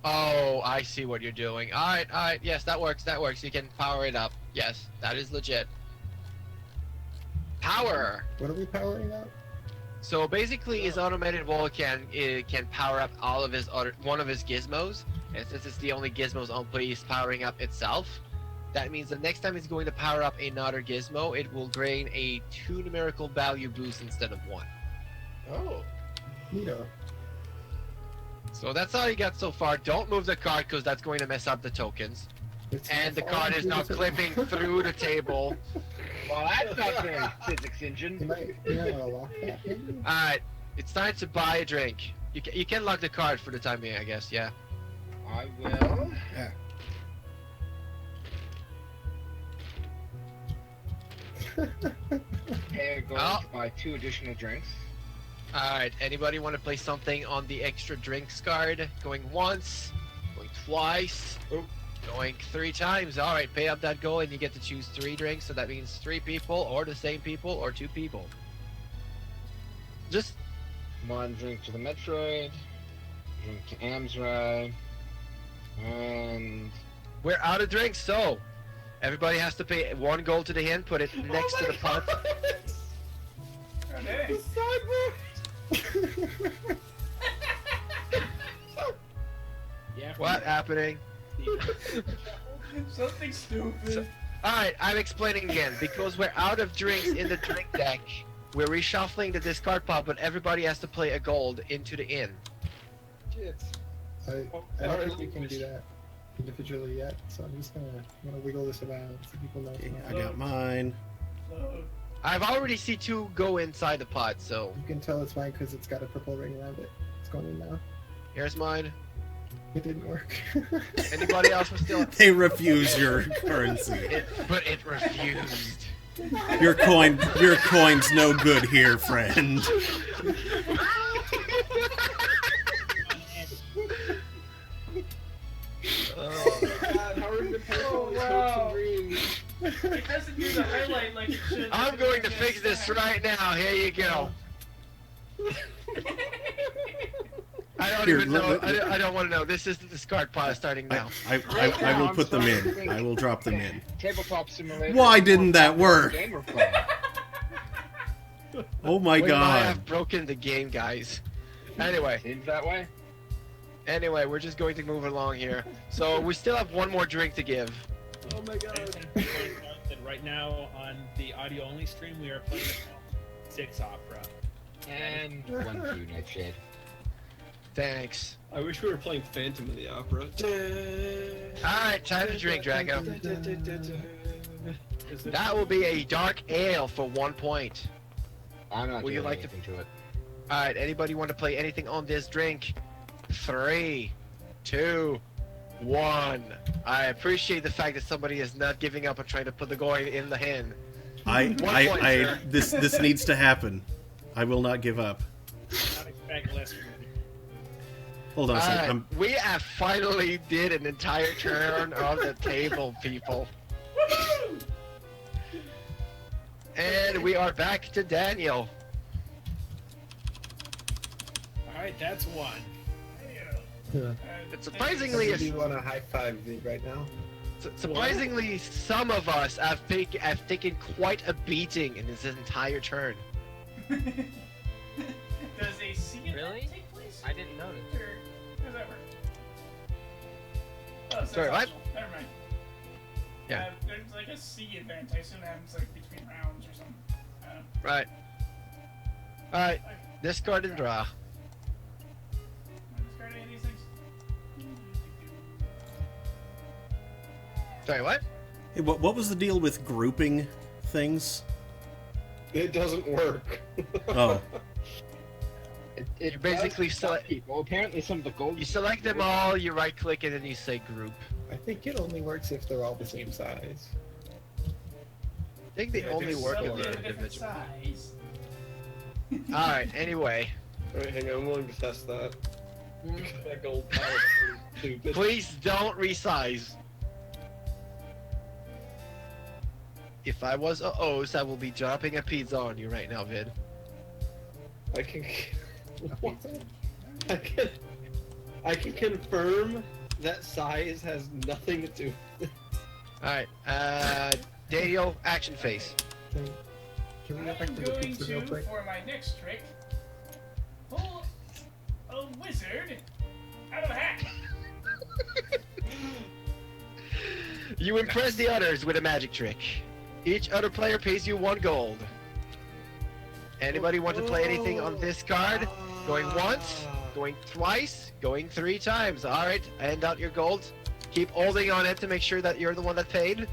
Oh, I see what you're doing. Alright, yes, that works, You can power it up. Yes, that is legit. Power! What are we powering up? So basically, his automated wall can power up all of one of his gizmos, and since it's the only gizmo's on play, he's powering up itself. That means the next time he's going to power up another gizmo, it will gain a 2 numerical value boost instead of 1. Oh. Neato. So that's all you got so far. Don't move the card because that's going to mess up the tokens. And the card is now clipping through the table. Well, that's not very physics engine. You might lock that maybe? Alright, it's time to buy a drink. You can lock the card for the time being, I guess, yeah. I will. They're going to buy 2 additional drinks. Alright, anybody want to play something on the extra drinks card? Going once, going twice, going 3 times. Alright, pay up that goal and you get to choose 3 drinks, so that means 3 people, or the same people, or 2 people. Just 1 drink to the Metroid, drink to Amsrai, and... We're out of drinks, so everybody has to pay 1 gold to the hand, put it next to the pot. Okay. Yeah. What happening? Something stupid. Alright, I'm explaining again. Because we're out of drinks in the drink deck, we're reshuffling the discard pot, but everybody has to play a gold into the inn. Shit. I don't think we can do that individually yet, so I'm just gonna wiggle this around so people know. Okay, I got mine. I've already seen 2 go inside the pot, so... You can tell it's mine because it's got a purple ring around it. It's going in now. Here's mine. It didn't work. Anybody else was still... They refuse your currency. But it refused. Your coin's no good here, friend. God, how are you Oh, wow. It doesn't do the highlight like it should. I'm going to fix this right now. Here you go. I don't Here, even know. I don't want to know. This is the discard pot starting now. I will put them in. I will drop them in. Tabletop simulator. Why didn't that work? Game we're playing. Oh my We might god. have broken the game, guys. Anyway. Seems that way. Anyway, we're just going to move along here. So we still have 1 more drink to give. Oh my god. And right now on the audio only stream, we are playing 6 Opera. And 1 2 Nightshade. Thanks. I wish we were playing Phantom of the Opera. Alright, time to drink, Drago. That will be a dark ale for 1 point. I'm not Would doing you like anything to it. Alright, anybody want to play anything on this drink? 3, 2, 1. I appreciate the fact that somebody is not giving up and trying to put the coin in the hand. This needs to happen. I will not give up. Not expect less from me. Hold on a second. We have finally did an entire turn on the table, people. And we are back to Daniel. Alright, that's 1. Yeah. It's surprisingly, Do you want to high five me right now? surprisingly, some of us have taken quite a beating in this entire turn. Does a sea event Really? take place? I didn't notice. Or how does that work? Oh, so Sorry, it's what? optional. Never mind. Yeah. There's like a sea event. I assume that happens like between rounds or something. Right. Alright, discard and draw. Am I discarding any of these things? Sorry, what? Hey, what was the deal with grouping things? It doesn't work. Oh. It basically select. Well, apparently some of the gold. You select them all. You right click and then you say group. I think it only works if they're all the same size. I think they only There's work so if many they're different individual. size. Alright, anyway. Alright, hang on, I'm willing to test that. That gold power is stupid. Please don't resize. If I was a host, I will be dropping a pizza on you right now, Vid. I can... What? I can confirm that size has nothing to do with it. Alright, Daniel, action face. Can we go back I'm to the going pizza real to, quick? for my next trick, pull a wizard out of a hat. You impress the others with a magic trick. Each other player pays you 1 gold. Anybody want to play anything on this card? Going once, going twice, going 3 times. Alright, hand out your gold. Keep holding on it to make sure that you're the one that paid.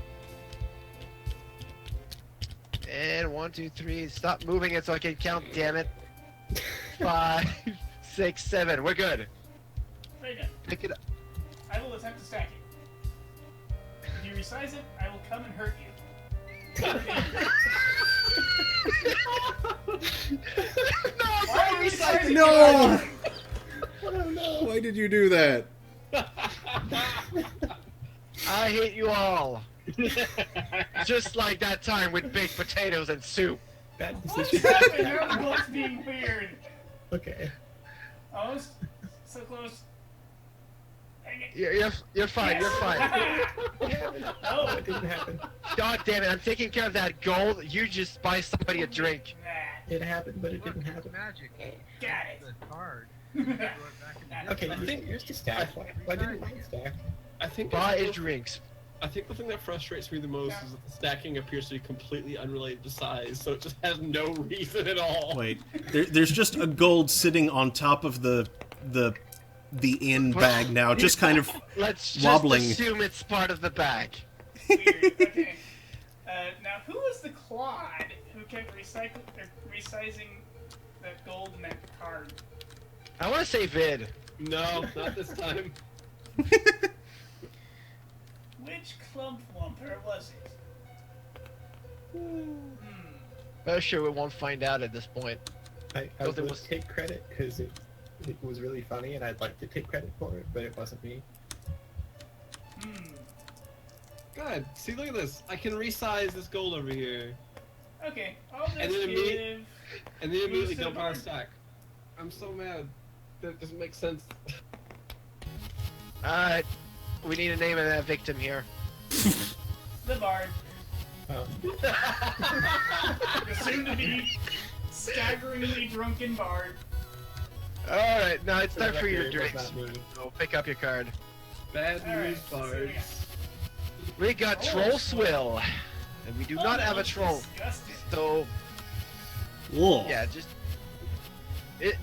And 1, 2, 3. Stop moving it so I can count, damn it. 5, 6, 7. We're good. Very good. Pick it up. I will attempt to stack it. If you resize it, I will come and hurt you. No! Oh no! Why did you do that? I hate you all. Just like that time with baked potatoes and soup. Bad What's decision. happening? How are the bolts being weird? Okay. Almost. So close. Dang it. You're fine, you're fine. No. It didn't happen. God damn it, I'm taking care of that gold. You just buy somebody a drink. Nah. It happened, but it didn't happen. Magic. Got it. The card. Okay, here's the stack. Why didn't mine stack? I think Buy a drinks. I think the thing that frustrates me the most is that the stacking appears to be completely unrelated to size, so it just has no reason at all. Wait, there's just a gold sitting on top of the in bag now, just kind of Let's just wobbling. assume it's part of the bag. Weird. Okay. Now, who was the clod who kept resizing that gold in that card? I want to say Vid. No, not this time. Which clump wumper was it? But sure, we won't find out at this point. I Well, there would was- take credit because it was really funny and I'd like to take credit for it, but it wasn't me. God, see, look at this. I can resize this gold over here. Okay, I'll just And then give... And then immediately Who's dump the our bard? stack. I'm so mad. That doesn't make sense. Alright, we need a name of that victim here. The bard. Oh. The soon-to-be staggeringly drunken bard. Alright, now it's time for your It was drinks. not me. So pick up your card. Bad Alright, news, let's see what we got. bards. We got Troll Swill. And we do not that have a looks troll. disgusting. So, Whoa. yeah,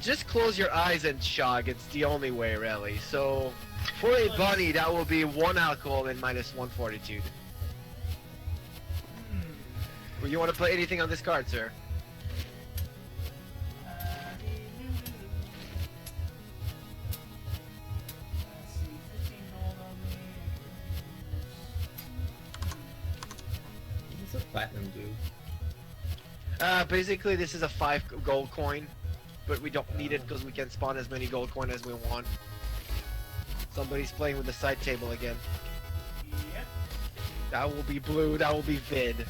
just close your eyes and chug. It's the only way, really. So, for a bunny, that will be 1 alcohol and minus 1 fortitude. Well, you want to play anything on this card, sir? Let's see, 15 gold on me. What's a platinum do? Basically, this is a 5 gold coin, but we don't need it because we can spawn as many gold coin as we want. Somebody's playing with the side table again. Yep. That will be blue, that will be vid. Let's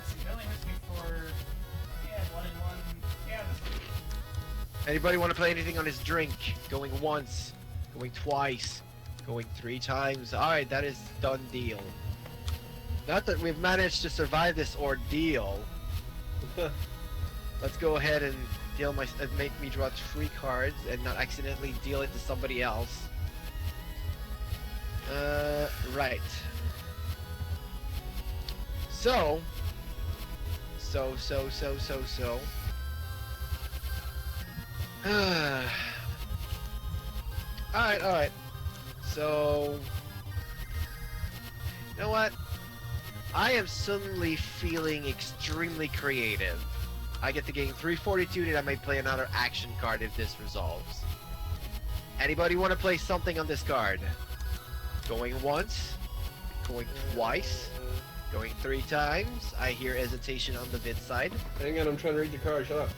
see, that only hits me for... Yeah, 1 and 1. Yeah, that's... Anybody want to play anything on his drink? Going once, going twice, going 3 times. Alright, that is done deal. Not that we've managed to survive this ordeal. Let's go ahead and make me draw 3 cards and not accidentally deal it to somebody else. Right. So. Alright. So. You know what? I am suddenly feeling extremely creative. I get to gain 3 fortitude, and I may play another action card if this resolves. Anybody want to play something on this card? Going once, going twice, going 3 times. I hear hesitation on the vid side. Hang on, I'm trying to read the card. Shut up.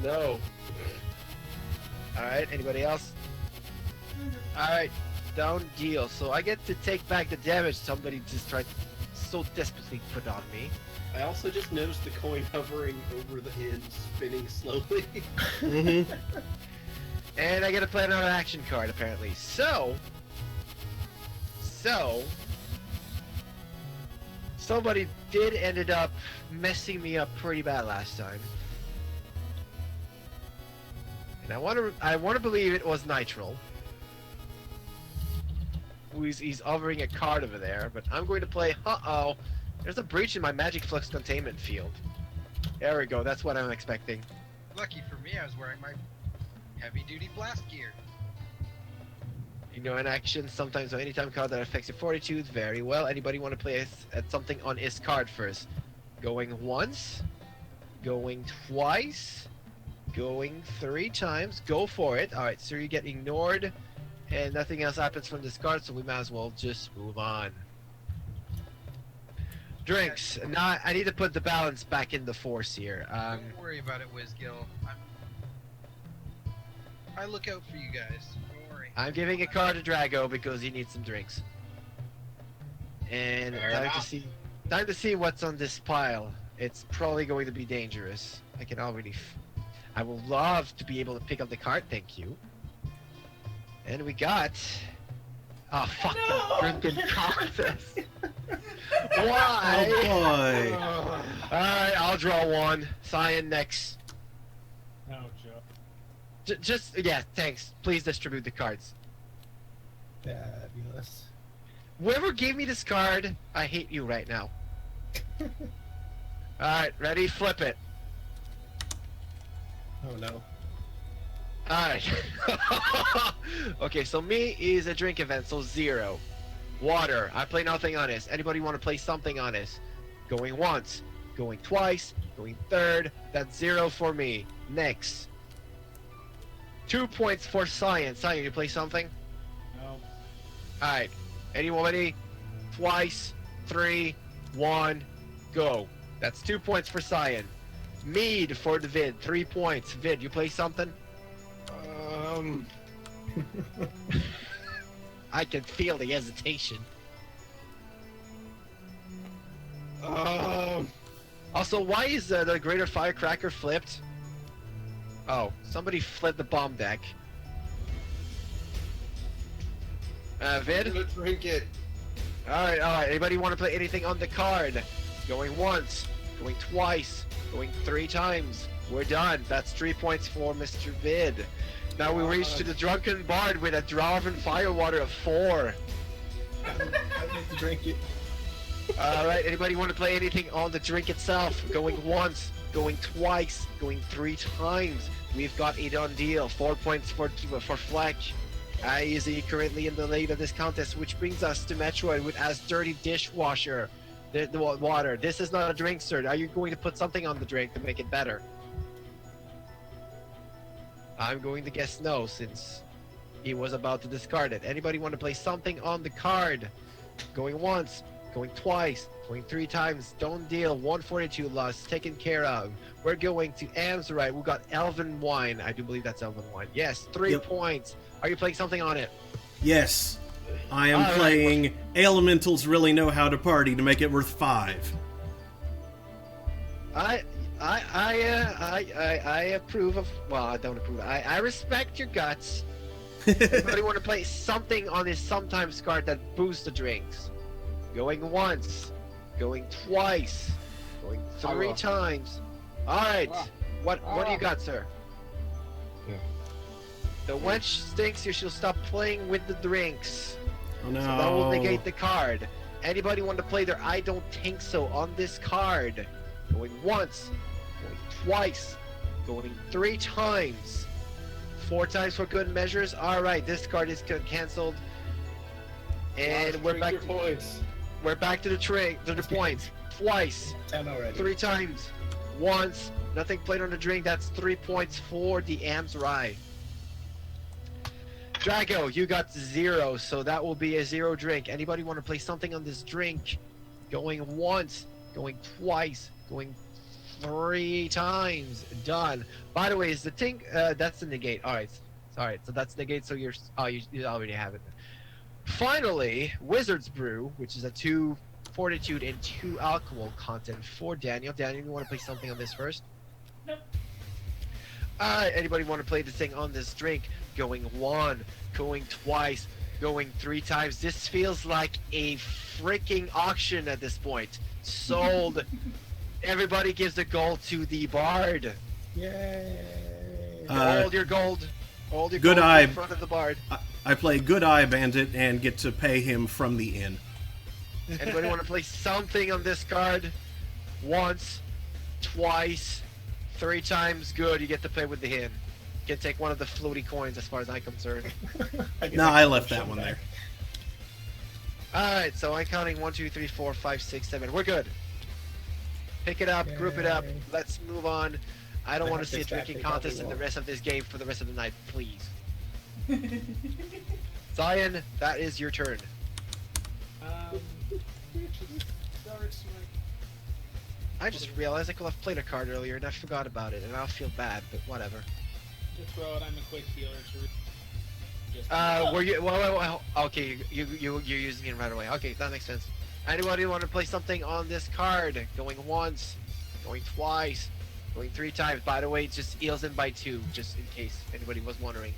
No. Alright, anybody else? Alright, down deal. So I get to take back the damage somebody just tried to so desperately put on me. I also just noticed the coin hovering over the end, spinning slowly. Mm-hmm. And I get to play another action card, apparently. So... Somebody did ended up messing me up pretty bad last time. And I want to believe it was Nitral. He's hovering a card over there, but I'm going to play, uh-oh, there's a breach in my Magic Flux containment field. There we go, that's what I'm expecting. Lucky for me, I was wearing my heavy-duty blast gear. You know, in action, sometimes or anytime card that affects your fortitude, very well. Anybody want to play at something on his card first? Going once, going twice, going 3 times, go for it. Alright, so you get ignored, and nothing else happens from this card, so we might as well just move on. Drinks. Now, I need to put the balance back in the force here. Don't worry about it, Wizgill. I look out for you guys. Don't worry. I'm giving a card to Drago because he needs some drinks. And time to see what's on this pile. It's probably going to be dangerous. I can already... I would love to be able to pick up the card, thank you. And we got... Oh, fuck the drinking contest. Why? Oh boy. Alright, I'll draw one. Cyan next. Oh, Joe. Yeah, thanks. Please distribute the cards. Fabulous. Whoever gave me this card, I hate you right now. Alright, ready? Flip it. Oh no. Alright. Okay, so me is a drink event, so 0. Water. I play nothing on this. Anybody want to play something on this? Going once, going twice, going 3rd. That's 0 for me. Next. 2 points for Cyan. Cyan, you play something? No. Alright. Anybody? Twice, 3, 1, go. That's 2 points for Cyan. Mead for the Vid, 3 points. Vid, you play something? I can feel the hesitation. Also, why is the Greater Firecracker flipped? Oh, somebody flipped the bomb deck. Vid? I'm gonna drink it. Alright, anybody want to play anything on the card? Going once, going twice, going 3 times. We're done. That's 3 points for Mr. Vid. Now we reach to the Drunken Bard with a Dwarven Firewater of 4. I need to drink it. Alright, anybody want to play anything on the drink itself? Going once, going twice, going 3 times. We've got a done deal. 4 points for Fleck. Is currently in the lead of this contest, which brings us to Metroid with as dirty dishwasher. The water. This is not a drink, sir. Are you going to put something on the drink to make it better? I'm going to guess no, since he was about to discard it. Anybody want to play something on the card? Going once, going twice, going 3 times. Don't deal. 142 lost. Taken care of. We're going to Amzerite. We got Elven Wine. I do believe that's Elven Wine. Yes, 3 points. Are you playing something on it? Yes. I am playing Elementals Really Know How to Party to make it worth 5. I approve of. Well, I don't approve. I respect your guts. Anybody want to play something on this sometimes card that boosts the drinks? Going once, going twice, going 3 times. All right. What do you got, sir? Yeah. The wench stinks. You should stop playing with the drinks. Oh no. So that will negate the card. Anybody want to play their I don't think so on this card? Going once, going twice, going 3 times. 4 times for good measures. Alright, this card is we're back to the points. twice, 10 already. 3 times, once. Nothing played on the drink. That's 3 points for the Am's Rye. Drago, you got 0, so that will be a 0 drink. Anybody want to play something on this drink? Going once, going twice, going 3 times. Done. By the way, is the thing that's the negate? All right, so that's negate. So you already have it. Finally, Wizard's Brew, which is a 2 fortitude and 2 alcohol content for Daniel. Daniel, you want to play something on this first? Nope. Alright, anybody want to play this thing on this drink? Going 1, going twice, going 3 times. This feels like a freaking auction at this point. Sold. Everybody gives the gold to the bard. Yay! Hold your gold. Hold your Good gold eye. in front of the bard. I play Good Eye Bandit and get to pay him from the inn. Anybody want to play something on this card? Once, twice, 3 times. Good, you get to play with the hin. You can take one of the floaty coins as far as I'm concerned. No, I left that one there. Alright, so I'm counting 1, 2, 3, 4, 5, 6, 7. We're good. Pick it up, group it up. Yay. Let's move on. I don't I want to have see a this back, drinking they probably contest in the won't. rest of this game for the rest of the night, please. Zion, that is your turn. I just realized I could have played a card earlier and I forgot about it, and I'll feel bad, but whatever. Just throw it. I'm a quick healer. Just Were you? Well, okay, you're using it right away. Okay, that makes sense. Anybody want to play something on this card? Going once, going twice, going 3 times. By the way, it just heals in by 2, just in case anybody was wondering.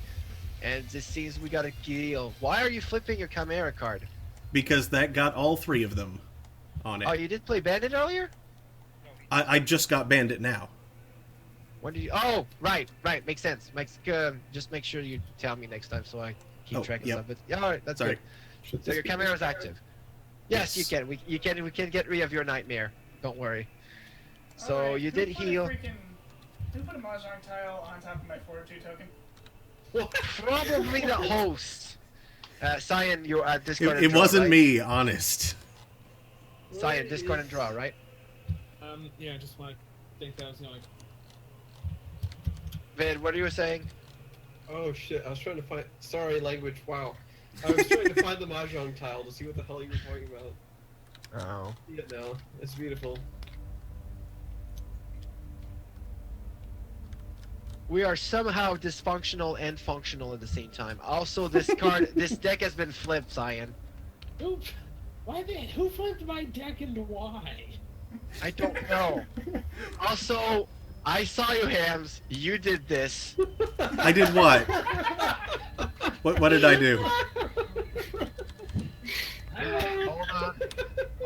And this seems we got a deal. Why are you flipping your Chimera card? Because that got all 3 of them on it. Oh, you did play Bandit earlier? I just got Bandit now. When did you? Oh, right. Makes sense. Just make sure you tell me next time so I keep track of stuff. But yeah, all right, that's Sorry. good. So your Chimera's active. Yes, you can. We can get rid of your nightmare. Don't worry. So Alright, you who did put a heal. Who put a Mahjong tile on top of my fortitude token? Probably the host. Cyan, you discard and It draw, wasn't right? me, honest. Cyan, discard and draw, right? Yeah, just want to think that was going. Vid, what are you saying? Oh shit, I was trying to find. Sorry, language, wow. I was trying to find the Mahjong tile to see what the hell you were talking about. Oh. Yeah, no, it's beautiful. We are somehow dysfunctional and functional at the same time. Also, this card, this deck has been flipped, Cyan. Oops. Who flipped my deck and why? I don't know. Also, I saw you, Hams. You did this. I did what? What did I do?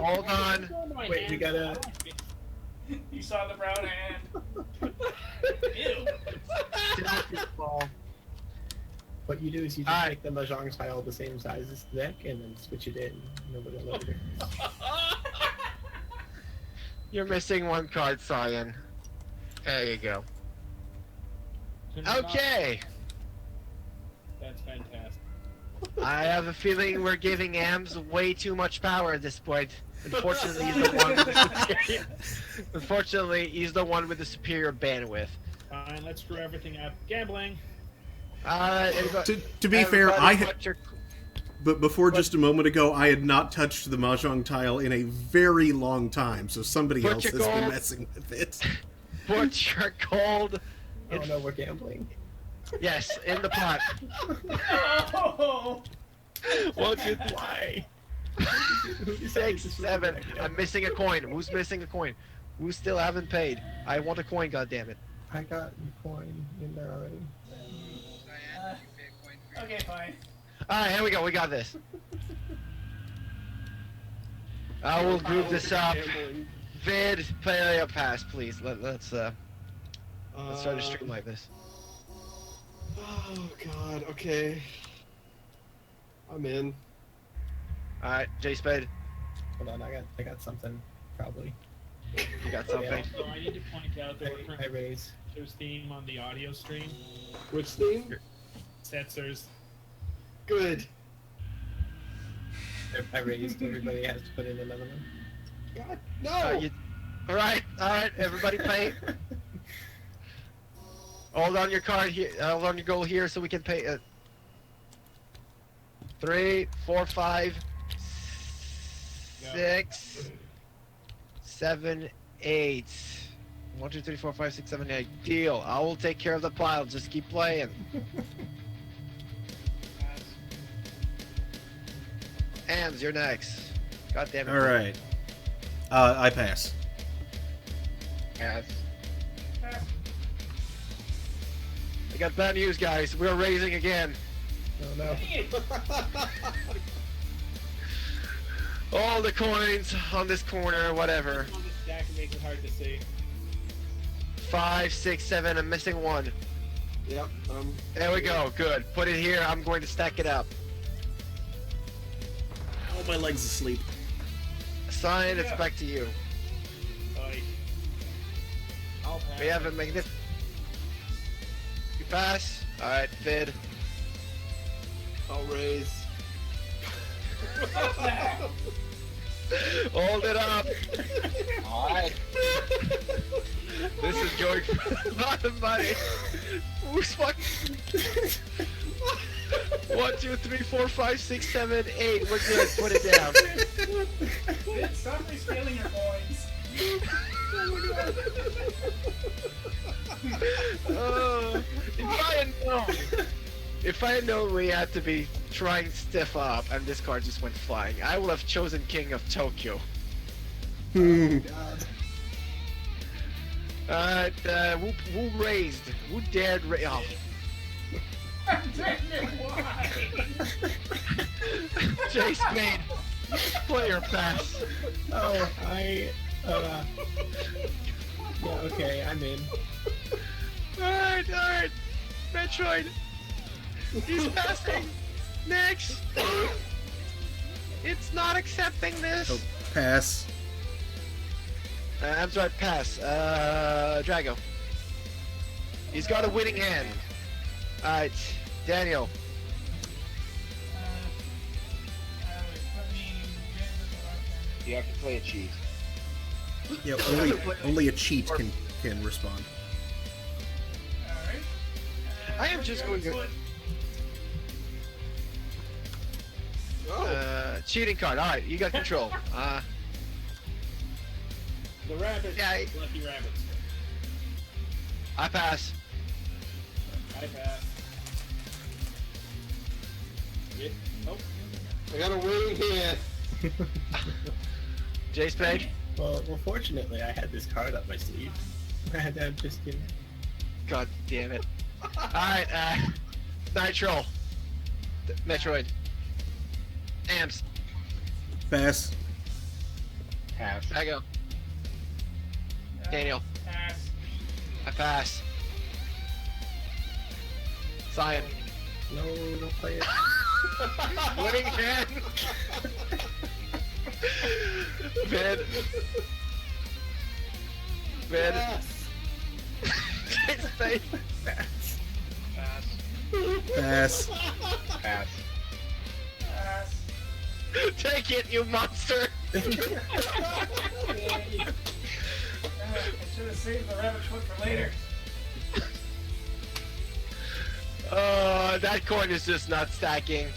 Hold on. Wait, we gotta. You saw the brown hand. Ew. What you do is you just make the Mahjong tile the same size as the deck and then switch it in. Nobody will know the difference. You're missing 1 card, Cyan. There you go. Okay. That's fantastic. I have a feeling we're giving Ams way too much power at this point. Unfortunately, he's the one with the superior. Unfortunately, he's the one with the superior bandwidth. Fine, let's screw everything up. Gambling. To be fair, but before just a moment ago, I had not touched the Mahjong tile in a very long time, so somebody else has been messing with it. Put your gold. Oh no, we're gambling. Yes, in the pot. Oh! 1, 2, 3. 6, 7. I'm missing a coin. Who's missing a coin? Who still haven't paid? I want a coin, goddammit. I got the coin in there already. Okay, fine. Alright, here we go. We got this. I will group this up. Vid, play a pass, please. Let's start a stream like this. Oh god, okay. I'm in. Alright, J Spade. Hold on, I got something, probably. You got something? So I need to point out that I raise. there's theme on the audio stream. Which theme? Setzers. Good. I raised. Everybody has to put in another one. God, no! Alright, everybody pay. Hold on your card here, hold on your goal here so we can pay 3, 4, 5, 6, 7, 8. 1, 2, 3, 4, 5, 6, 7, 8. Deal. I will take care of the pile. Just keep playing. Ams, you're next. God damn it. All right. I pass. Pass. I got bad news, guys. We're raising again. Oh no. All the coins on this corner, whatever. On the stack, it makes it hard to see. 5, 6, 7. I'm missing 1. Yep. There we go. Good. Put it here. I'm going to stack it up. All my legs asleep. Sign, it's back to you. Oi. I'll pass. We have a magnificent. You pass. All right, Vid. I'll raise. Hold it up. Alright. This is going for a lot of money. Who's fucking? 1, 2, 3, 4, 5, 6, 7, 8. We're good. Put it down. Stop stealing your coins. Oh, if I had known we had to be trying stiff up and this card just went flying, I would have chosen King of Tokyo. Alright, who raised? Who dared raise? Oh. Why? Jay Spade, player pass. Oh, yeah, okay, I'm in. Alright. Metroid. He's passing. Next. It's not accepting this. Oh, pass. I'm sorry, pass. Drago. He's got a winning hand. Alright, Daniel. You have to play a cheat. Yep, only a cheat can respond. Alright. I am just going to... cheating card. Alright, you got control. The rabbits. Yeah, Lucky rabbits. I pass. I pass. Yeah. Nope. I got a winning hand. Jay Spade. Well, fortunately, I had this card up my sleeve. I had to just give. God damn it. Alright, Nitro. Metroid. Amps. Pass. Pass. Drago. Daniel. Pass. I pass. Cyan. No, don't play it. Winning hand. Vid. Yes. Jay Spade. Pass. Pass. Pass. Pass. Take it, you monster. I should have saved the rabbit foot for later. That coin is just not stacking.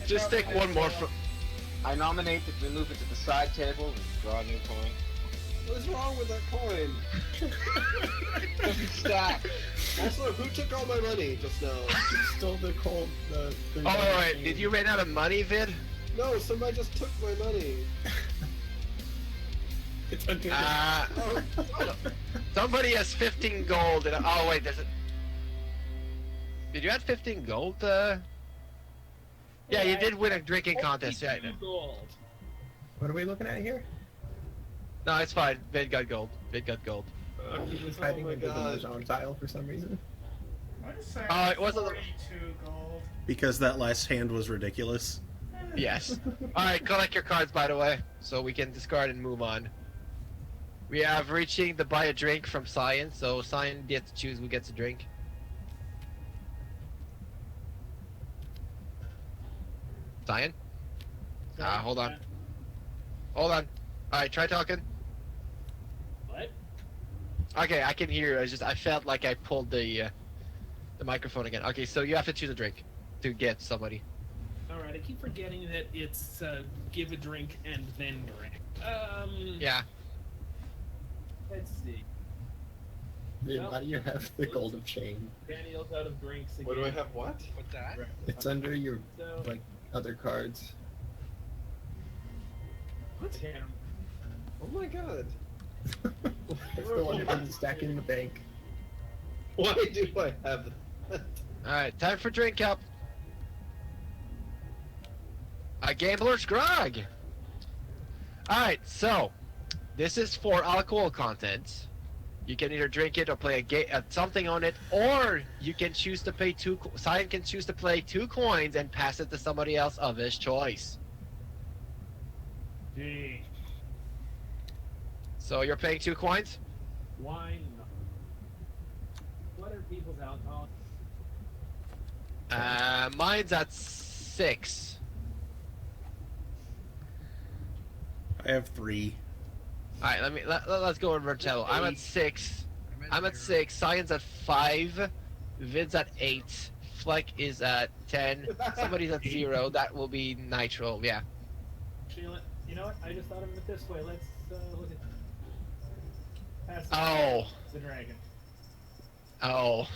Just take one more from... I nominate that we move it to the side table and draw a new coin. What's wrong with that coin? It doesn't stack. Also, who took all my money just now? Stole the cold. The Oh, wait, did you run out of money, Vid? No, somebody just took my money. It's okay. Somebody has 15 gold and... Oh, wait, there's a... Did you have 15 gold? Yeah, you did win a drinking contest. Yeah, I know. Gold. What are we looking at here? No, it's fine. Vid got gold. Vid got gold. He was hiding my into the God. Mahjong tile for some reason. What is that? It wasn't the- 42 gold. Because that last hand was ridiculous. Yes. Alright, collect your cards, by the way, so we can discard and move on. We have reaching the buy a drink from Cyan, so Cyan gets to choose who gets a drink. Cyan? Hold on. Hold on. Alright, try talking. What? Okay, I can hear you. I felt like I pulled the microphone again. Okay, so you have to choose a drink to get somebody. Alright, I keep forgetting that it's give a drink and then drink. Yeah. Let's see. Dude, why do you have the golden chain? Daniel's out of drinks again. What do I have? What? What's that? It's under your So, like other cards. what? Oh my god. It's the one that didn't stack in the bank. Why do I have that? Alright, time for drink up. A gambler's grog. Alright, so this is for alcohol content. You can either drink it or play something on it, or you can choose to pay Cyan can choose to play 2 coins and pass it to somebody else of his choice. Gee, So you're paying 2 coins? why not? What are people's alcohol? Mine's at 6. I have 3. Alright, let's go over table. I'm at 6. I'm at 6. Cyan's at 5. Vid's at 8. Fleck is at 10. Somebody's at 0. That will be Nitro. Yeah. Actually, you know what? I just thought of it this way. Let's look at. Pass Oh. the dragon. Oh.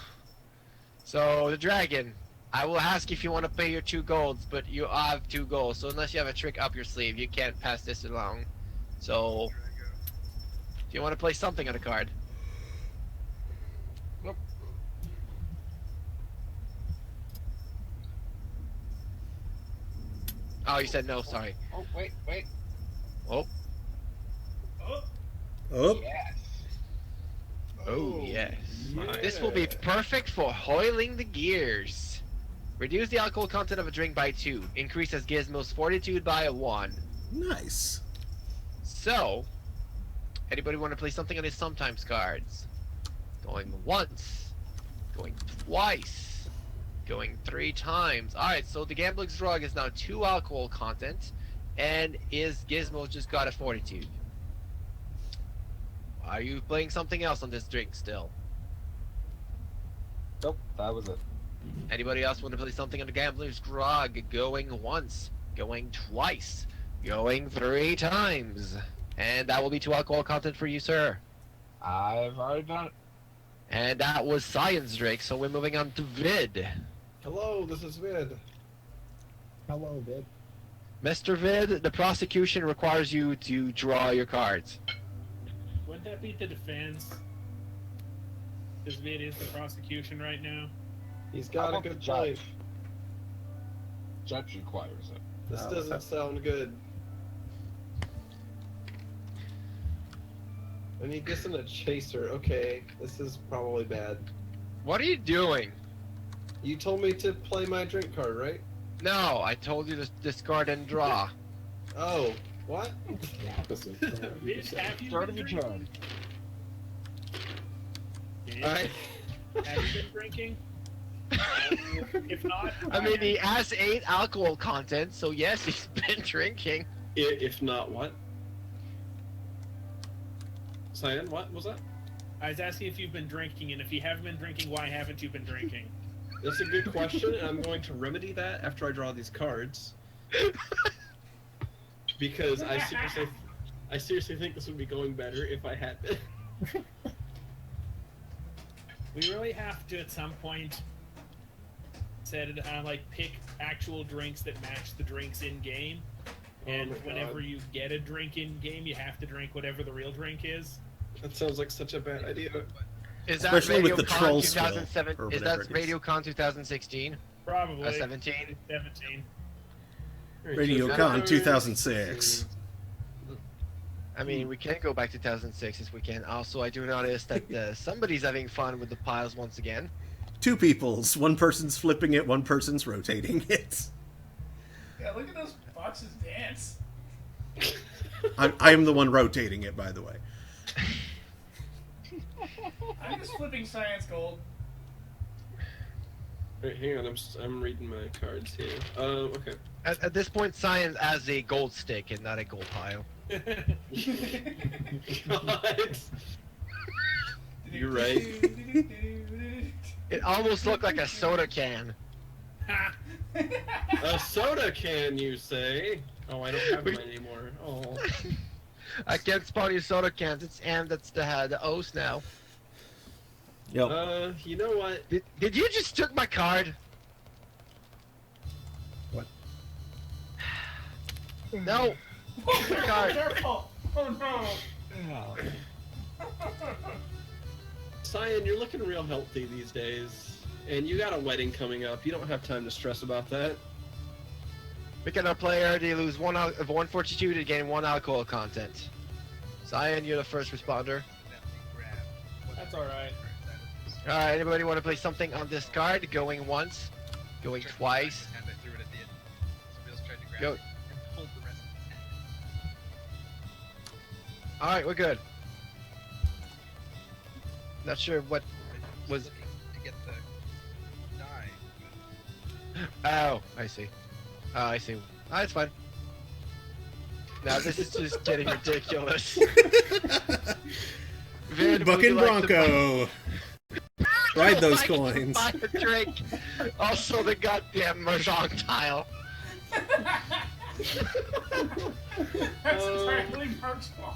So the dragon. I will ask if you want to pay your 2 golds, but you have 2 golds. So unless you have a trick up your sleeve, you can't pass this along. So, do you want to play something on the card? Nope. Oh, you said no. Sorry. Oh, wait. Oh. Oh, Oh, Yes. Oh yes. Yeah. This will be perfect for hoiling the gears. Reduce the alcohol content of a drink by 2. Increases Gizmo's fortitude by 1. nice. So, anybody want to play something on his sometimes cards? Going once. Going twice. Going 3 times. Alright, so the gambler's drug is now 2 alcohol content. And is Gizmo just got a fortitude? Are you playing something else on this drink still? Nope, that was it. Anybody else want to play something on the gambler's grog? Going once, going twice, going 3 times. And that will be 2 alcohol content for you, sir. I've already done it. And that was Science Drake, so we're moving on to Vid. Hello, this is Vid. Hello, Vid. Mr. Vid, the prosecution requires you to draw your cards. Wouldn't that be the defense? Because it is the prosecution right now. He's How got a about the good judge? point. Judge requires it. This Oh, doesn't okay. sound good. And he gets in a chaser. Okay, this is probably bad. What are you doing? You told me to play my drink card, right? No, I told you to discard and draw. Oh, what? Bitch, have you Start been of your drinking? turn. Bitch, Alright. have you been drinking? If not, I mean, he has 8 alcohol content, so yes, he's been drinking. If not, what? Cyan, what was that? I was asking if you've been drinking, and if you haven't been drinking, why haven't you been drinking? That's a good question, and I'm going to remedy that after I draw these cards. Because I seriously think this would be going better if I had been. We really have to, at some point, pick actual drinks that match the drinks in game. And my whenever God. you get a drink in game, you have to drink whatever the real drink is. That sounds like such a bad idea. Is Especially with the RadioCon troll spell, 2007? or Is whatever that it is. RadioCon 2016? Probably. 17? 17. RadioCon 2006. I mean, we can go back to 2006 if we can. Also, I do notice that somebody's having fun with the piles once again. 2 peoples. One person's flipping it, one person's rotating it. yeah, look at those boxes dance. I am the one rotating it, by the way. I'm just flipping science gold. Wait, hang on, I'm reading my cards here. Okay. At this point, Science has a gold stick and not a gold pile. God. You're right. It almost looked like a soda can. A soda can, you say? Oh, I don't have mine anymore. Oh. I can't spawn you soda cans. It's M that's the O's now. Yep. You know what? Did you just took my card? What? No. Oh, card. careful! Oh no! Cyan, you're looking real healthy these days. And you got a wedding coming up. You don't have time to stress about that. Pick a player, they lose 142 to gain 1 alcohol content. Cyan, you're the first responder. That's alright. Alright, anybody want to play something on this card? Going once, going twice. Go. Alright, we're good. Not sure what was. To get the die. Oh, I see. Oh, I see. Oh, it's fine. Now this is just getting ridiculous. Vid, would you Bucking like to Bronco. Ride those Like to coins. buy a drink. Also the goddamn mahjong tile. That's entirely Mark's fault.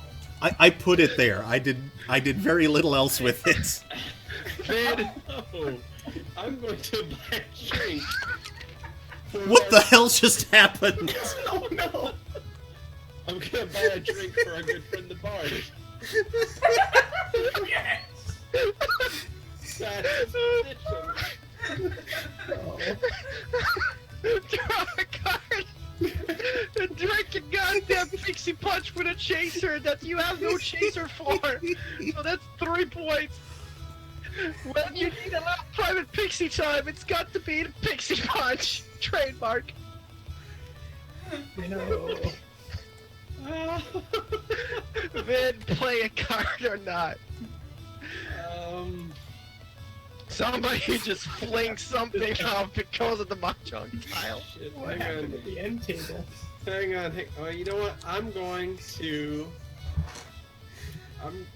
I put it there. I did very little else with it. Vid, Oh, I'm going to buy a drink. What the hell just happened? Oh no! I'm gonna buy a drink for our good friend the Bard. Yes! draw a card. Drink a goddamn pixie punch with a chaser that you have no chaser for. So that's 3 points. When you need a little private pixie time, it's got to be the pixie punch. Trademark. No. Vid, play a card or not? Somebody just fling something off because of the mahjong tile. Shit, What hang happened on. at the end table? Hang on. You know what? I'm going to.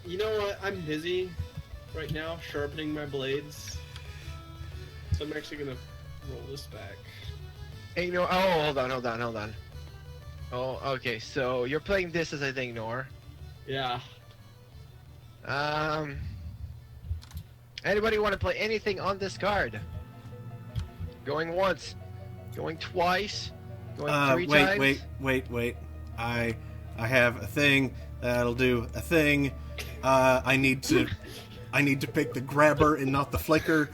You know what? I'm busy right now sharpening my blades, so I'm actually gonna roll this back. Hey, no. Oh, hold on. Oh, okay. So you're playing this as I think, Nor. Yeah. Anybody want to play anything on this card? Going once, going twice, going 3 times. Wait. I have a thing that'll do a thing. I need to pick the grabber and not the flicker.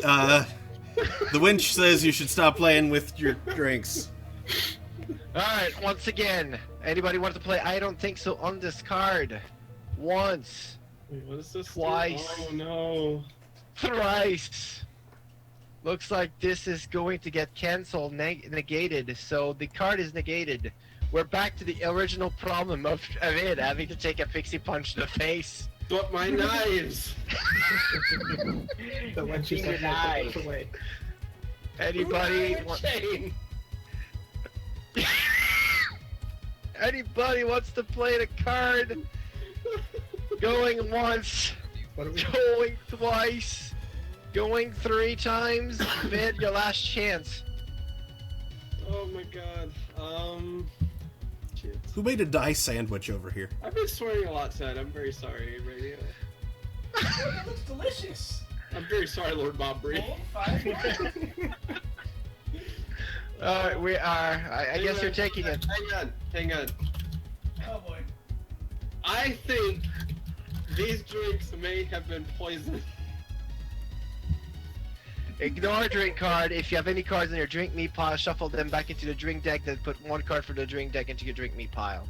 The winch says you should stop playing with your drinks. Alright, once again. Anybody want to play I don't think so on this card? Once. Wait, what is this? Twice. Oh no. Thrice. Looks like this is going to get cancelled, negated, so the card is negated. We're back to the original problem of it having to take a pixie punch to the face. But my knives! The one she said Nice. away. Anybody Chain! Anybody wants to play the card? Going once, What are we? going twice, going 3 times. Vid, your last chance. Oh my god. Shit. Who made a die sandwich over here? I've been swearing a lot tonight. I'm very sorry, radio. That looks delicious. I'm very sorry, Lord Bobbury. Roll 5 Alright, we are. I guess you're taking it. Hang on. Oh boy. I think these drinks may have been poisoned. Ignore drink card. If you have any cards in your drink meat pile, shuffle them back into the drink deck, then put 1 card for the drink deck into your drink meat pile.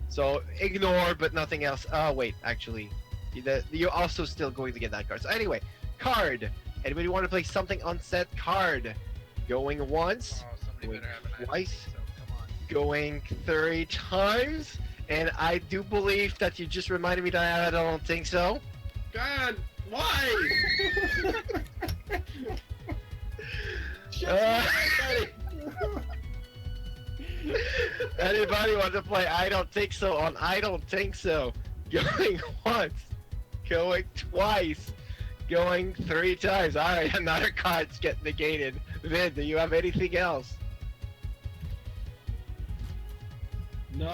So ignore, but nothing else. Oh wait, actually, you're also still going to get that card. So anyway, card. Anybody want to play something on set card? Going once, Oh, somebody going better have an twice, idea, so come on. going 3 times, and I do believe that you just reminded me that I don't think so. God, why? Anybody want to play I Don't Think So on I Don't Think So? Going once, going twice, going 3 times. Alright, another card's getting negated. Vin, do you have anything else? No.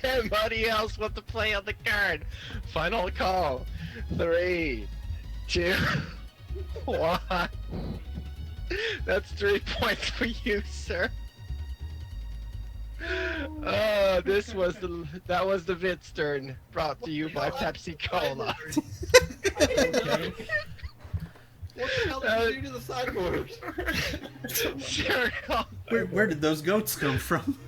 Anybody else want to play on the card? Final call. 3, 2, 1. That's 3 points for you, sir. That was the Vince turn, brought to you by Pepsi Cola. Okay. What the hell did you do to the sideboard? Cereal. Where did those goats come from?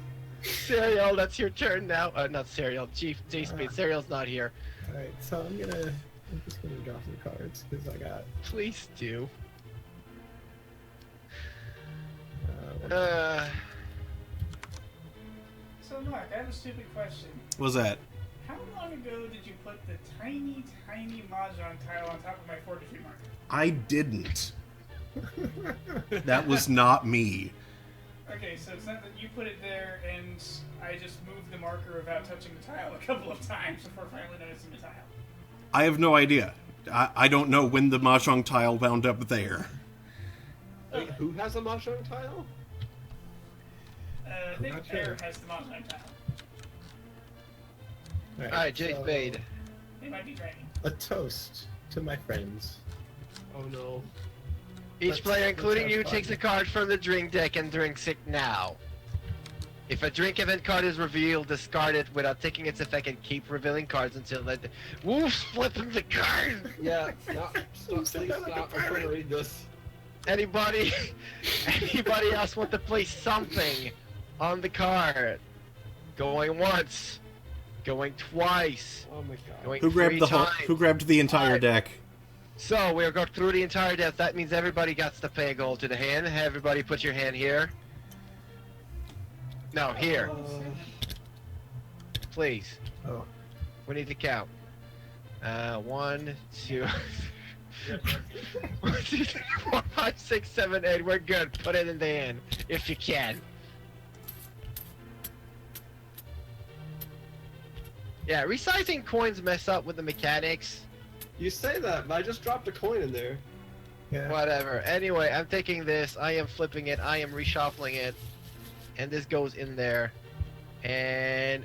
Cereal, that's your turn now. Not Cereal, J-Speed. Cereal's not here. Alright, so I'm just gonna draw some cards, because I got... Please do. So, Mark, I have a stupid question. What's that? How long ago did you put the tiny, tiny Mahjong tile on top of my fortitude marker? I didn't. That was not me. Okay, so it's not that you put it there and I just moved the marker without touching the tile a couple of times before finally noticing the tile. I have no idea. I don't know when the Mahjong tile wound up there. Wait, who has a Mahjong tile? I think Pear has the Mahjong tile. Alright, Jay Spade. It might be dragging. A toast to my friends. Oh no. Each player, including you, takes a card from the drink deck and drinks it now. If a drink event card is revealed, discard it without taking its effect and keep revealing cards until the... Wolf's flipping the card! Yeah, stop, please stop. I'm trying to read this. Anybody else want to play something on the card? Going once. Going twice. Oh my god. Going Who grabbed 3 the whole? times. Who grabbed the entire deck? So, we'll go through the entire deck. That means everybody gets to pay a gold to the hand. Everybody put your hand here. No, here. Please. Oh. We need to count. 1, 2... 1, 2, 3, 4, 5, 6, 7, 8. We're good. Put it in the hand. If you can. Yeah, resizing coins mess up with the mechanics. You say that, but I just dropped a coin in there. Yeah. Whatever. Anyway, I'm taking this. I am flipping it. I am reshuffling it. And this goes in there. And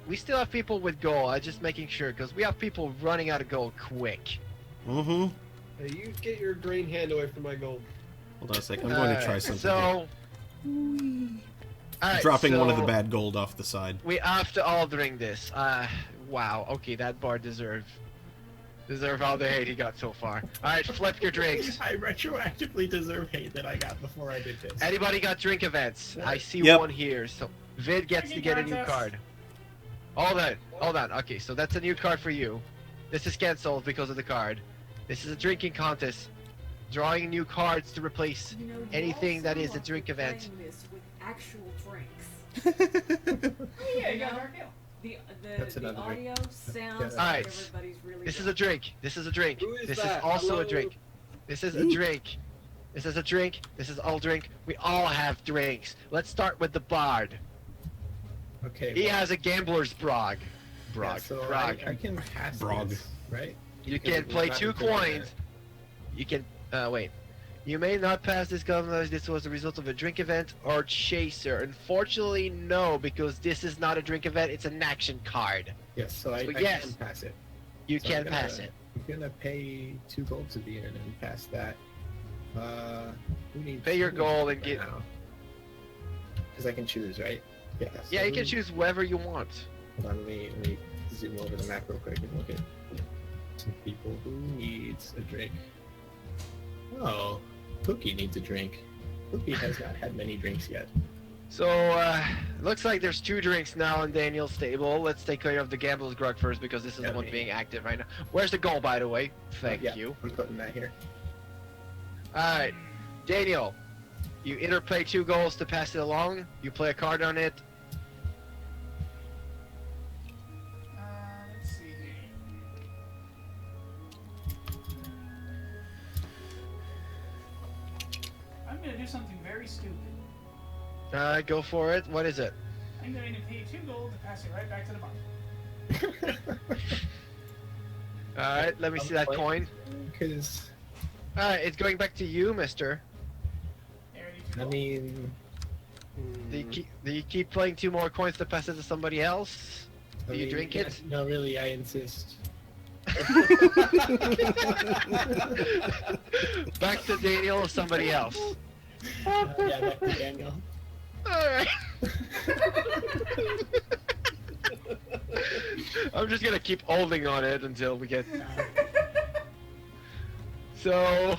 we still have people with gold. I'm just making sure, because we have people running out of gold quick. Mm-hmm. Hey, you get your green hand away from my gold. Hold on a second. I'm going to try something. So... Alright, Dropping one of the so bad gold off the side. we have to all drink this. Wow. Okay, that bar deserve all the hate he got so far. Alright, flip your drinks. I retroactively deserve hate that I got before I did this. Anybody got drink events? I see Yep. one here. So Vid gets to get a new card. Hold on. Okay, so that's a new card for you. This is cancelled because of the card. This is a drinking contest. Drawing new cards to replace You know, you anything that also is a are drink event. playing this with actual drinks. Oh yeah, you got Dark Hill. That's The another drink. audio sounds Yeah. like Alright. everybody's really This is a drunk. drink. This is a drink. Who is This that? is also Hello? a drink. This is a drink. This is a drink. This is all drink. We all have drinks. Let's start with the bard. Okay. He well, has a gambler's brog. yeah, so Brog. I can pass Brog. this, right? You can play 2 coins. You can, wait. You may not pass this gun unless this was the result of a drink event or chaser. Unfortunately, no, because this is not a drink event, it's an action card. Yes, so I yes. can pass it. You So can I'm gonna- pass it. I'm gonna pay 2 gold to be in and pass that. Who needs Pay your gold and get- Because I can choose, right? Yeah. so Yeah, you can who- choose whoever you want. Hold on, let me zoom over the map real quick and look at some people who needs a drink. Oh, Cookie needs a drink. Cookie has not had many drinks yet. So, looks like there's 2 drinks now in Daniel's table. Let's take care of the Gambler's Grog first because this is the Yeah, one me. being active right now. Where's the goal, by the way? Thank Yeah, you. I'm putting that here. Alright, Daniel, you either play 2 goals to pass it along, you play a card on it. Let's see here. I'm gonna do do something very stupid. Go for it. What is it? I'm going to pay 2 gold to pass it right back to the bar. Alright, let me see that coin. Because, Alright, it's going back to you, mister. There, you 2 I gold. mean... Do you keep playing 2 more coins to pass it to somebody else? Do you drink it? No, really, I insist. Back to Daniel or somebody else? Yeah, back to Daniel. Alright. I'm just gonna keep holding on it until we get... So...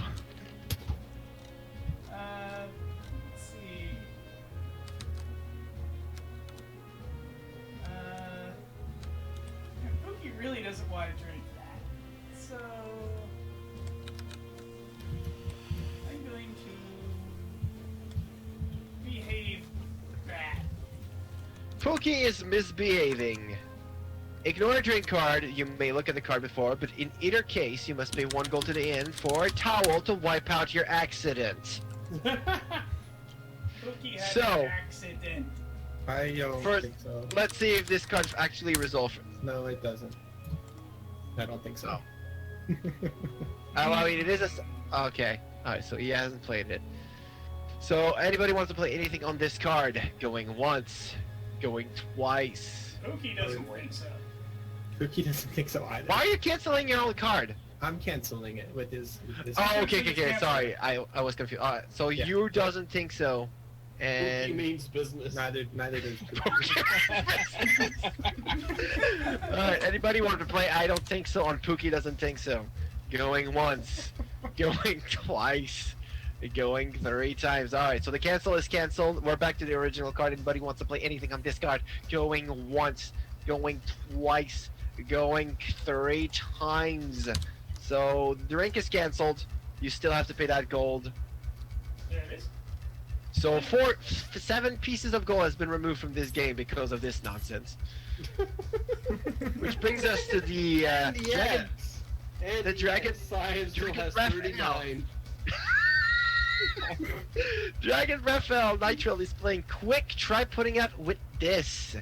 Let's see. Pookie really doesn't want to drink that. So... I'm going to... behave bad. Pookie is misbehaving. Ignore a drink card, you may look at the card before, but in either case, you must pay 1 gold to the inn for a towel to wipe out your accident. Pookie had So- an accident. I don't First- think so. Let's see if this card's actually resolved. No, it doesn't. I don't think so. I mean, it is a... Okay. Alright, so he hasn't played it. So, anybody wants to play anything on this card? Going once, going twice. Pookie doesn't think so. Cookie doesn't think so either. Why are you canceling your own card? I'm canceling it with his... Oh, okay, sorry. I was confused. Alright, so Yeah. you doesn't think so. He And... means business. Neither does Alright, anybody want to play I don't think so on Pookie doesn't think so? Going once, going twice, going 3 times. Alright, so the cancel is canceled. We're back to the original card. Anybody wants to play anything on this card? Going once, going twice, going 3 times. So the drink is canceled. You still have to pay that gold. There it is. So 7 pieces of gold has been removed from this game because of this nonsense. Which brings us to the dragon. And The dragon- science still Dragon has Raphael. 39. Dragon Raphael Nitro is playing quick. Try putting out with this.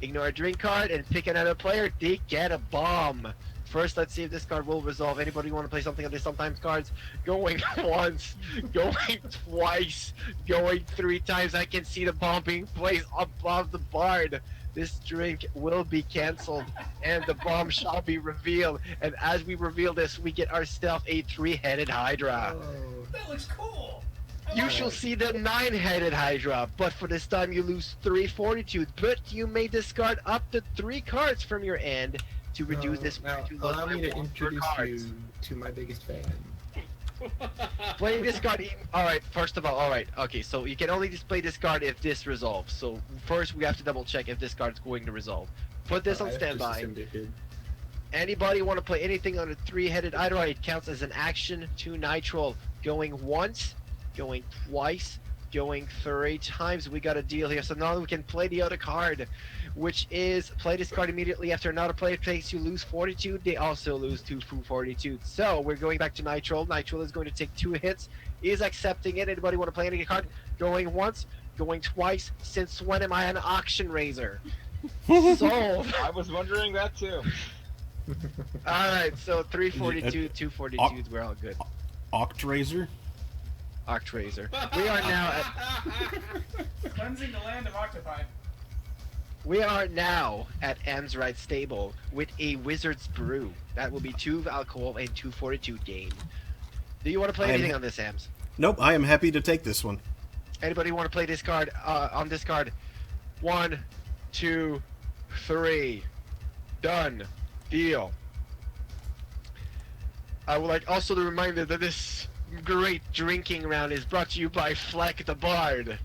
Ignore a drink card and pick another player. They get a bomb. First, let's see if this card will resolve. Anybody want to play something on this sometimes cards? Going once, going twice, going 3 times. I can see the bomb being placed above the board. This drink will be cancelled and the bomb shall be revealed. And as we reveal this, we get ourselves a 3-headed Hydra. That looks cool. I You like shall it. see the 9-headed Hydra, but for this time you lose 3 fortitude. But you may discard up to 3 cards from your end to reduce this Now, to loss allow by me to 1 per introduce card. you to my biggest fan. Playing this card. Alright, first of all, alright, okay, so you can only display this card if this resolves. So first we have to double check if this card is going to resolve. Put this on I just standby. assumed it did. Anybody want to play anything on a 3-headed Hydra? It counts as an action to Nitro. Going once, going twice, going 3 times. We got a deal here. So now we can play the other card, which is play this card immediately after another player plays. You lose fortitude. They also lose 2 full fortitude. So we're going back to Nitro. Nitro is going to take 2 hits. Is accepting it. Anybody want to play any card? Going once, going twice. Since when am I an auction raiser? Sold. I was wondering that too. Alright, so 3 fortitude, 2 fortitude. We're all good. Octraiser? Octraiser. We are now at Cleansing the land of octopi. M's Right Stable with a Wizard's Brew. That will be 2 alcohol and 2 fortitude gain. Do you want to play I am- anything on this, M's? Nope, I am happy to take this one. Anybody want to play this card on this card? 1, 2, 3. Done. Deal. I would like also to remind you that this great drinking round is brought to you by Fleck the Bard.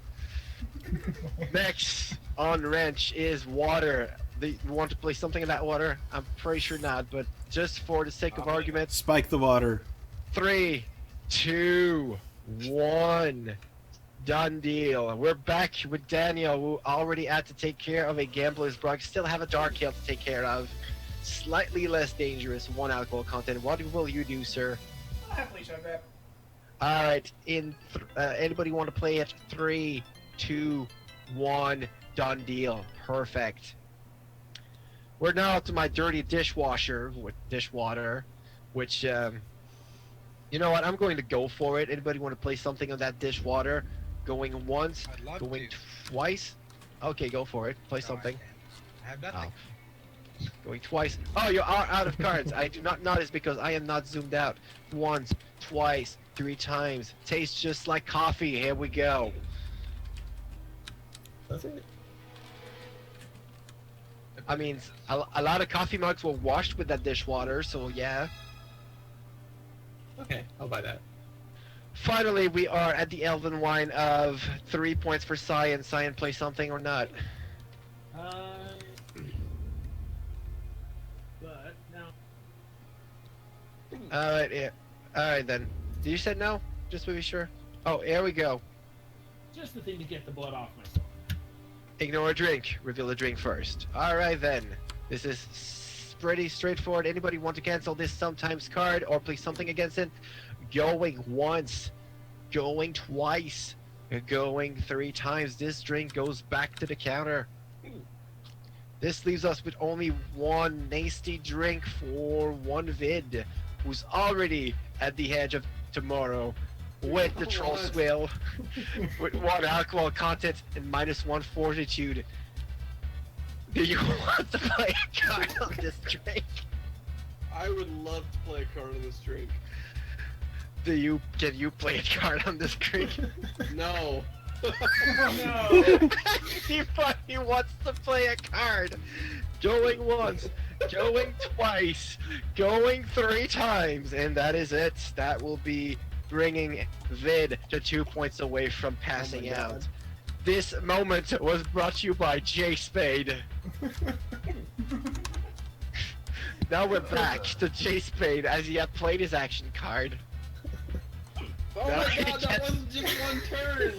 Next on wrench is water. You want to play something in that water? I'm pretty sure not, but just for the sake of argument, Spike the water. 3, 2, 1. Done deal. We're back with Daniel, who already had to take care of a gambler's brug. Still have a dark hill to take care of. Slightly less dangerous, 1 alcohol content. What will you do, sir? I'll happily chug that. All right. Anybody want to play it? 3, 2, 1. Done deal. Perfect. We're now up to my dirty dishwasher with dishwater, which you know what? I'm going to go for it. Anybody want to play something on that dishwater? Going once, I'd love going to. twice. Okay, go for it. Play No, something. I have nothing. Going twice. Oh, you're out of cards. I do not notice because I am not zoomed out. Once, twice, 3 times. Tastes just like coffee. Here we go. That's it. I mean, a lot of coffee mugs were washed with that dishwater, so yeah. Okay, I'll buy that. Finally, we are at the Elven Wine of 3 points for Cyan. Cyan, play something or not? But no. Alright, yeah. Alright then. Did you say no? Just to be sure. Oh, here we go. Just the thing to get the blood off my sword. Ignore a drink. Reveal a drink first. Alright then. This is pretty straightforward. Anybody want to cancel this sometimes card or play something against it? Going once. Going twice. Going 3 times. This drink goes back to the counter. This leaves us with only 1 nasty drink for 1 vid, who's already at the edge of tomorrow with the troll swill, with 1 alcohol content and -1 fortitude. Do you want to play a card on this drink? I would love to play a card on this drink. Can you play a card on this drink? No. Oh He wants to play a card. Going once, going twice, going 3 times, and that is it. That will be bringing Vid to 2 points away from passing out. This moment was brought to you by J Spade. Now we're back to J Spade as he had played his action card. Oh Now my he god, that gets- wasn't just 1 turn!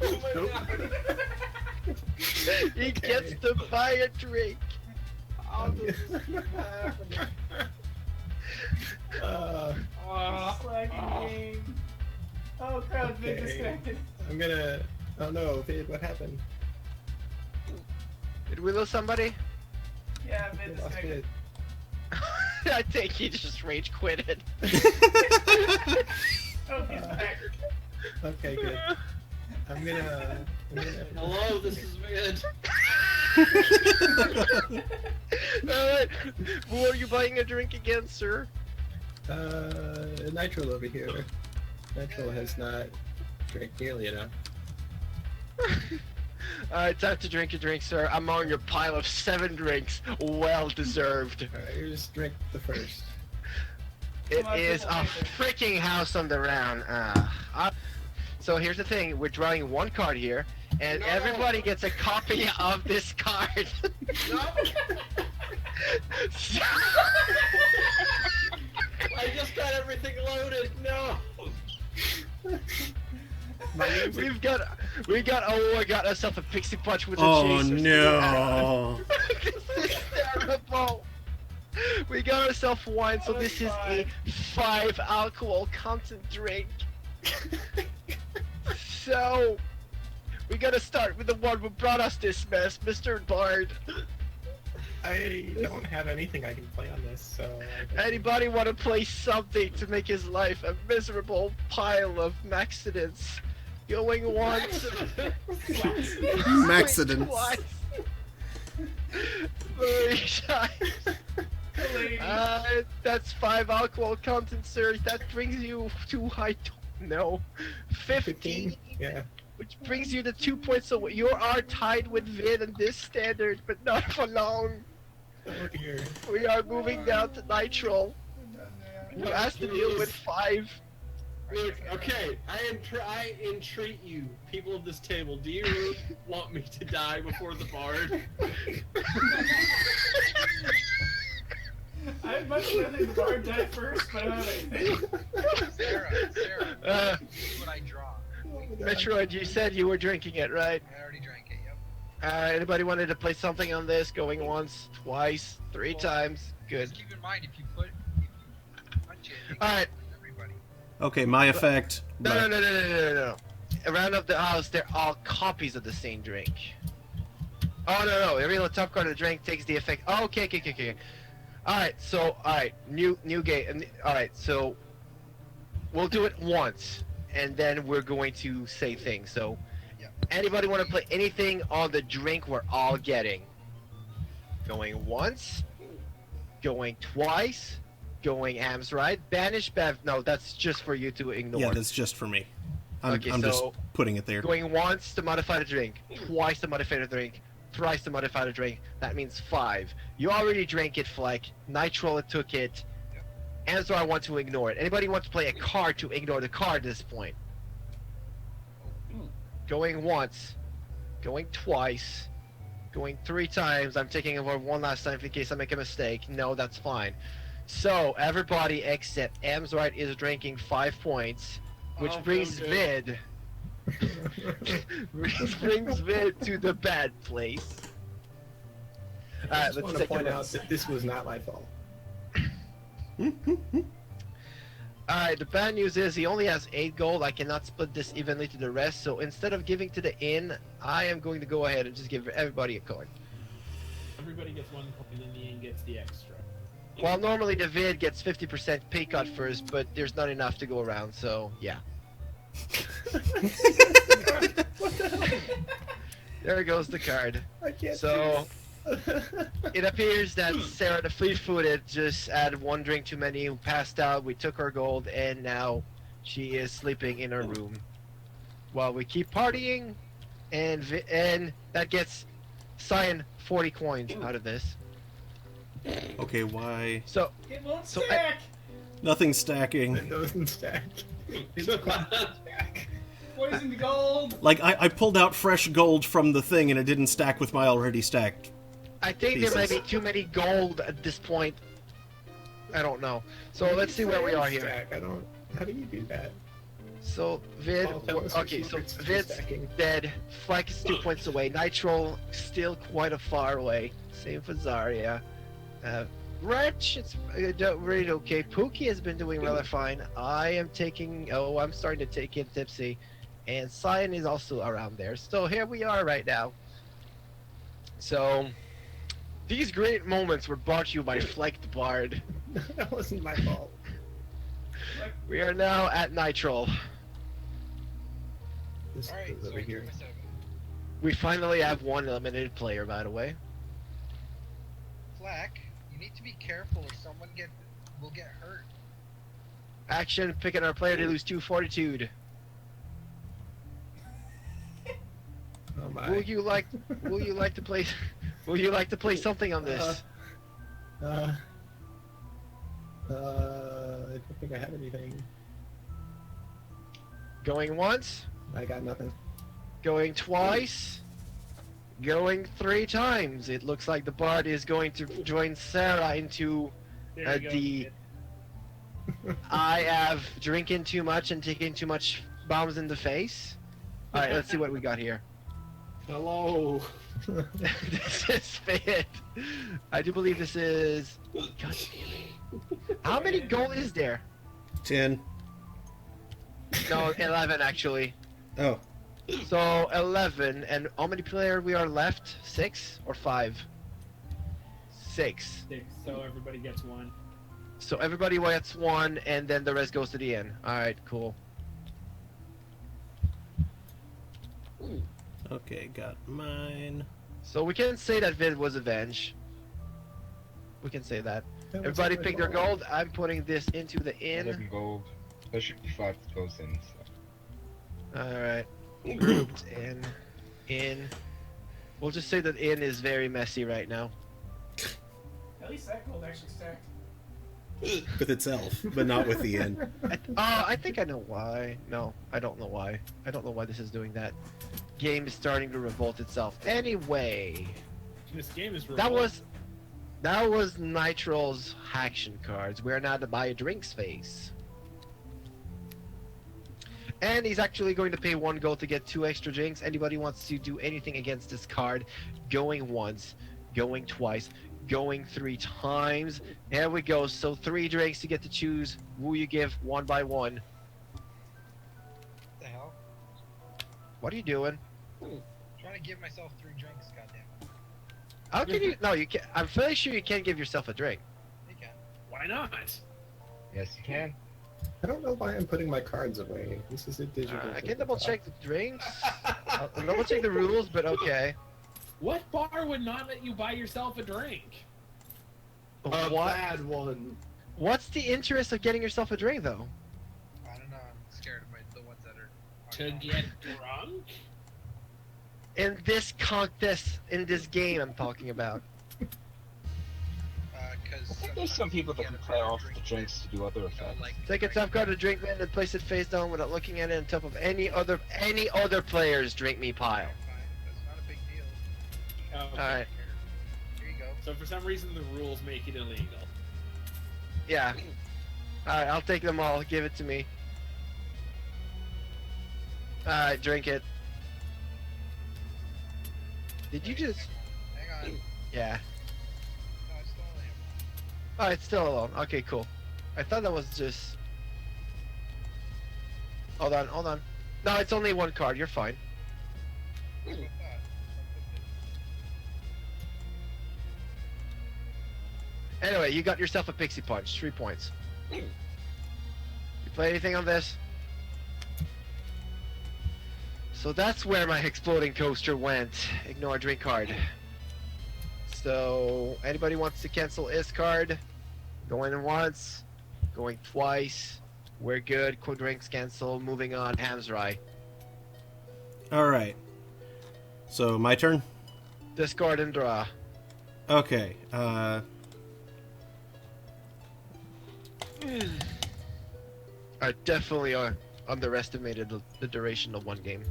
Oh my god! He gets to buy a drink. How does this keep happening? no! Slacking game. Oh crap, Vic Okay. disconnected. I'm gonna. Oh no, Vid, what happened? Did we lose somebody? Yeah, I Vic lost disconnected. Vid. I think he just rage quitted. Oh, he's back. Okay, good. I'm gonna. Hello, this is Vid. Alright, who are you buying a drink against, sir? Nitro over here. Nitro has not drank nearly enough. Alright, time to drink a drink, sir. I'm on your pile of 7 drinks. Well deserved. Alright, you just drink the first. It Come on, is come a on, freaking house on the round. So here's the thing, we're drawing 1 card here, and No. everybody gets a copy of this card. No! So- I just got everything loaded! No! we got I got ourselves a pixie punch with a Oh chaser. no! This is terrible. We got ourselves wine, so this is a 5 alcohol content drink. So we gotta start with the one who brought us this mess, Mr. Bard. I don't have anything I can play on this, so. I can- Anybody want to play something to make his life a miserable pile of accidents? Going once, Maxidents. twice, 3 times. That's 5 alcohol content, sir. That brings you to, I don't know, 15. Yeah. Which brings you to 2 points away. You are tied with Vid in this standard, but not for long. Oh dear. We are moving down to Nitro. You asked to deal with 5. Look, okay, I entreat you, people of this table. Do you really want me to die before the bard? I'd much rather the bard die first, but I don't have anything. Sarah, see what I draw. Metroid, you said you were drinking it, right? I already drank it, yep. Anybody wanted to play something on this? Going once, twice, 3 times. Good. Just keep in mind, if you punch it, it Alright. kills everybody. Okay, my effect. No. Around of the house, they're all copies of the same drink. Oh, no. Every little top card of the drink takes the effect. Oh, okay. Alright, new game. Alright, so we'll do it once, and then we're going to say things. So, anybody want to play anything on the drink we're all getting? Going once, going twice, going Am's right. Banish Bev, no, that's just for you to ignore. Yeah, that's just for me. I'm so just putting it there. Going once to modify the drink, twice to modify the drink, thrice to modify the drink. That means 5. You already drank it, Fleck. Nitro took it. And so I want to ignore it. Anybody want to play a card to ignore the card at this point? Going once, going twice, going 3 times. I'm taking over one last time in case I make a mistake. No, that's fine. So everybody except Am's right is drinking 5 points, which brings Vid. Which brings Vid to the bad place. I just want to point out that this was not my fault. Alright, the bad news is he only has 8 gold. I cannot split this evenly to the rest, so instead of giving to the inn, I am going to go ahead and just give everybody a card. Everybody gets 1 card, and then the inn gets the extra. Well, normally the vid gets 50% pay cut first, but there's not enough to go around, so yeah. There goes the card. I can't So it appears that Sarah the Fleet-Footed just had 1 drink too many, passed out, we took her gold, and now she is sleeping in her room. While we keep partying, and that gets Cyan 40 coins out of this. Okay, why? So It won't stack! Nothing stacking. It doesn't stack. Poison the gold! Like, I pulled out fresh gold from the thing and it didn't stack with my already stacked. I think there might be too many gold at this point. I don't know. So let's see where we are here. Stack. How do you do that? So Vid, okay, so Vid's dead. Fleck is 2 points away. Nitro still quite a far away. Same for Zarya. Wretch, it's really okay. Pookie has been doing rather fine. I'm starting to take in Tipsy. And Cyan is also around there. So here we are right now. So, these great moments were brought to you by Fleck the Bard. That wasn't my fault. We are now at Nitro. This Alright, goes so over here. We finally have 1 eliminated player, by the way. Flack, you need to be careful or someone will get hurt. Action, picking our player to lose 2 fortitude. Oh my. Will you like to play something on this? I don't think I have anything. Going once, I got nothing. going twice, going 3 times. It looks like the bard is going to join Sarah into There you go. the I have drinking too much and taking too much bombs in the face. Alright, let's see what we got here. Hello. This is fit. I do believe this is. God damn it. How many gold is there? 10. No, 11 actually. Oh. So 11, and how many players we are left? 6 or 5? 6. 6, so everybody gets 1. So everybody gets 1, and then the rest goes to the end. Alright, cool. Okay, got mine. So we can say that Vid was avenged. We can say that. Everybody pick their gold. I'm putting this into the inn. 11 gold. There should be 5 that goes in. So. Alright. Grouped in. We'll just say that inn is very messy right now. At least that gold actually stacked. With itself, but not with the end. I think I know why. No, I don't know why. I don't know why this is doing that. Game is starting to revolt itself. Anyway, This game is that was Nitro's action cards. We're now to buy a drinks phase. And he's actually going to pay 1 gold to get 2 extra drinks. Anybody wants to do anything against this card, going once, going twice, going 3 times. There we go. So 3 drinks to get to choose. Will you give 1 by 1? What are you doing? Trying to give myself 3 drinks, goddamn. How can you? No, you can't. I'm fairly sure you can't give yourself a drink. You can. Why not? Yes, you can. I don't know why I'm putting my cards away. This is a digital. I can double check the drinks. I'll double check the rules, but okay. What bar would not let you buy yourself a drink? A What? bad one. What's the interest of getting yourself a drink, though? I don't know. I'm scared of the ones that are. To get drunk? In this contest, in this game, I'm talking about. Because I think there's some people that can play off the drinks to do other effects. Take a tough card to drink man and place it face down without looking at it on top of any other player's drink me pile. That's not a big deal. Oh, okay. Alright. Here you go. So for some reason the rules make it illegal. Yeah. Alright, I'll take them all. Give it to me. Alright, drink it. Did you just... Hang on. Yeah. No, it's still only him. Oh, it's still alone. Okay, cool. I thought that was just... Hold on, hold on. No, it's only one card. You're fine. What's with that? Anyway, you got yourself a Pixie Punch. 3 points. You play anything on this? So that's where my exploding coaster went. Ignore drink card. So, anybody wants to cancel is card? Going once, going twice. We're good. Drinks cancel. Moving on. Hamsrai. All right. So my turn. Discard and draw. Okay. I definitely underestimated the duration of one game.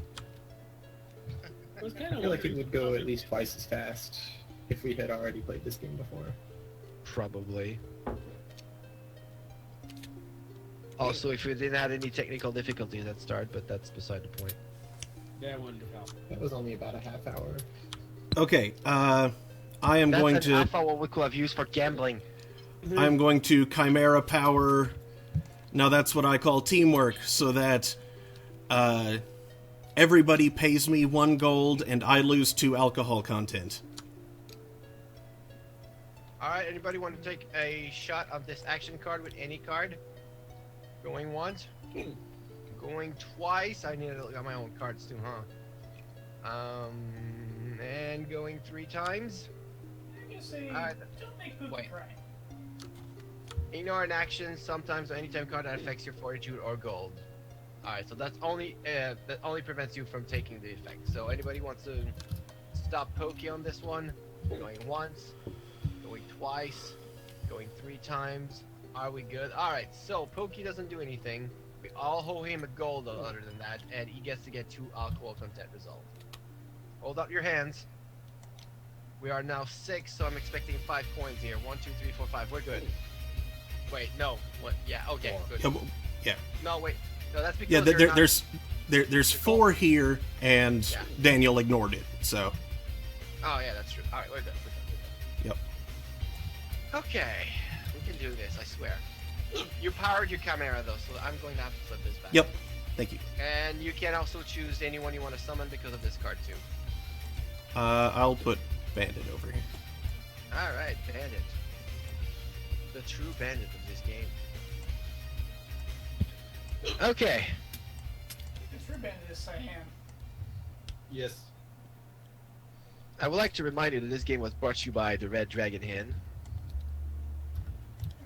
It was I kind of feel like it would go at least twice as fast if we had already played this game before. Probably. Also, if we didn't have any technical difficulties at start, but that's beside the point. Yeah, wonderful. That was only about a half hour. Okay. I am That's going an to. alpha what we could have used for gambling. I'm going to Chimera Power. Now that's what I call teamwork, so that everybody pays me 1 gold and I lose 2 alcohol content. Alright, anybody want to take a shot of this action card with any card? Going once? Going twice? I need to look at my own cards too, huh? And going 3 times? You say, Alright. don't make Pookie Wait. cry. Ignore an action sometimes or anytime card that affects your fortitude or gold. Alright, so that's only that only prevents you from taking the effect. So anybody wants to stop Pokey on this one? Going once, going twice, going 3 times. Are we good? Alright, so Pokey doesn't do anything. We all owe him a gold other than that, and he gets to get 2 alcohol content results. Hold up your hands. We are now 6, so I'm expecting 5 coins here. 1, 2, 3, 4, 5. We're good. Wait, no. What? Yeah, okay, good. Yeah. Yeah. No, wait. No, that's because Yeah. you're not... There's 4 here, and Yeah. Daniel ignored it. So. Oh, yeah, that's true. Alright, we're good. Yep. Okay. We can do this, I swear. You powered your Chimera, though, so I'm going to have to flip this back. Yep. Thank you. And you can also choose anyone you want to summon because of this card, too. I'll put Bandit over here. Alright, Bandit. The true bandit of this game. Okay. The true bandit is Cyan. Yes. I would like to remind you that this game was brought to you by the Red Dragon Hen.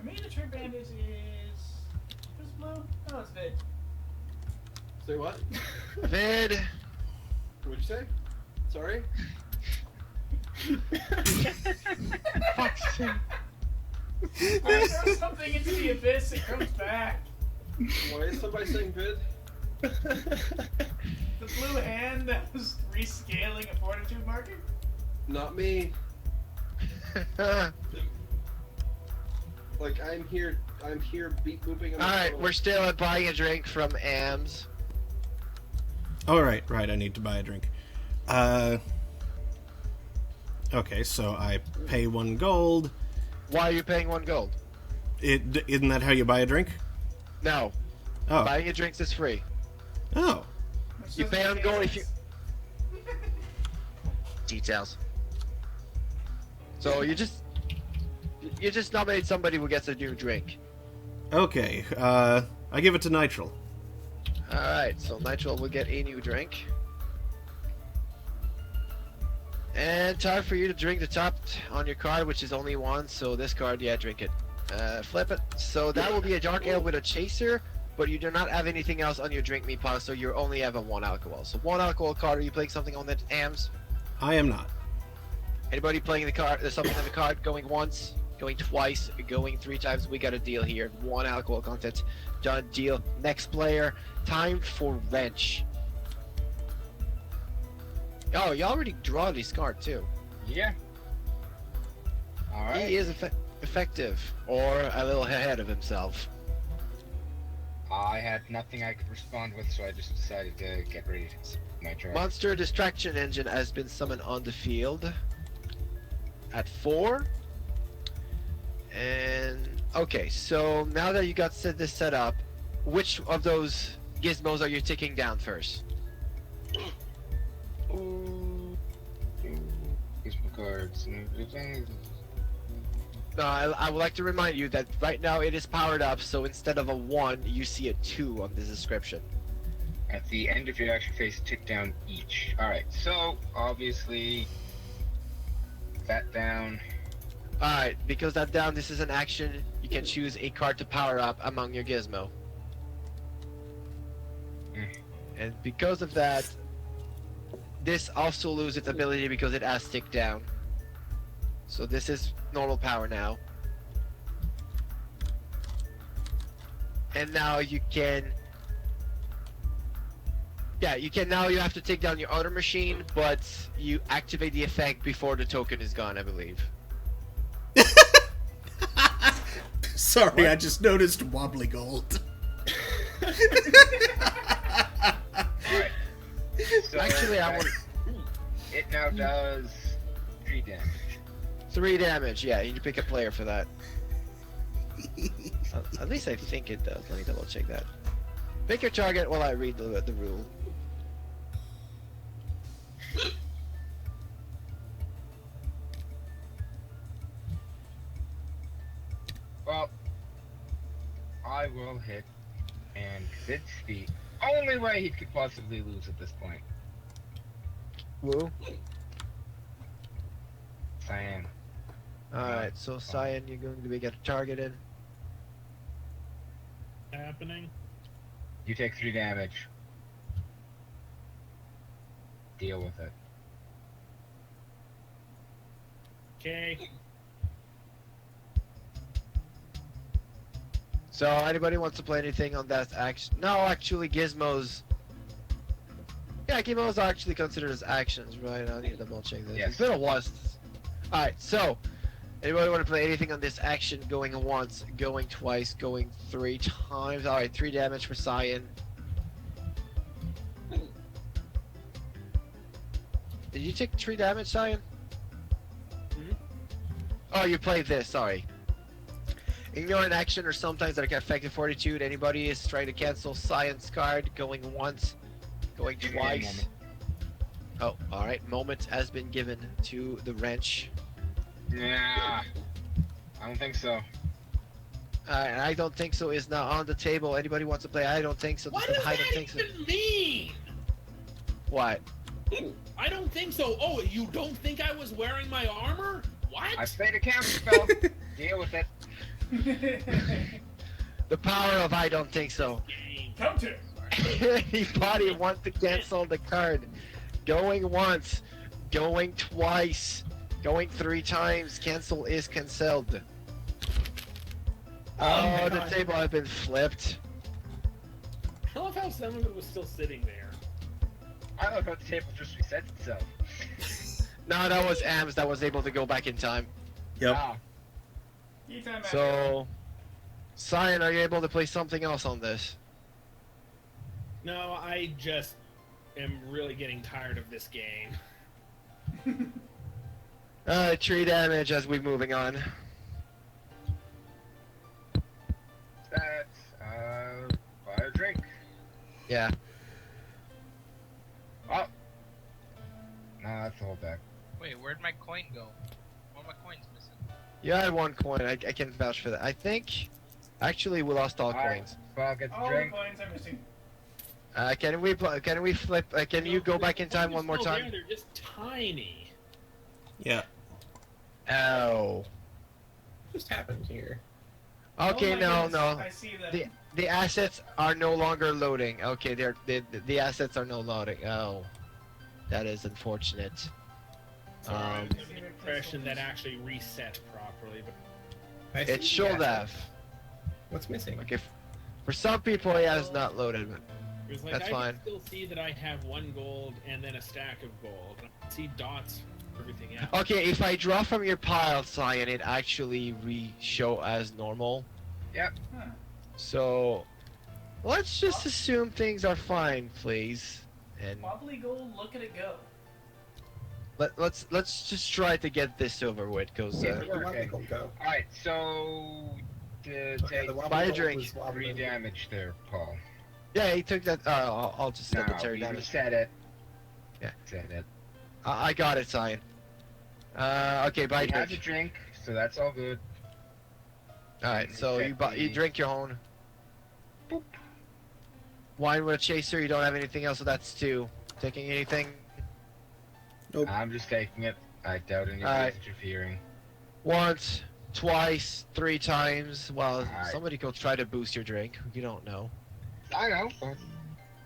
I mean, the true bandit is... Who's blue? Oh, it's Vid. Say what? Vid. What'd you say? Sorry? Fuck's sake. I throw something into the abyss, it comes back. Why is somebody saying vid? The blue hand that was rescaling a fortitude marker? Not me. Like I'm here beat booping on the Alright, phone. we're still at buying a drink from AMS. All right. Right. I need to buy a drink. Okay. So I pay 1 gold. Why are you paying 1 gold? Isn't that how you buy a drink? No. Oh. Buying a drinks is free. Oh. Which You doesn't pay on make gold any if you... sense. details. So you just nominate somebody who gets a new drink. Okay, I give it to Nitral. Alright, so Nitral will get a new drink. And time for you to drink the top on your card, which is only one, so this card, yeah, drink it. Flip it. So that will be a dark ale with a chaser, but you do not have anything else on your drink meat, so you only have a 1 alcohol. So 1 alcohol card, are you playing something on that, AMS? I am not. Anybody playing the card? There's something on the card going once, going twice, going 3 times. We got a deal here. 1 alcohol content. Done deal. Next player. Time for wrench. Oh, you already draw this card too. Yeah. Alright. He is effective, or a little ahead of himself. I had nothing I could respond with, so I just decided to get ready to my turn. Monster Distraction Engine has been summoned on the field at 4. And okay, so now that you got this set up, which of those gizmos are you taking down first? Gizmo cards. No, I would like to remind you that right now it is powered up, so instead of a 1, you see a 2 on the description. At the end of your action phase, tick down each. Alright, so obviously that down. Alright, because that down, this is an action, you can choose a card to power up among your gizmo. And because of that, this also loses its ability because it has tick down. So this is normal power now. And now you can... Yeah, you can now, you have to take down your other machine, but you activate the effect before the token is gone, I believe. Sorry, What? I just noticed wobbly gold. Alright. So Actually, I want... it now does 3 damage. 3 damage, yeah, you can pick a player for that. At least I think it does. Let me double check that. Pick your target while I read the rule. Well, I will hit, and it's the only way he could possibly lose at this point. Woo. Cyan. Alright, so Cyan, you're going to be get targeted. Happening. You take 3 damage. Deal with it. Okay. So, anybody wants to play anything on that action? No, actually, Gizmos... Yeah, Gizmos are actually considered as actions, right? I need to double check this. Yes. It's been a while since... Alright, so... Anybody want to play anything on this action? Going once, going twice, going 3 times. Alright, 3 damage for Cyan. Did you take 3 damage, Cyan? Oh, you played this, sorry. Ignore an action or sometimes that can affect the fortitude. Anybody is trying to cancel Cyan's card, going once, going Give me a twice. moment. Oh, alright. Moment has been given to the wrench. Nah. I don't think so. And I don't think so is now on the table. Anybody wants to play? I don't think so. What This does I that don't think so. even mean? What? I don't think so. Oh, you don't think I was wearing my armor? What? I played a counter spell. Deal with it. The power of I don't think so. Come to. Anybody want to cancel the card? Going once, going twice, going 3 times. Cancel is cancelled. Oh, the table has been flipped. I love how some of it was still sitting there. I love how the table just resets itself. No, that was Ams that was able to go back in time. Yep. Ah, So, Cyan, are you able to play something else on this? No, I just am really getting tired of this game. 3 damage as we're moving on. that's fire drink. Yeah. Oh. Nah, that's the whole deck. Wait, where'd my coin go? One of my coins missing. You had one coin. I can vouch for that. I think. Actually, we lost all Alright, coins. well, get the All the drink. coins are missing. Can we flip? Can you go back in time one more Still there, time? They're just tiny. Yeah. Oh. Just happened here. Okay, Oh my no, goodness, no. I see them. The assets are no longer loading. Okay, the assets are no loading. Oh, that is unfortunate. So I Um, was under the impression that actually reset properly, but I see It the should asset. have. What's missing? Like if, for some people, it has not loaded. But it was like That's I fine. can still see that I have 1 gold and then a stack of gold. I can see dots for everything else. okay, if I draw from your pile, Cyan, it actually re-show as normal. Yep. Huh. So, let's just assume things are fine, please. And Wobbly gold, look at it go. let's just try to get this over with, cause Yeah. Where did the wobbly Okay. gold go? Alright, so to Okay, take the wobbly Buy a gold drink. was wobbly. 3 damage there, Paul. yeah, he took that. I'll just set the No, Terry you damage. said it. Yeah. Said it. I got it, Cyan. Okay, buy a He has a drink. drink, so that's all good. All right, so you drink your own. Boop. Wine with a chaser. You don't have anything else, so that's 2. Taking anything? Nope. I'm just taking it. I doubt anybody's Alright. interfering. Once, twice, 3 times. Well, Alright. somebody go try to boost your drink. You don't know. I know. But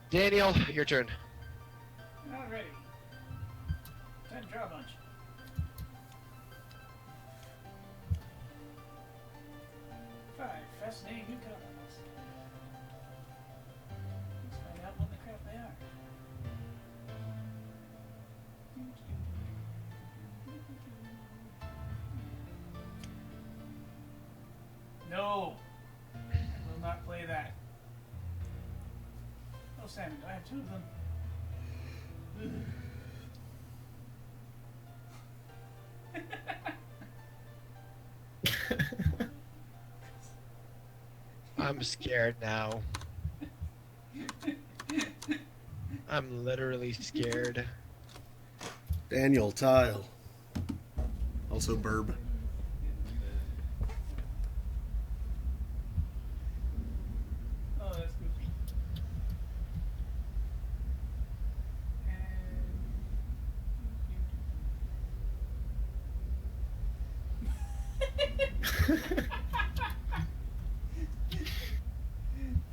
Daniel, your turn. Alrighty. Time to draw a bunch. Five fascinating new cards. Let's find out what the crap they are. No! I will not play that. Oh, Sammy, do I have 2 of them? I'm scared now. I'm literally scared. Daniel, tile. Also burb. Oh, that's goofy.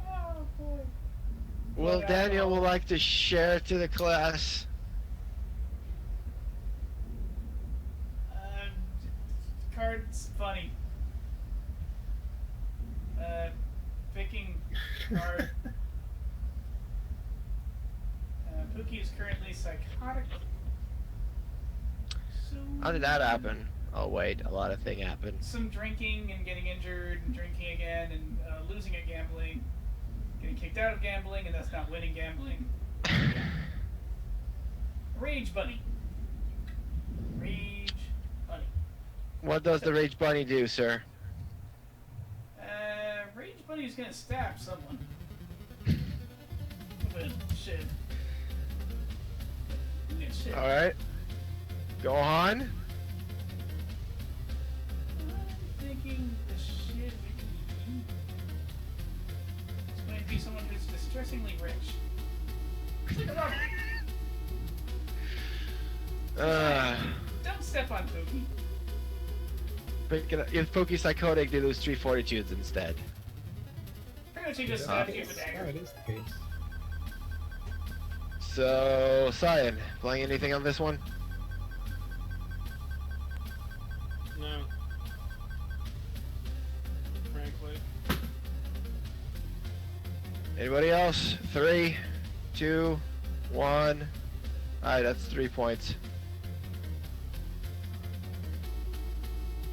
Oh boy. Well, Daniel would like to share it to the class. Card's funny. Picking card. Pookie is currently psychotic. So How did that happen? Oh wait, a lot of things happened. some drinking and getting injured and drinking again and losing at gambling. Getting kicked out of gambling and that's not winning gambling. Rage Bunny. Rage Bunny. What does the Rage Bunny do, sir? Rage Bunny's gonna stab someone. But shit. Yeah, shit. Alright. Go on. I'm thinking the shit we can eat. It's going to be someone who's distressingly rich. It's like a robber. Don't step on Pookie. If Poke's psychotic, they lose 3 fortitudes instead. Pretty much he just Oh, stabbed you with a dagger. it is the case. So, Cyan, playing anything on this one? no. Frankly. Anybody else? 3, 2, 1. Alright, that's 3 points.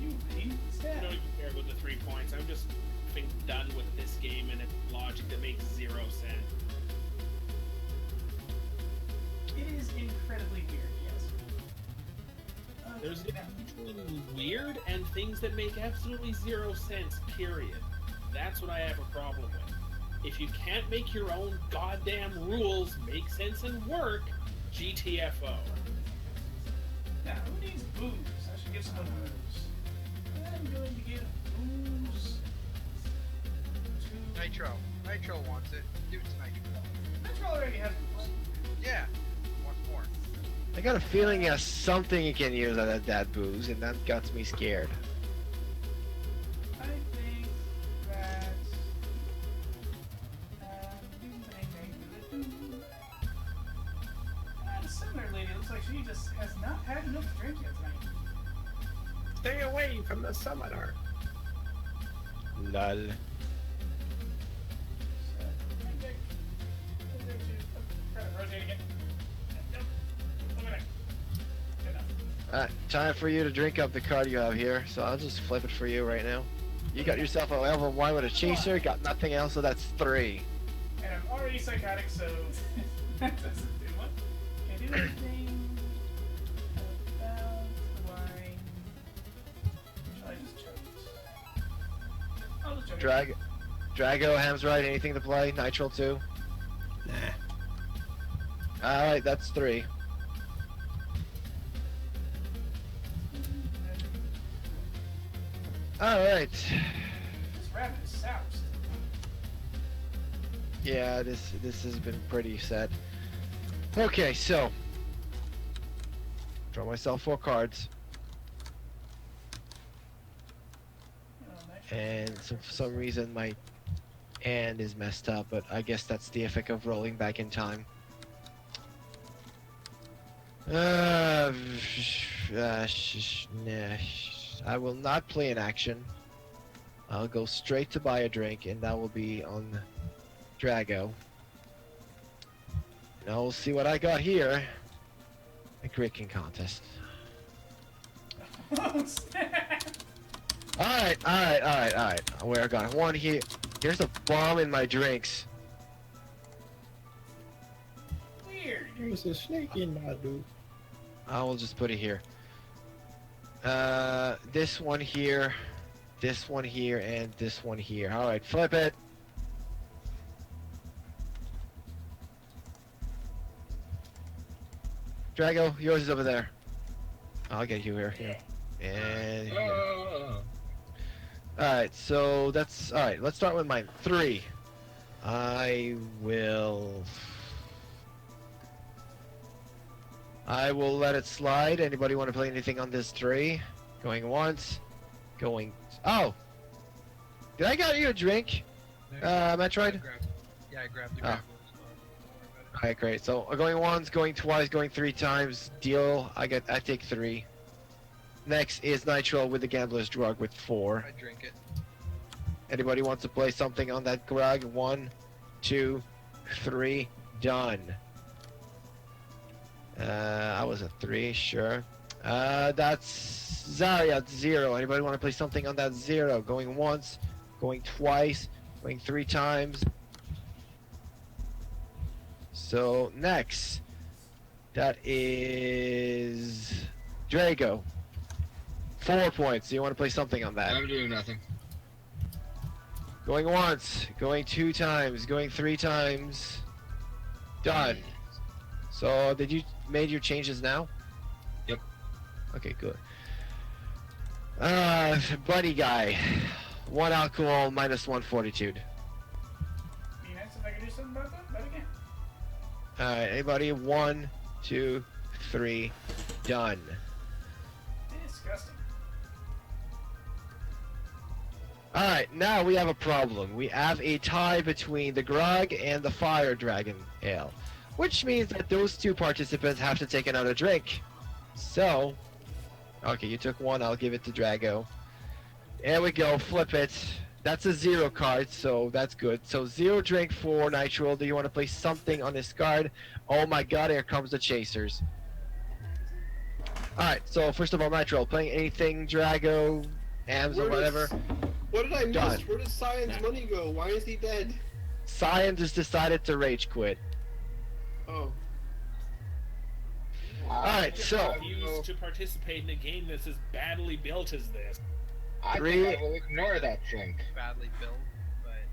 You mean I stab. don't even care about the 3 points. I'm just being done with this game and its logic that makes 0 sense. It is incredibly weird, yes. There's a difference between weird and things that make absolutely 0 sense, period. That's what I have a problem with. If you can't make your own goddamn rules make sense and work, GTFO. Yeah, Yeah, who needs booze? I should give someone booze. I'm going to give booze to... Nitro. Nitro wants it. Give it to Nitro. Nitro already has booze. Yeah. Wants more. I got a feeling he has something he can use out of that booze, and that got me scared. I think that... a similar lady looks like she just has not had enough to drink yet tonight. Stay away from the summoner. Lol. Rotate again. Nope. Over there. Good enough. Alright, time for you to drink up the card you have here, so I'll just flip it for you right now. You got yourself a level 1 with a chaser, got nothing else, so that's 3. And I'm already psychotic, so that doesn't do much. Can't do anything about the wine. Shall I just chug it? I'll just chug it. Drago, Ham's right, anything to play? Nitro 2? Nah. Alright, that's 3. Alright. This rabbit is soused. Yeah, this has been pretty sad. Okay, so draw myself 4 cards. And so for some reason my hand is messed up, but I guess that's the effect of rolling back in time. I will not play an action. I'll go straight to buy a drink, and that will be on Drago. Now we'll see what I got here. A drinking contest. Alright. Where I got 1 here. Here's a bomb in my drinks. Weird. There's a snake in my dude. I will just put it here. This one here, and this one here. Alright, flip it. Drago, yours is over there. I'll get you here. And here. Alright, so that's... Alright, let's start with mine. 3. I will let it slide. Anybody want to play anything on this 3? Going once. Going... Oh! Did I get you a drink? Metroid? Yeah, I grabbed the grab. Alright, great. So, going once, going twice, going 3 times. Deal. I take 3. Next is Nitro with the Gambler's Drug with 4. I drink it. Anybody wants to play something on that grog? 1, 2, 3, done. I was a 3, sure. That's Zarya, 0. Anybody want to play something on that 0? Going once, going twice, going 3 times. So, next. That is Drago. 4 points. Do you want to play something on that? I'm doing nothing. Going once, going 2 times, going 3 times. Done. So, did you made your changes now? Yep. Okay, good. Bunny guy. 1 alcohol, -1 fortitude. Be nice if I could do something about that, but again. Alright, anybody? 1, 2, 3, done. Disgusting. Alright, now we have a problem. We have a tie between the Grog and the Fire Dragon Ale. Which means that those 2 participants have to take another drink. So... Okay, you took 1, I'll give it to Drago. There we go, flip it. That's a 0 card, so that's good. So 0 drink for Nitro. Do you want to play something on this card? Oh my god, here comes the Chasers. Alright, so first of all, Nitro, playing anything, Drago, Ams, or whatever. What did I miss? Done. Where did Cyan's money go? Why is he dead? Cyan just decided to rage quit. Oh. Alright, so... Refuse to participate in a game that's as badly built as this. I think I will ignore that drink. Badly built, but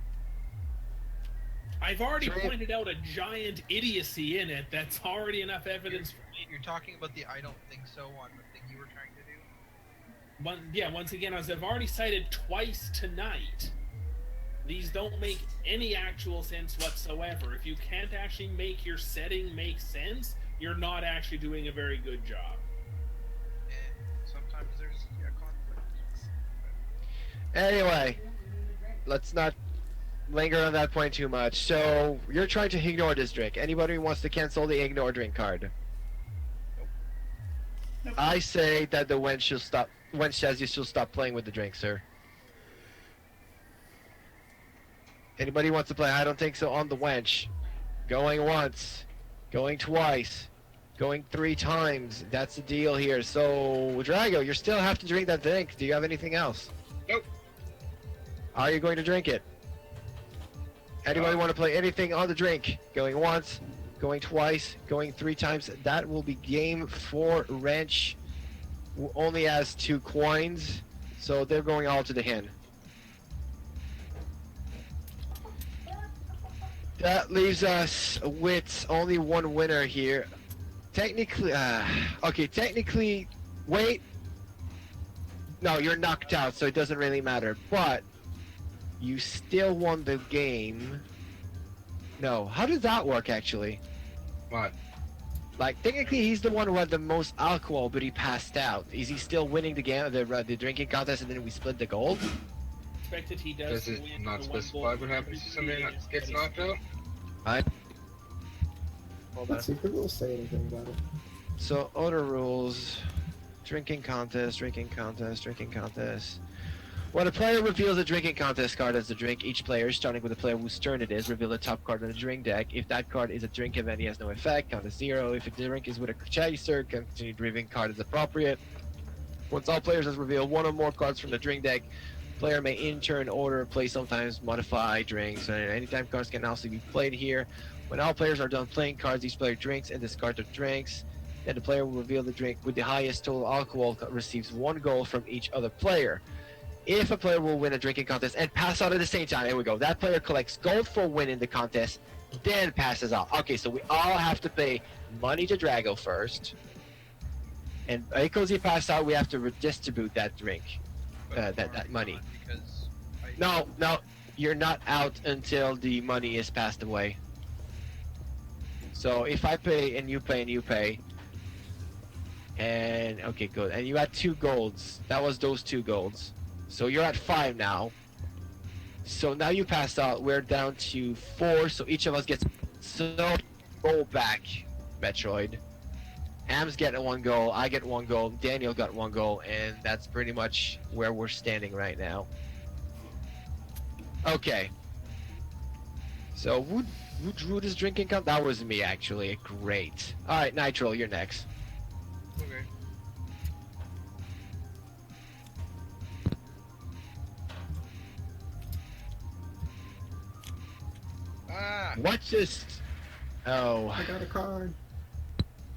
I've already pointed out a giant idiocy in it. That's already enough evidence for me. You're talking about the I don't think so on the thing you were trying to do? Once again, as I've already cited twice tonight, these don't make any actual sense whatsoever. If you can't actually make your setting make sense, you're not actually doing a very good job. And sometimes there's conflict. Anyway, let's not linger on that point too much. So, you're trying to ignore this drink. Anybody who wants to cancel the ignore drink card? Nope. I say that the wench should stop. Wench says you should stop playing with the drink, sir. Anybody wants to play? I don't think so. On the wench, going once, going twice, going 3 times. That's the deal here. So, Drago, you still have to drink that drink. Do you have anything else? Nope. Are you going to drink it? Anybody want to play anything on the drink? Going once, going twice, going 3 times. That will be game for Wrench, who only has 2 coins, so they're going all to the hand. That leaves us with only 1 winner here. Technically, technically, wait. No, you're knocked out, so it doesn't really matter, but you still won the game. No, how does that work actually? What? Like, technically he's the one who had the most alcohol, but he passed out. Is he still winning the game, the drinking contest, and then we split the gold? Expected he does. Does it win not the one specify gold what happens to somebody that gets that knocked out? Alright. Hold on. Let's see if the rules say anything about it. So, other rules. Drinking contest, drinking contest, drinking contest. When a player reveals a drinking contest card as a drink, each player, starting with the player whose turn it is, reveal the top card on the drink deck. If that card is a drink event, he has no effect, count as 0. If the drink is with a chaser, continue drinking card is appropriate. Once all players have revealed 1 or more cards from the drink deck, player may in turn order, play, sometimes modify drinks, and anytime cards can also be played here. When all players are done playing cards, each player drinks and discards their drinks. Then the player will reveal the drink with the highest total alcohol, receives 1 goal from each other player. If a player will win a drinking contest and pass out at the same time, here we go. That player collects gold for winning the contest, then passes out. Okay, so we all have to pay money to Drago first. And because he passed out, we have to redistribute that drink, that money. Because No, you're not out until the money is passed away. So if I pay and you pay and you pay, and okay, good. And you had 2 golds. That was those 2 golds. So you're at 5 now. So now you passed out. We're down to 4. So each of us gets so goal back. Metroid. Ham's getting 1 goal. I get 1 goal. Daniel got 1 goal, and that's pretty much where we're standing right now. Okay. So who drew this drinking cup? That was me, actually. Great. All right, Nitro, you're next. okay. Ah, What's this? Oh. I got a card.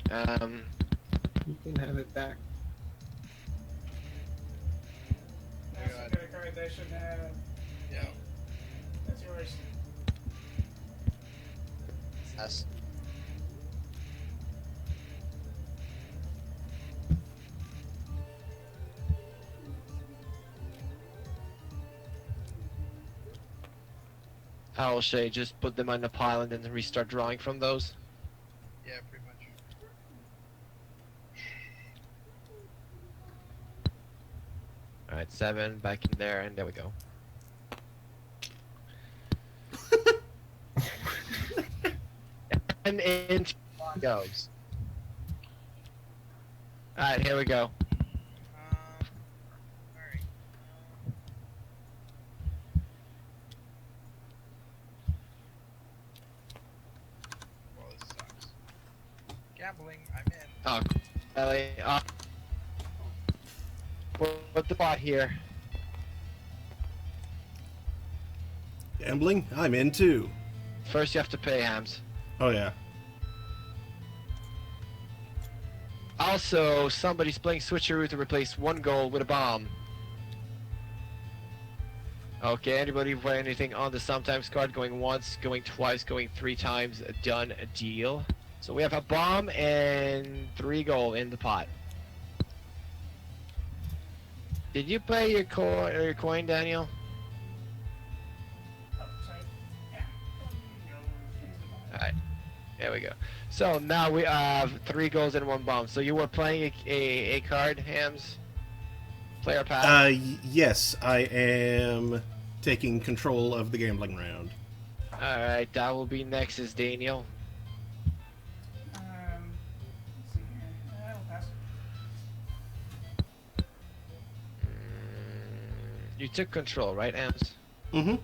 You can have it back. That's some kind of card they should have. yeah. That's yours. That's I'll say just put them on the pile and then restart drawing from those. Yeah, pretty much. Alright, 7 back in there, and there we go. And in goes. Alright, here we go. Alright. Well, this sucks. Gambling, I'm in. Oh, Ellie, put the bot here. Gambling? I'm in too. First you have to pay, Hams. Oh yeah. Also, somebody's playing switcheroo to replace 1 goal with a bomb. Okay, anybody play anything on the sometimes card? Going once, going twice, going 3 times, done, a deal. So we have a bomb and 3 gold in the pot. Did you play your coin, Daniel? Oh, sorry. Yeah. Alright, there we go. So now we have 3 goals and 1 bomb. So you were playing a card, Hams? Player pass? Yes, I am taking control of the gambling round. Alright, that will be next is Daniel. Let's see here. I will pass. You took control, right, Hams? Mm-hmm.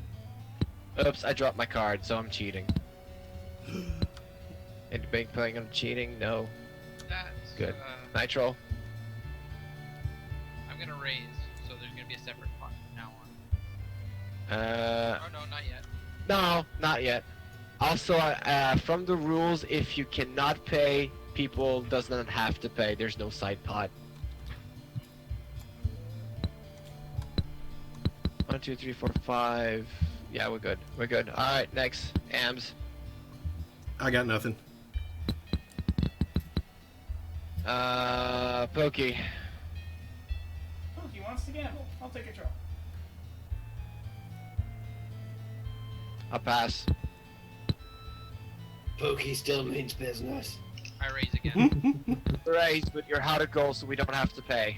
Oops, I dropped my card, so I'm cheating. Anybody playing on cheating? No. That's Good. Nitro? I'm gonna raise, so there's gonna be a separate pot from now on. Oh no, not yet. No, not yet. Also, from the rules, if you cannot pay, people does not have to pay. There's no side pot. 1, 2, 3, 4, 5. Yeah, we're good. We're good. All right, next, Ams. I got nothing. Pokey. Pookie wants to gamble. I'll take control. I'll pass. Pokey still means business. I raise again. Raise, but you're how to go, so we don't have to pay.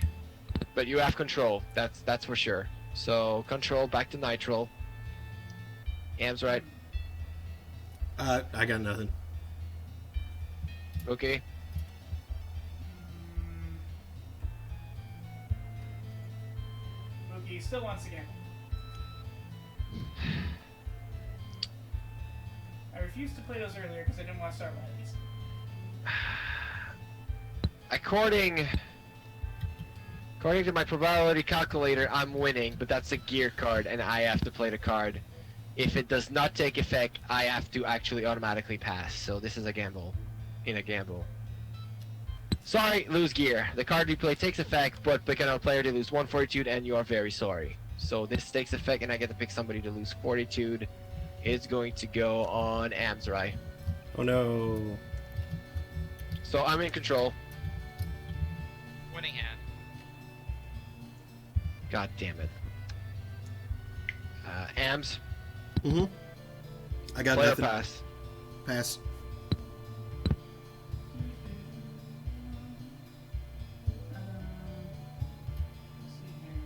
But you have control. That's for sure. So control back to Nitro. Am's right. I got nothing. Okay. Pookie still wants to gamble. I refused to play those earlier because I didn't want to start rallies. According to my probability calculator, I'm winning, but that's a gear card, and I have to play the card. If it does not take effect, I have to actually automatically pass. So this is a gamble. In a gamble. Sorry, lose gear. The card you play takes effect, but pick another player to lose 1 fortitude, and you are very sorry. So this takes effect, and I get to pick somebody to lose fortitude. It's going to go on Amsrai. Oh no. So I'm in control. Winning hand. God damn it. Ams. Mm-hmm. I got Play or nothing. pass. Pass. Let's see here.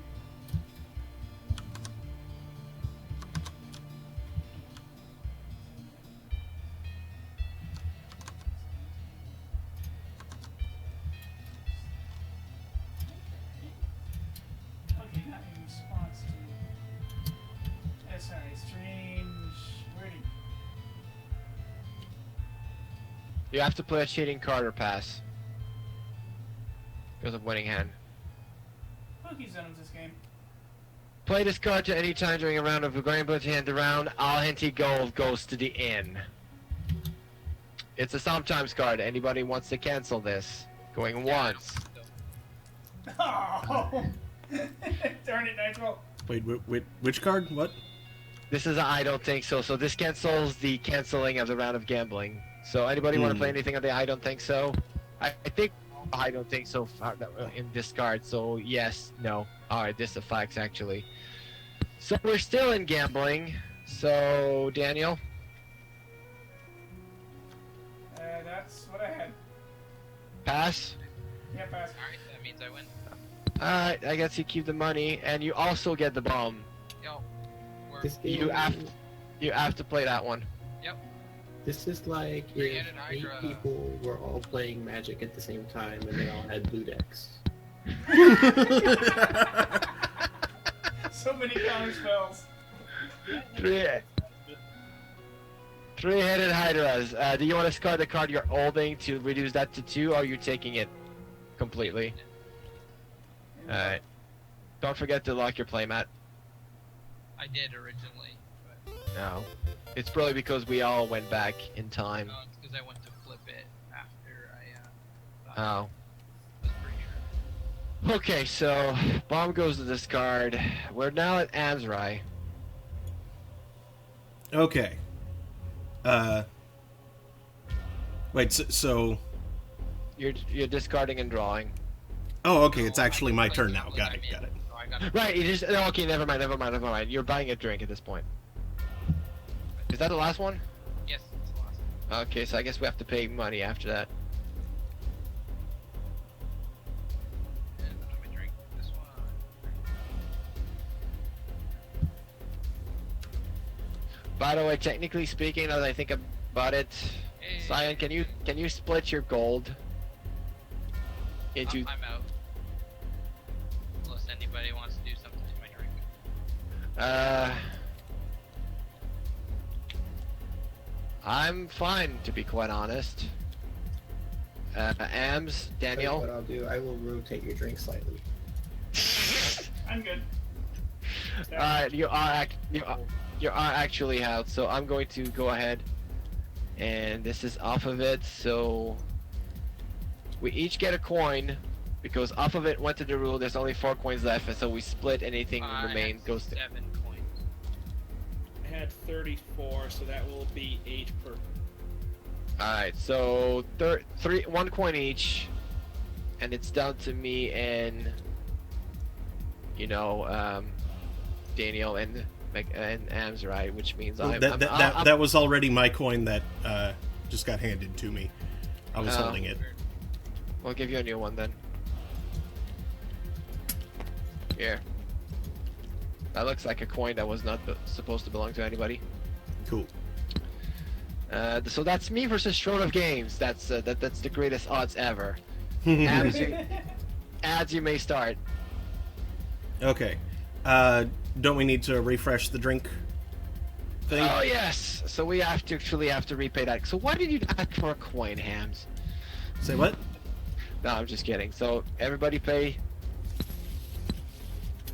Okay, not in response to. Sorry, strange wording. You have to play a cheating card or pass. Because of winning hand. Pokey zones this game. Play this card to any time during a round of going to hand around. All hinty gold goes to the inn. It's a sometimes card. Anybody wants to cancel this? Going once. Oh! Darn it, Nitro. Wait, which card? What? This is a I don't think so. So this cancels the canceling of the round of gambling. So anybody want to play anything on the I don't think so? I think I don't think so in this card. So yes, no. Alright, this affects actually. So we're still in gambling. So Daniel? That's what I had. Pass? Yeah, pass. Alright, that means I win. Alright, I guess you keep the money and you also get the bomb. Yo. We're... This game, You have to play that one. Yep. this is like if Three-headed 8 Hydra. people were all playing Magic at the same time and they all had blue decks. So many counter spells. Three-headed hydras. Do you want to discard the card you're holding to reduce that to 2, or are you taking it completely? Alright. Don't forget to lock your playmat. I did originally, but No. It's probably because we all went back in time. no, it's because I went to flip it after I thought Oh. it was pretty sure. Okay, so bomb goes to this card. We're now at Amsrai. Okay. Wait, so... You're discarding and drawing. Oh, okay, it's actually my turn now. Got it. Oh, I got it. Right, you just... Okay, never mind. You're buying a drink at this point. Is that the last one? Yes, it's the last one. Okay, so I guess we have to pay money after that. And let me drink this one. By the way, technically speaking, as I think about it, Hey. Cyan, can you split your gold into? I'm out. Unless anybody wants to do something to my drink. I'm fine, to be quite honest. Ams, Tell you Daniel. what I'll do, I will rotate your drink slightly. I'm good. Alright, you are actually out, so I'm going to go ahead, and this is off of it. So we each get a coin because off of it went to the rule. There's only 4 coins left, and so we split. Anything remain goes to. 7 coins. I had 34, so that will be 8 per. Alright, so 1 coin each, and it's down to me and Daniel and Ams, right? Which means Well, that was already my coin that just got handed to me. I was holding it. We'll give you a new one then. Here. That looks like a coin that was not supposed to belong to anybody. Cool. So that's me versus Throne of Games. That's the greatest odds ever. Ads, you may start. Okay. Don't we need to refresh the drink thing? Oh yes. So we actually have to repay that. So why did you ask for a coin, Hams? Say what? No, I'm just kidding. So everybody pay.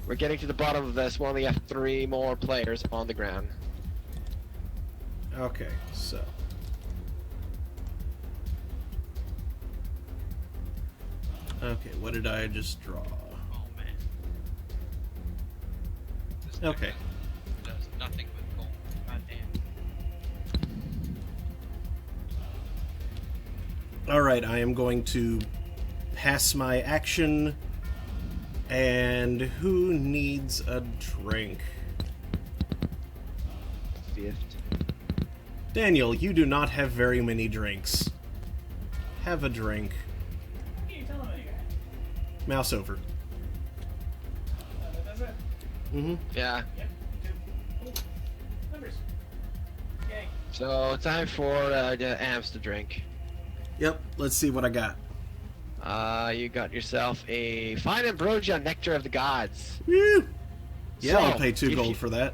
We're getting to the bottom of this. We only have 3 more players on the ground. Okay, so. Okay, what did I just draw? Oh man. This deck Okay. does nothing with gold. Goddamn. Alright, I am going to pass my action. And who needs a drink? Daniel, you do not have very many drinks. Have a drink. What are you telling me, guy? Mouse over. That does it? Mm-hmm. Yeah. Yep. Cool. Numbers. Yay. So time for the Amps to drink. Yep, let's see what I got. You got yourself a Fine Ambrosia Nectar of the Gods. Woo! Yeah, So, I'll pay 2 if gold you- for that.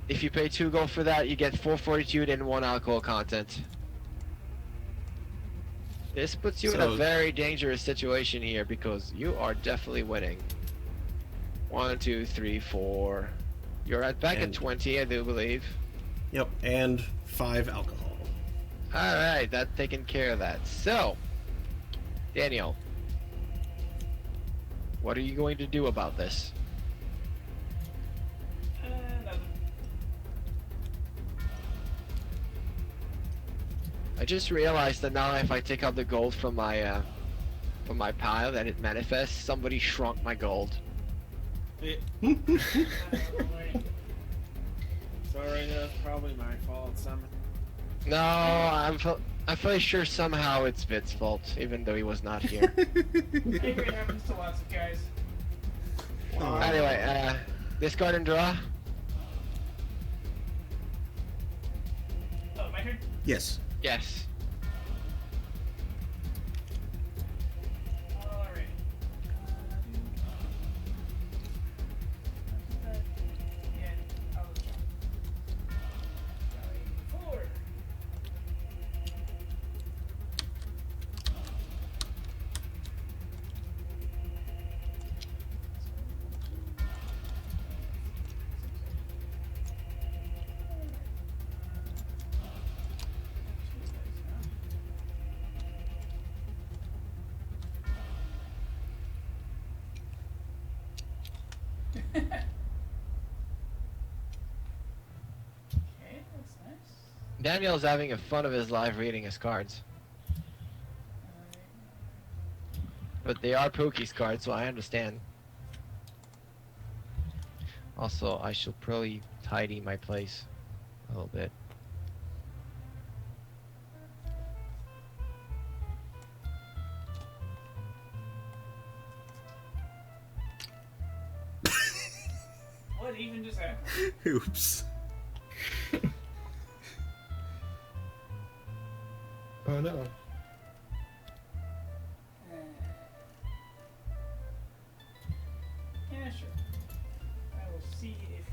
If you pay 2 gold for that, you get 4 fortitude and 1 alcohol content. This puts you in a So- very dangerous situation here because you are definitely winning. 1, 2, 3, 4. You're back at And- 20, I do believe. Yep, and 5 alcohol. Alright, that's taking care of that. So, Daniel, what are you going to do about this? Nothing. I just realized that now if I take out the gold from my pile and it manifests, somebody shrunk my gold. Sorry, that's probably my fault. No, I'm fairly sure somehow it's Vit's fault, even though he was not here. Hey, it happens to lots of guys. Anyway, discard and draw. Oh, my turn? Yes. Yes. Alright. Yeah, I'll jump. 4. Okay, let's Daniel's having a fun of his life reading his cards. But they are Pookie's cards, so I understand. Also, I should probably tidy my place a little bit. What even just happened? Oops. Oh no. Yeah, sure. I will see if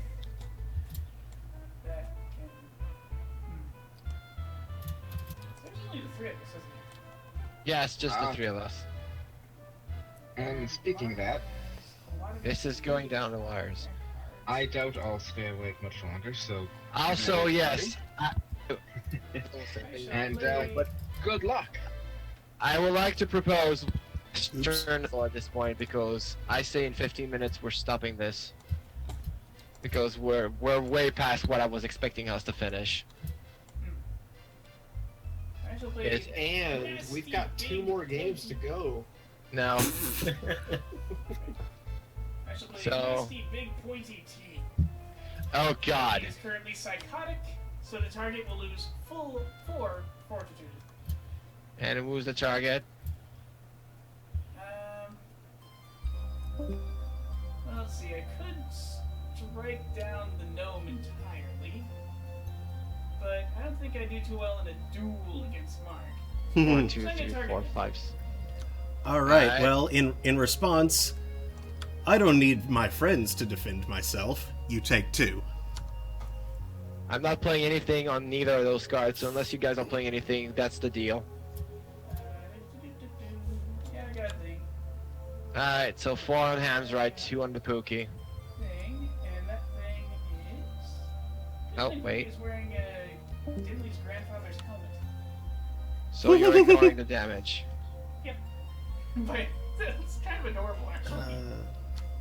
that can. So there's only the three of us, isn't it? Yeah, it's just the three of us. And speaking of that, A lot of This is going down the wires. I doubt I'll stay awake much longer, so... Also, yes, And, but good luck! I would like to propose turn at this point because I say in 15 minutes we're stopping this. Because we're way past what I was expecting us to finish. I shall play It's- And we've got 2 more games to go. No. I shall play So- nasty big pointy T. Oh God. He is currently psychotic, so the target will lose full 4 fortitude. And who's the target? Well, let's see. I could strike down the gnome entirely, but I don't think I do too well in a duel against Mark. 1, 2, Second 3, target. 4, 5. All right. Alright. Well, in response, I don't need my friends to defend myself. You take 2. I'm not playing anything on neither of those cards, so unless you guys are playing anything, that's the deal. Yeah, I got a thing. Alright, so 4 on Ham's right, 2 on the Pookie. Thing, and that thing is. Oh, This wait. thing is wearing Dimley's grandfather's helmet. So you're ignoring the damage. But it's kind of adorable, actually.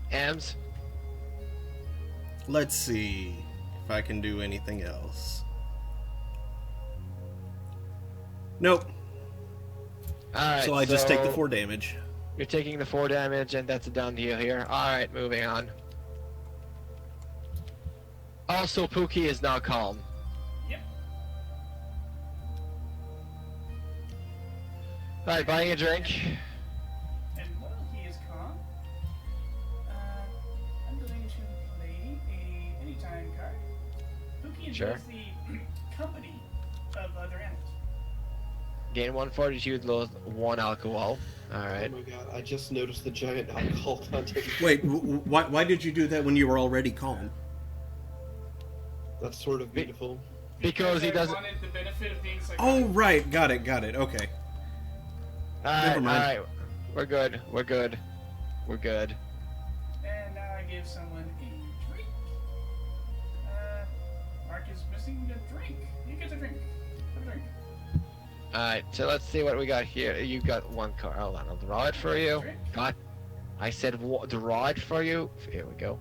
Hams? Let's see if I can do anything else. Nope. Alright, So I just take the 4 damage. You're taking the 4 damage, and that's a done deal here. Alright, moving on. Also, Pookie is now calm. Yep. Alright, buying a drink. And while he is calm, I'm going to play a anytime card. Pookie Sure. enjoys the company of other animals. Gain 1 fortitude, lose 1 alcohol. Alright. Oh my god, I just noticed the giant alcohol content. Wait, why did you do that when you were already calm? That's sort of beautiful. Because he I doesn't. wanted the benefit of being psychotic. Oh, right. Got it. Okay. Alright, Never mind. alright. We're good. We're good. We're good. And now I give someone a drink. Mark is missing a drink. He gets a drink. Have a drink. Alright, so let's see what we got here. You got 1 card. Hold on, I'll draw it for you. God, I said draw it for you. Here we go.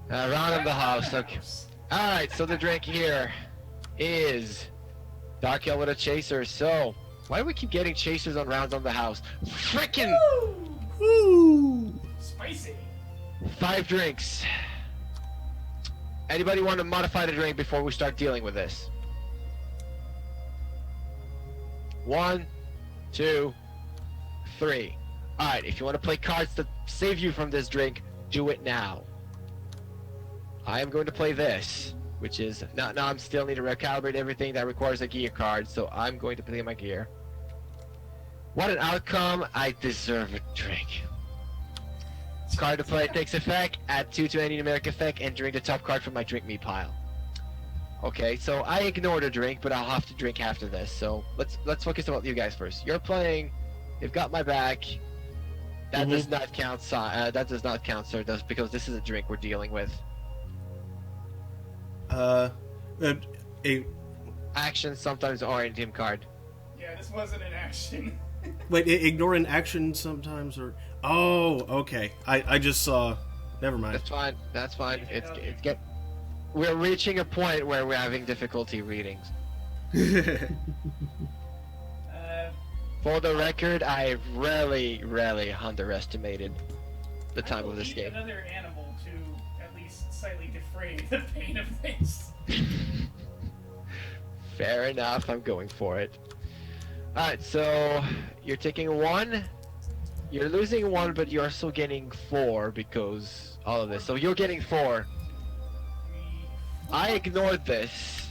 Round of the house. Okay. Alright, so the drink here is Dark Ale with a chaser. So, why do we keep getting chasers on rounds on the house? Frickin' Woo! Spicy. 5 drinks. Anybody want to modify the drink before we start dealing with this? 1, 2, 3. Alright, if you want to play cards to save you from this drink, do it now. I am going to play this, which is... Now I'm still need to recalibrate everything that requires a gear card, so I'm going to play my gear. What an outcome! I deserve a drink. Card to play takes effect, add 2 to any numeric effect, and drink the top card from my drink me pile. Okay, so I ignored a drink, but I'll have to drink after this. So let's focus on you guys first. You're playing. You've got my back. That does not count. That does not count, sir. Does because this is a drink we're dealing with. A Actions sometimes are in team card. Yeah, this wasn't an action. wait, ignore an action sometimes, or oh, okay. I just saw. Never mind. That's fine. That's fine. It's get. We're reaching a point where we're having difficulty readings. For the record, I've rarely underestimated the time of this game. Another animal to at least slightly defray the pain of things. Fair enough, I'm going for it. Alright, so you're taking 1. You're losing 1, but you're still getting 4 because all of this. So you're getting 4. I ignored this,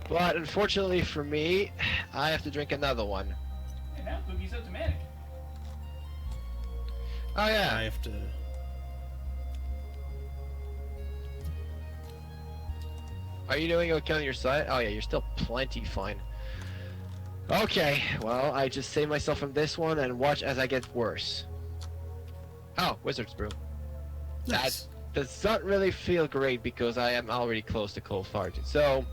but unfortunately for me, I have to drink another one. And now Boogie's automatic. Oh yeah. I have to. Are you doing okay on your side? Oh yeah, you're still plenty fine. Okay, well, I just saved myself from this one and watch as I get worse. Oh, Wizard's Brew. Nice. That does not really feel great because I am already close to cold fart. So,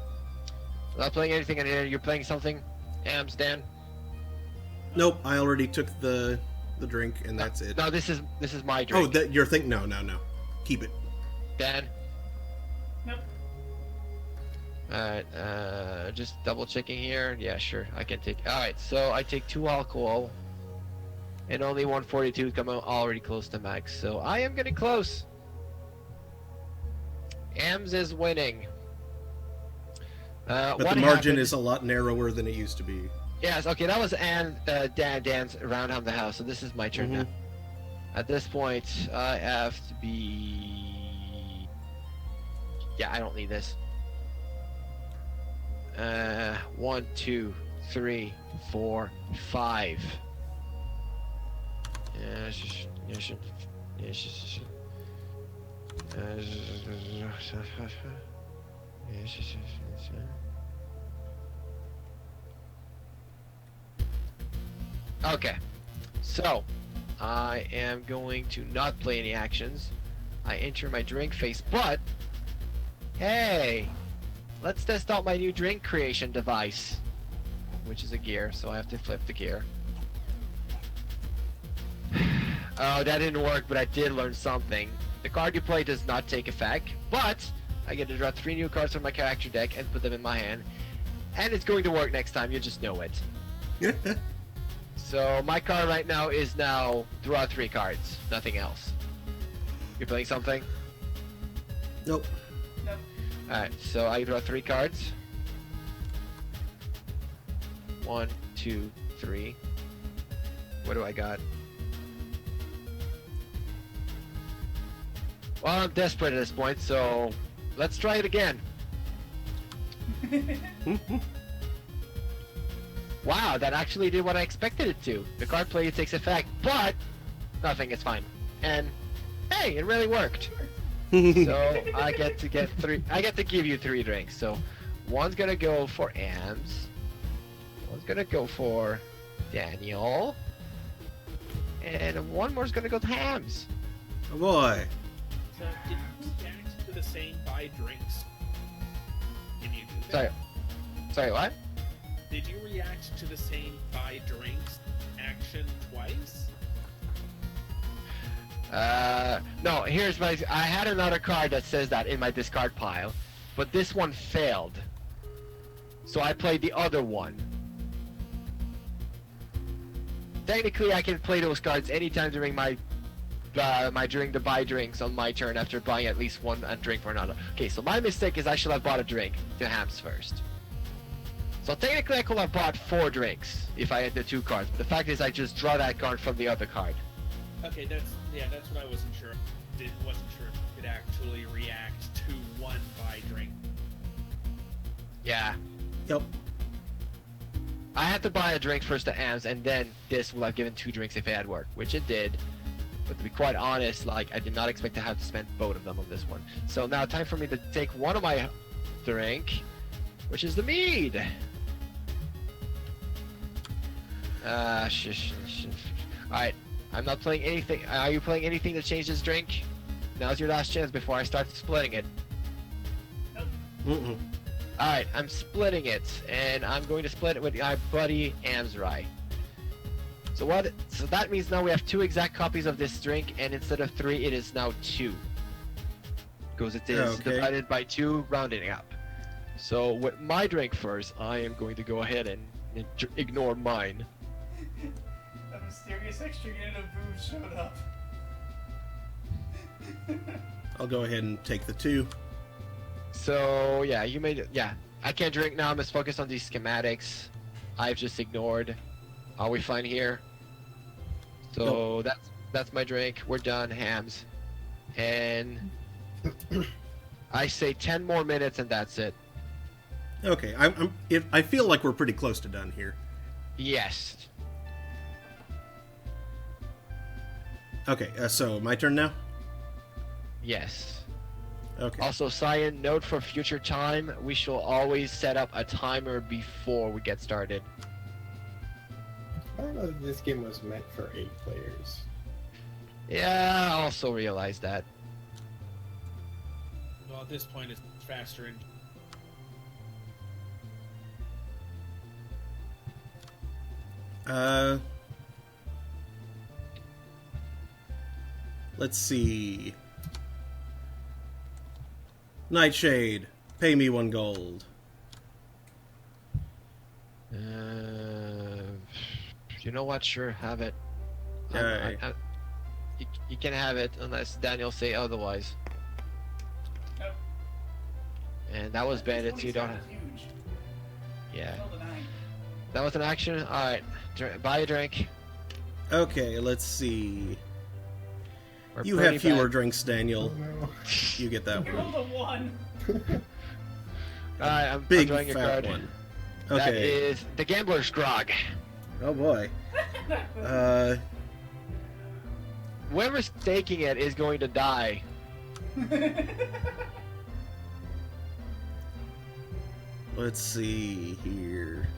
not playing anything in here. You're playing something? Ams, Dan? Nope, I already took the drink and that's it. No, this is my Oh, drink. that your thing? No. Keep it. Dan? Nope. Alright, just double checking here. Yeah, sure, I can take. Alright, so I take 2 alcohol. And only 142 come out already close to max. So I am getting close. Ams is winning. But what the margin happened- is a lot narrower than it used to be. Yes, okay, that was Dan's around the house, so this is my turn now. At this point, I have to be... Yeah, I don't need this. 1, 2, 3, 4, 5. Okay, so I am going to not play any actions. I enter my drink phase, but hey, let's test out my new drink creation device, which is a gear, so I have to flip the gear. Oh, that didn't work, but I did learn something. The card you play does not take effect, but I get to draw 3 new cards from my character deck and put them in my hand, and it's going to work next time, you just know it. So my card right now is now draw 3 cards, nothing else. You're playing something? Nope. Nope. Alright, so I draw 3 cards. 1, 2, 3. What do I got? Well, I'm desperate at this point, so let's try it again. Wow, that actually did what I expected it to. The card play takes effect, but nothing, it's fine. And hey, it really worked. So I get to get 3. I get to give you 3 drinks. So one's gonna go for Ams. One's gonna go for Daniel. And one more's gonna go to Hams. Oh boy. So, did you react to the same buy drinks? Can you do Sorry. that? Sorry, what? Did you react to the same buy drinks action twice? No, here's my... I had another card that says that in my discard pile, but this one failed. So I played the other one. Technically, I can play those cards anytime during my during the buy drinks on my turn after buying at least one drink for another. Okay, so my mistake is I should have bought a drink to Hams first. So technically I could have bought 4 drinks if I had the 2 cards. But the fact is I just draw that card from the other card. Okay, that's what I wasn't sure. Wasn't sure if it could actually react to one buy drink. Yeah. Yep. I had to buy a drink first to Ams, and then this will have given 2 drinks if it had worked, which it did. But to be quite honest, like, I did not expect to have to spend both of them on this one. So now time for me to take one of my drink, which is the mead. Alright, I'm not playing anything. Are you playing anything to change this drink? Now's your last chance before I start splitting it. Mm-mm. Alright, I'm splitting it, and I'm going to split it with my buddy Amsrai. So that means now we have 2 exact copies of this drink, and instead of 3, it is now 2. Because it is divided by 2, rounding up. So with my drink first, I am going to go ahead and ignore mine. A mysterious extra unit of booze showed up. I'll go ahead and take the 2. So yeah, you made it. Yeah, I can't drink now. I'm just focused on these schematics. I've just ignored. Are we fine here? So that's my drink. We're done, hams. And I say 10 more minutes, and that's it. Okay, I feel like we're pretty close to done here. Yes. Okay, so my turn now? Yes. Okay. Also, Cyan, note for future time, we shall always set up a timer before we get started. I don't know if this game was meant for 8 players. Yeah, I also realized that. Well, at this point, it's faster and. Let's see. Nightshade, pay me 1 gold. You know what? Sure, have it. Alright. You can have it unless Daniel say otherwise. Nope. And that was bandits. You don't. Huge. Yeah. Killed a 9. That was an action. All right. Buy a drink. Okay, let's see. We're You pretty have fewer bad. drinks, Daniel. Oh, no. You get that You one. rolled a 1. Alright, I'm Big drawing a fat card. one. That Okay. is the Gambler's Grog. Oh boy. Whoever's taking it is going to die. Let's see here.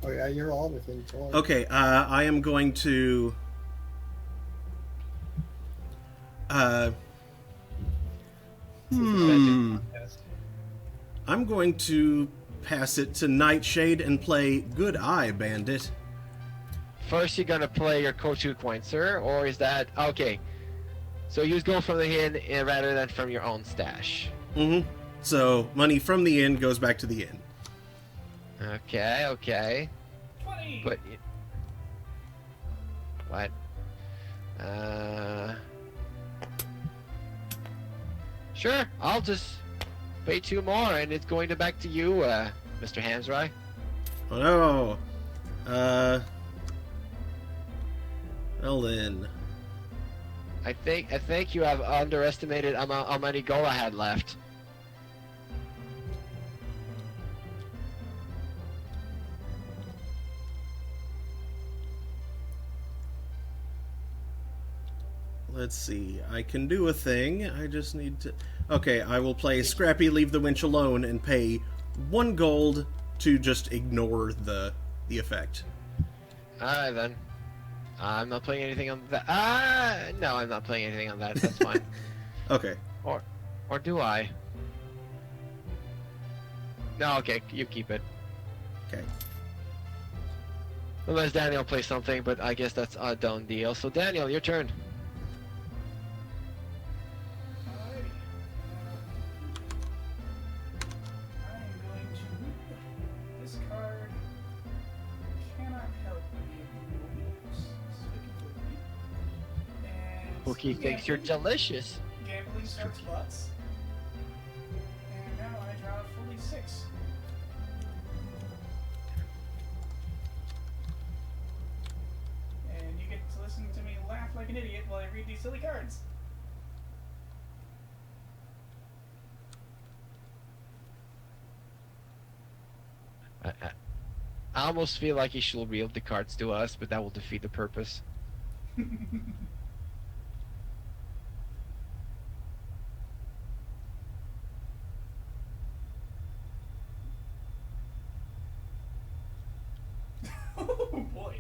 Oh yeah, you're all within 4. Okay, I am going to... I'm going to pass it to Nightshade and play Good Eye Bandit. First, you're gonna play your Kochu coin, sir, or is that okay? So use gold from the inn rather than from your own stash. Mm-hmm. So money from the inn goes back to the inn. Okay, okay. 20. But what? Sure, I'll just pay 2 more, and it's going to back to you, Mr. Hamsry. Oh no. Well then. I think you have underestimated how many gold I had left. Let's see. I can do a thing. I just need to... Okay, I will play Scrappy Leave the Winch Alone and pay 1 gold to just ignore the effect. Alright then. I'm not playing anything on that. No, I'm not playing anything on that. That's fine. Okay. Or do I? No, okay, you keep it. Okay. Unless Daniel plays something, but I guess that's a done deal. So Daniel, your turn. Alrighty. I'm going to... This card cannot help me if and Pookie thinks you're gambling- delicious. Gambling sucks butts. And now I draw fully 6. And you get to listen to me laugh like an idiot while I read these silly cards. I almost feel like he should reveal the cards to us, but that will defeat the purpose. Oh boy.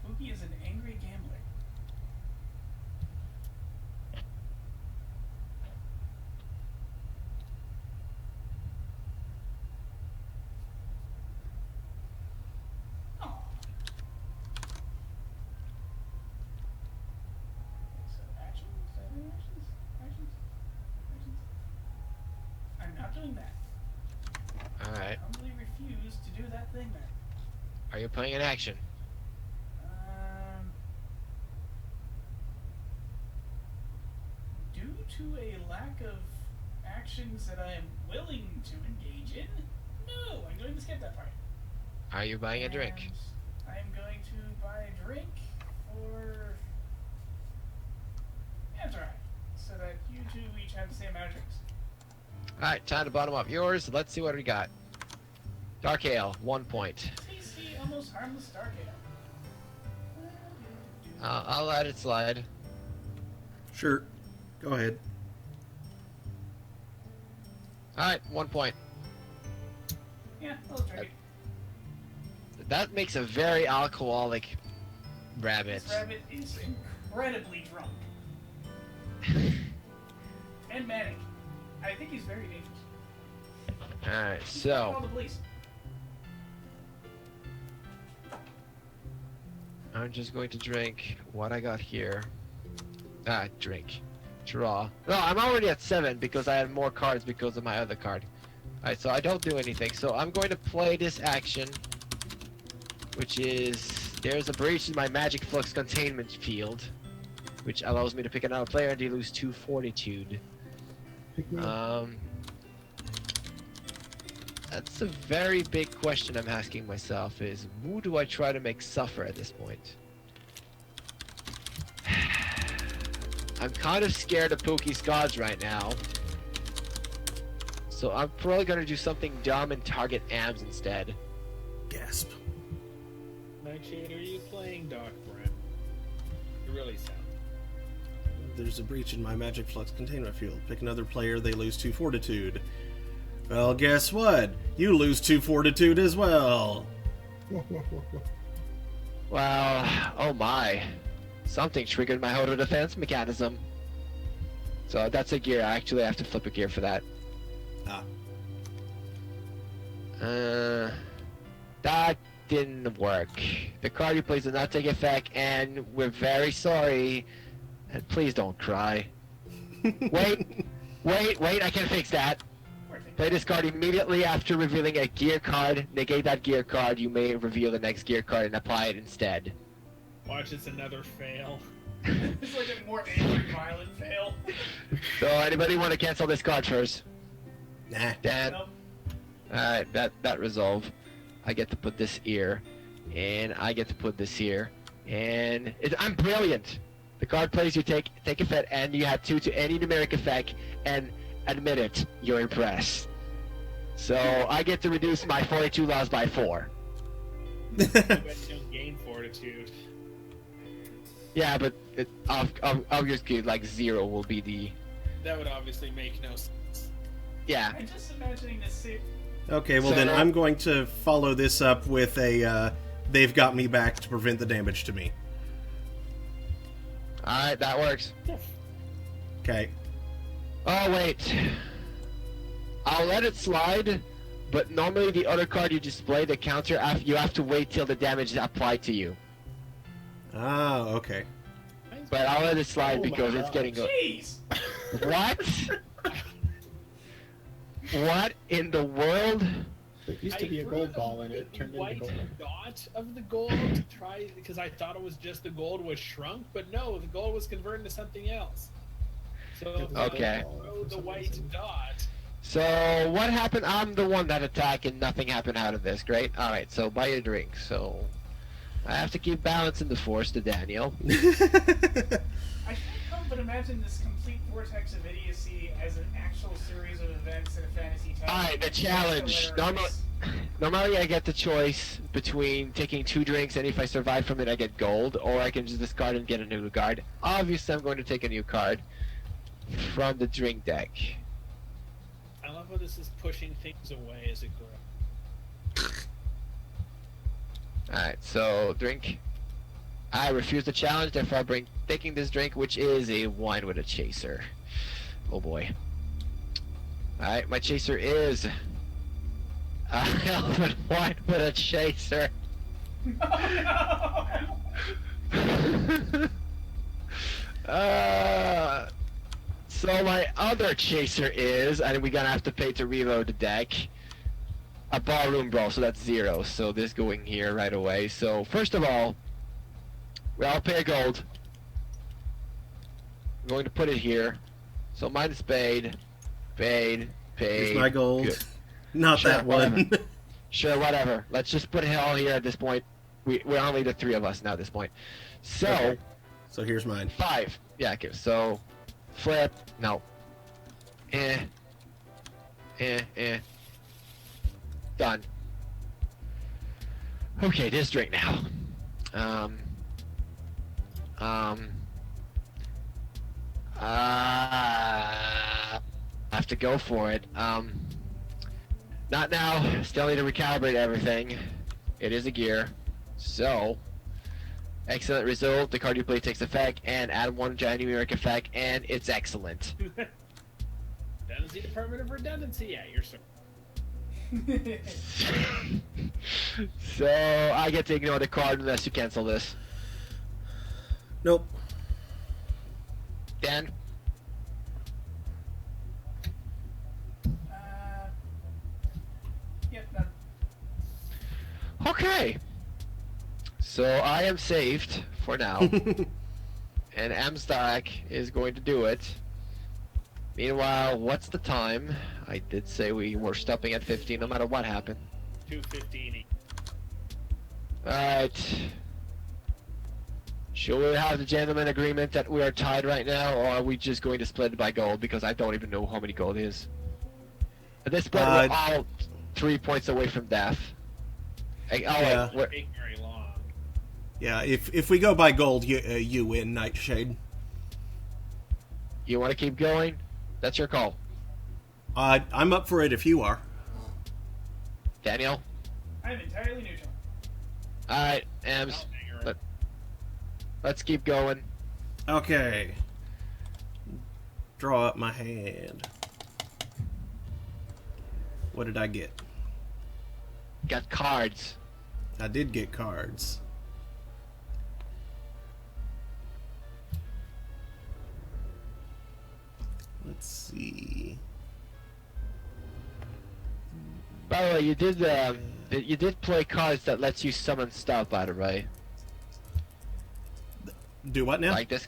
Boogie is an angry gambler. Aw. doing that. Alright. I humbly refuse to do that thing then. Are you playing an action? Due to a lack of actions that I am willing to engage in, no, I'm going to skip that part. Are you buying a drink? And I'm going to buy a drink for... Yeah, that's alright. So that you two each have the same amount of drinks. Alright, time to bottom up yours. Let's see what we got. Dark Ale, 1 point. Tasty, almost harmless dark ale. I'll let it slide. Sure. Go ahead. Alright, 1 point. Yeah, I'll drink it. That makes a very alcoholic rabbit. This rabbit is incredibly drunk. And manic. I think he's very dangerous. Alright, Call so the police. I'm just going to drink what I got here. Drink. Draw. No, I'm already at 7 because I had more cards because of my other card. Alright, so I don't do anything. So I'm going to play this action, which is there's a breach in my magic flux containment field, which allows me to pick another player and they lose 2 fortitude. That's a very big question I'm asking myself is, who do I try to make suffer at this point? I'm kind of scared of Pookie's gods right now. So I'm probably gonna do something dumb and target AMS instead. Gasp. Nightshade, are you playing Dark Brown? You really sound. There's a breach in my magic flux containment field. Pick another player, they lose 2 fortitude. Well, guess what? You lose 2 fortitude as well. Well, oh my. Something triggered my auto defense mechanism. So that's a gear. I actually have to flip a gear for that. That didn't work. The card you play does not take effect, and we're very sorry. And please don't cry. Wait, I can fix that. Play this card immediately after revealing a gear card. Negate that gear card. You may reveal the next gear card and apply it instead. Watch, it's another fail. It's like a more angry, violent fail. So anybody want to cancel this card first? Nah. Dan? Nope. Alright, that resolve. I get to put this here. And I get to put this here. And I'm brilliant! The card plays you take effect and you add 2 to any numeric effect and admit it, you're impressed. So I get to reduce my 42 loss by 4. You bet you don't gain fortitude. Yeah, but obviously like 0 will be the... That would obviously make no sense. Yeah. I'm just imagining this scene. Okay, well then I'm going to follow this up with a, they've got me back to prevent the damage to me. Alright, that works. Okay. Oh, wait. I'll let it slide, but normally the other card you display, the counter, you have to wait till the damage is applied to you. Ah, okay. But I'll let it slide because it's getting... Jeez! What? What in the world? There used to be a gold ball and it turned into white gold. dot of the gold to try, because I thought it was just the gold was shrunk, but no, the gold was converted to something else. So Okay. throw the white dot. So, what happened? I'm the one that attacked and nothing happened out of this. Great. Alright, so buy a drink. So, I have to keep balancing the force to Daniel. I can't help but imagine this complete vortex of idiocy as an actual series of events in a fantasy tale. Alright, the challenge. Normally I get the choice between taking 2 drinks and if I survive from it I get gold, or I can just discard and get a new card. Obviously I'm going to take a new card from the drink deck. I love how this is pushing things away as it grows. Alright, so drink. I refuse the challenge, therefore I'm taking this drink, which is a wine with a chaser. Oh boy. Alright, my chaser is a elven wine with a chaser. So my other chaser is, and we're gonna have to pay to reload the deck, a ballroom brawl, so that's 0. So this going here right away. So first of all, we all pay a gold. I'm going to put it here. So mine is paid, paid. Here's my gold. Good. Not Sure, that one. Sure, whatever. Let's just put it all here at this point. We're only the 3 of us now at this point. So, Okay. So here's mine. 5. Yeah, okay. So, flip. No. Done. Okay, this drink now. I have to go for it. Not now. Still need to recalibrate everything. It is a gear. So, excellent result. The card you play takes effect and add 1 giant numeric effect, and it's excellent. Redundancy, permanent redundancy. Yeah, you're so. So, I get to ignore the card unless you cancel this. Nope. Dan? Yep, done. Okay. So I am saved for now. And Amstack is going to do it. Meanwhile, what's the time? I did say we were stopping at 15 no matter what happened. 2:15. Alright. Should we have the gentleman agreement that we are tied right now, or are we just going to split it by gold? Because I don't even know how many gold is. At this point, we're all 3 points away from death. Yeah. We're, Take very long. Yeah, if we go by gold, you win, Nightshade. you want to keep going? That's your call. I'm up for it if you are. Daniel? I'm entirely neutral. Alright, Ems. Let's keep going. Okay. Draw up my hand. What did I get? Got cards. I did get cards. Let's see. By the way, you did play cards that lets you summon stuff, by the way. Do what now? Like this.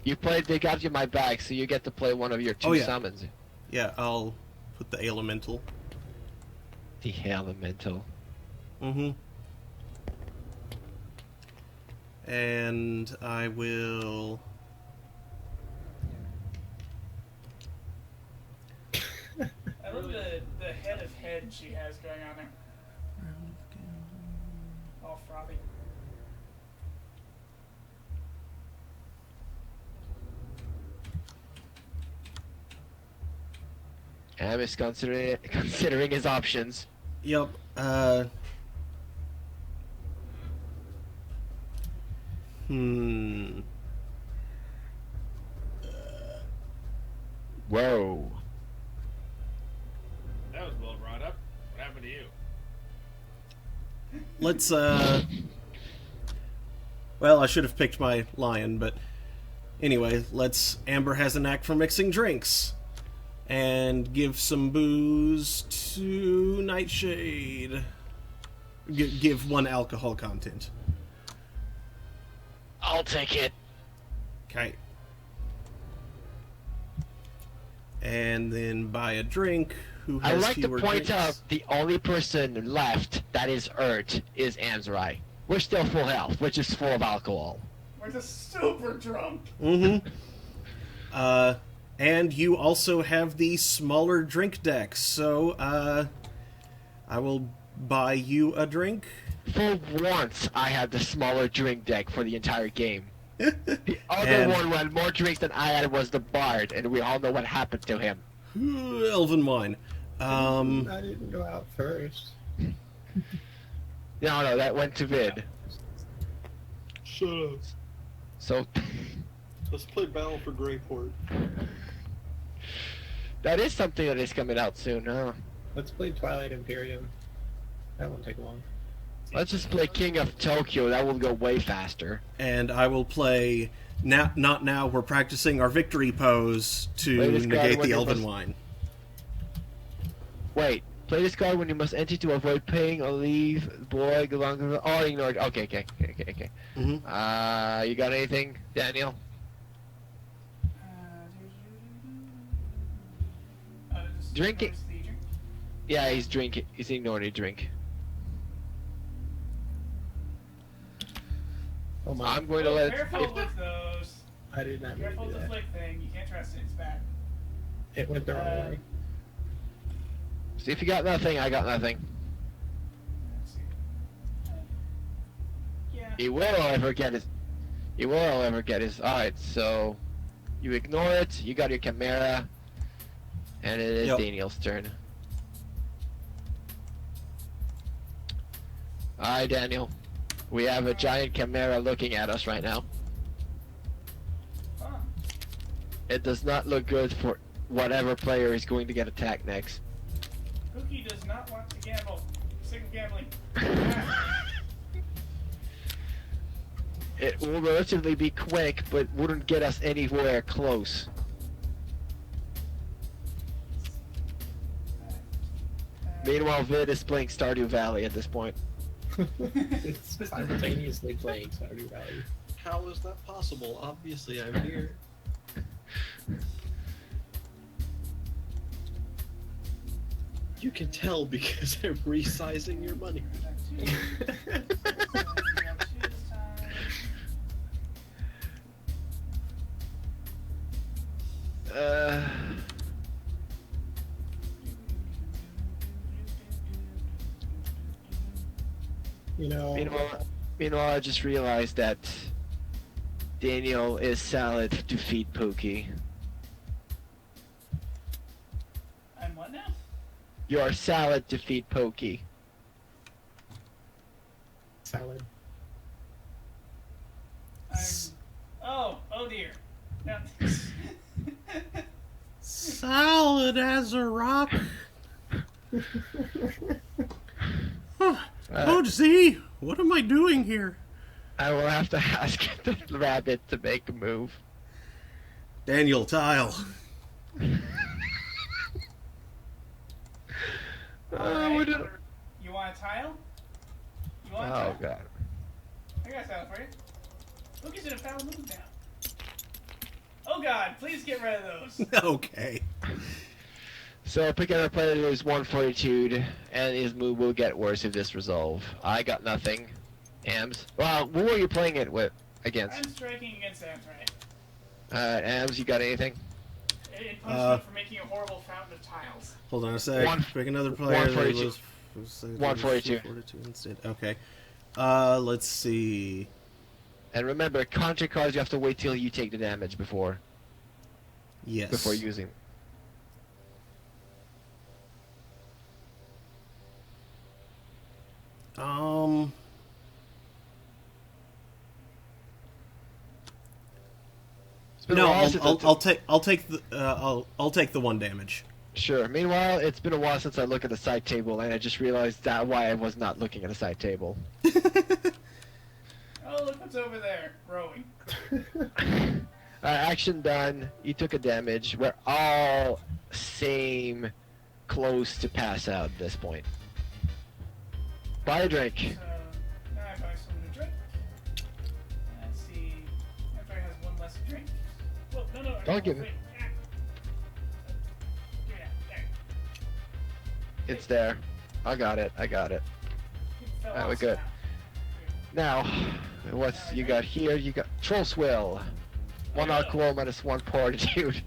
You played. They got you my bag, so you get to play one of your 2 summons. Yeah, I'll put the elemental. The elemental. Mm-hmm. And I will... I love the head of head she has going on there. All frothy. Am is considering his options. Yep. Whoa. That was well brought up. What happened to you? Let's, well, I should have picked my lion, but anyway, Amber has a knack for mixing drinks. And give some booze to Nightshade. Give 1 alcohol content. I'll take it. Okay. And then buy a drink. Who has I'd like to fewer point drinks? out the only person left that is hurt is Amzrai. We're still full health, which is full of alcohol. We're just super drunk. Mm-hmm. And you also have the smaller drink deck, so, I will buy you a drink. For once, I had the smaller drink deck for the entire game. The other And- one who had more drinks than I had was the Bard, and we all know what happened to him. Elven wine. I didn't go out first. No, that went to Vid. Shut up. So, Let's play Battle for Greyport. that is something that is coming out soon, huh? Let's play Twilight Imperium. That won't take long. Let's just play King of Tokyo. That will go way faster. And I will play Not Now. We're practicing our victory pose to Play this card negate when the you Elven must- Wine. Wait. Play this card when you must enter to avoid paying or leave. Boy, go longer. Oh, ignore it. Okay. Mm-hmm. You got anything, Daniel? Drink it. Yeah, he's drinking. He's ignoring a drink. Oh my! I'm going to let. Careful with those. I did not mean to Careful do with the that. flick thing. You can't trust it. It's bad. It went the wrong way. See if you got nothing. I got nothing. Let's see. Yeah. He will, however, get his. He will, however, get his. Alright, so you ignore it. You got your Chimera, and it is Yep. Daniel's turn. Alright, Daniel. We have a giant Chimera looking at us right now. Huh. It does not look good for whatever player is going to get attacked next. Cookie does not want to gamble. Sick of gambling. It will relatively be quick, but wouldn't get us anywhere close. Meanwhile, Vid is playing Stardew Valley at this point. It's simultaneously playing Stardew Valley. How is that possible? Obviously, I'm here. You can tell because I'm resizing your money. You know, Meanwhile, I just realized that Daniel is salad to feed Pookie. I'm what now? You are salad to feed Pokey. salad. Oh dear. No. Salad as a rock. Oh, Z, what am I doing here? I will have to ask the rabbit to make a move. Daniel, tile. Alright. You want a tile? You want a tile? Oh god. I got a tile for you. Look, at a foul move now. Oh god, please get rid of those. Okay. So pick another player who's 1 fortitude, and his move will get worse if this resolve. I got nothing. Ams. Well, who are you playing it with against? I'm striking against Ams, right? Ams, you got anything? In punishment for making a horrible fountain of tiles. Hold on a sec. Pick another player. 142. 142 instead. Okay. Let's see. And remember, contra cards, you have to wait till you take the damage before. Yes. Before using. No, I'll take the 1 damage. Sure. Meanwhile, it's been a while since I looked at the side table, and I just realized that why I was not looking at the side table. Oh, look what's over there, growing. Action done. You took a damage. We're all same, close to pass out at this point. Buy a drink. So, now I buy someone a drink. Let's see. After has one less drink. Whoa, no. Don't give me. Yeah. Give me that. There. It's there. I got it. It fell Alright, we're off good. somehow. Now, what's you got here? You got Troll Swill. 1 alcohol minus 1 fortitude.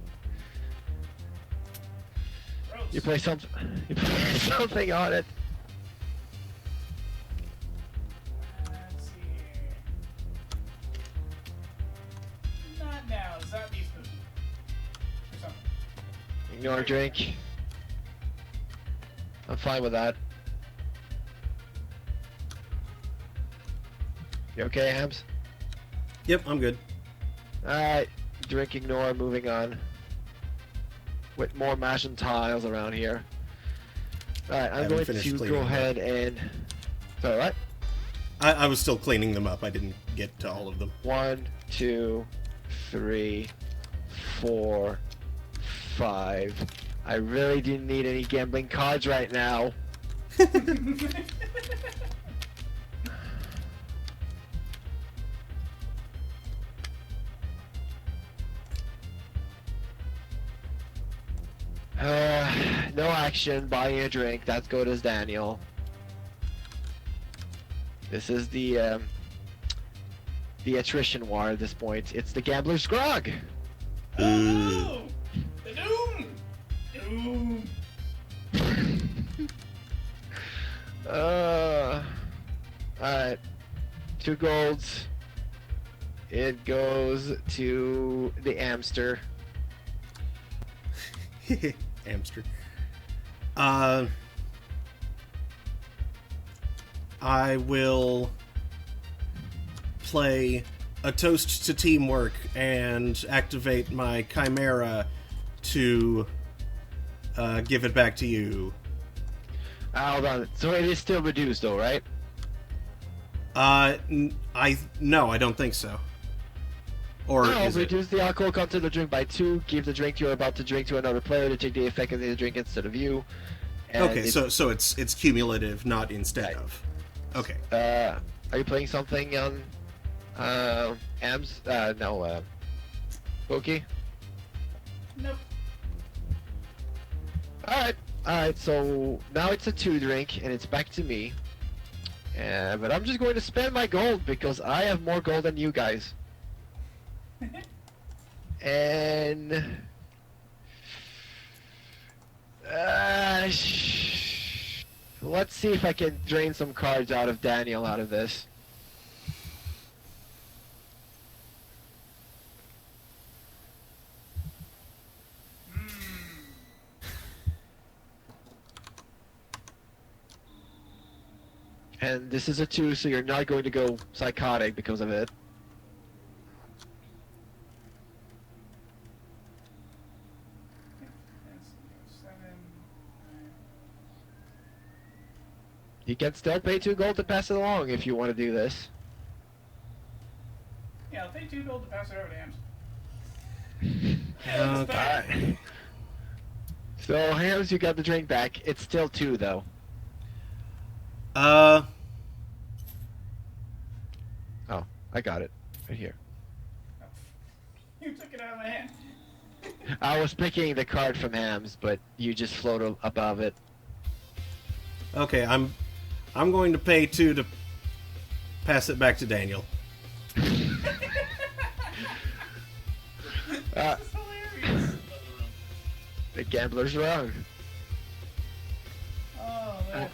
Gross. You play something. You play something on it. Let's see here. Not now. Zombie's food. Or something. Ignore drink. I'm fine with that. You okay, Hams? Yep, I'm good. Alright, drink, ignore, moving on. With more mash and tiles around here. Alright, I'm Haven't going finished to cleaning go them up. ahead and... Sorry, what? I was still cleaning them up. I didn't get to all of them. 1, 2, 3, 4, 5. I really didn't need any gambling cards right now. No action, buying a drink. That's good as Daniel. This is the attrition war at this point. It's the gambler's grog. Oh no! The doom! Doom! Alright. 2 golds. It goes to the Amster. Amster. I will play a toast to teamwork and activate my chimera to give it back to you. Hold on. So it is still reduced, though, right? No, I don't think so. Or No, is it? reduce the alcohol content of the drink by 2. Give the drink you're about to drink to another player to take the effect of the drink instead of you. And Okay, so it's cumulative, not instead Right. of. Okay. Are you playing something on Ams? No. Pokey? Nope. Alright, so now it's a 2 drink, and it's back to me. But I'm just going to spend my gold, because I have more gold than you guys. And... let's see if I can drain some cards out of Daniel out of this. And this is a 2, so you're not going to go psychotic because of it. You can still pay 2 gold to pass it along if you want to do this. Yeah, I'll pay 2 gold to pass it over to Hams. Okay. So, Hams, you got the drink back. It's still 2, though. Oh, I got it. Right here. You took it out of my hand. I was picking the card from Hams, but you just float above it. Okay, I'm going to pay 2 to pass it back to Daniel. This is hilarious. The gambler's wrong. Oh, man.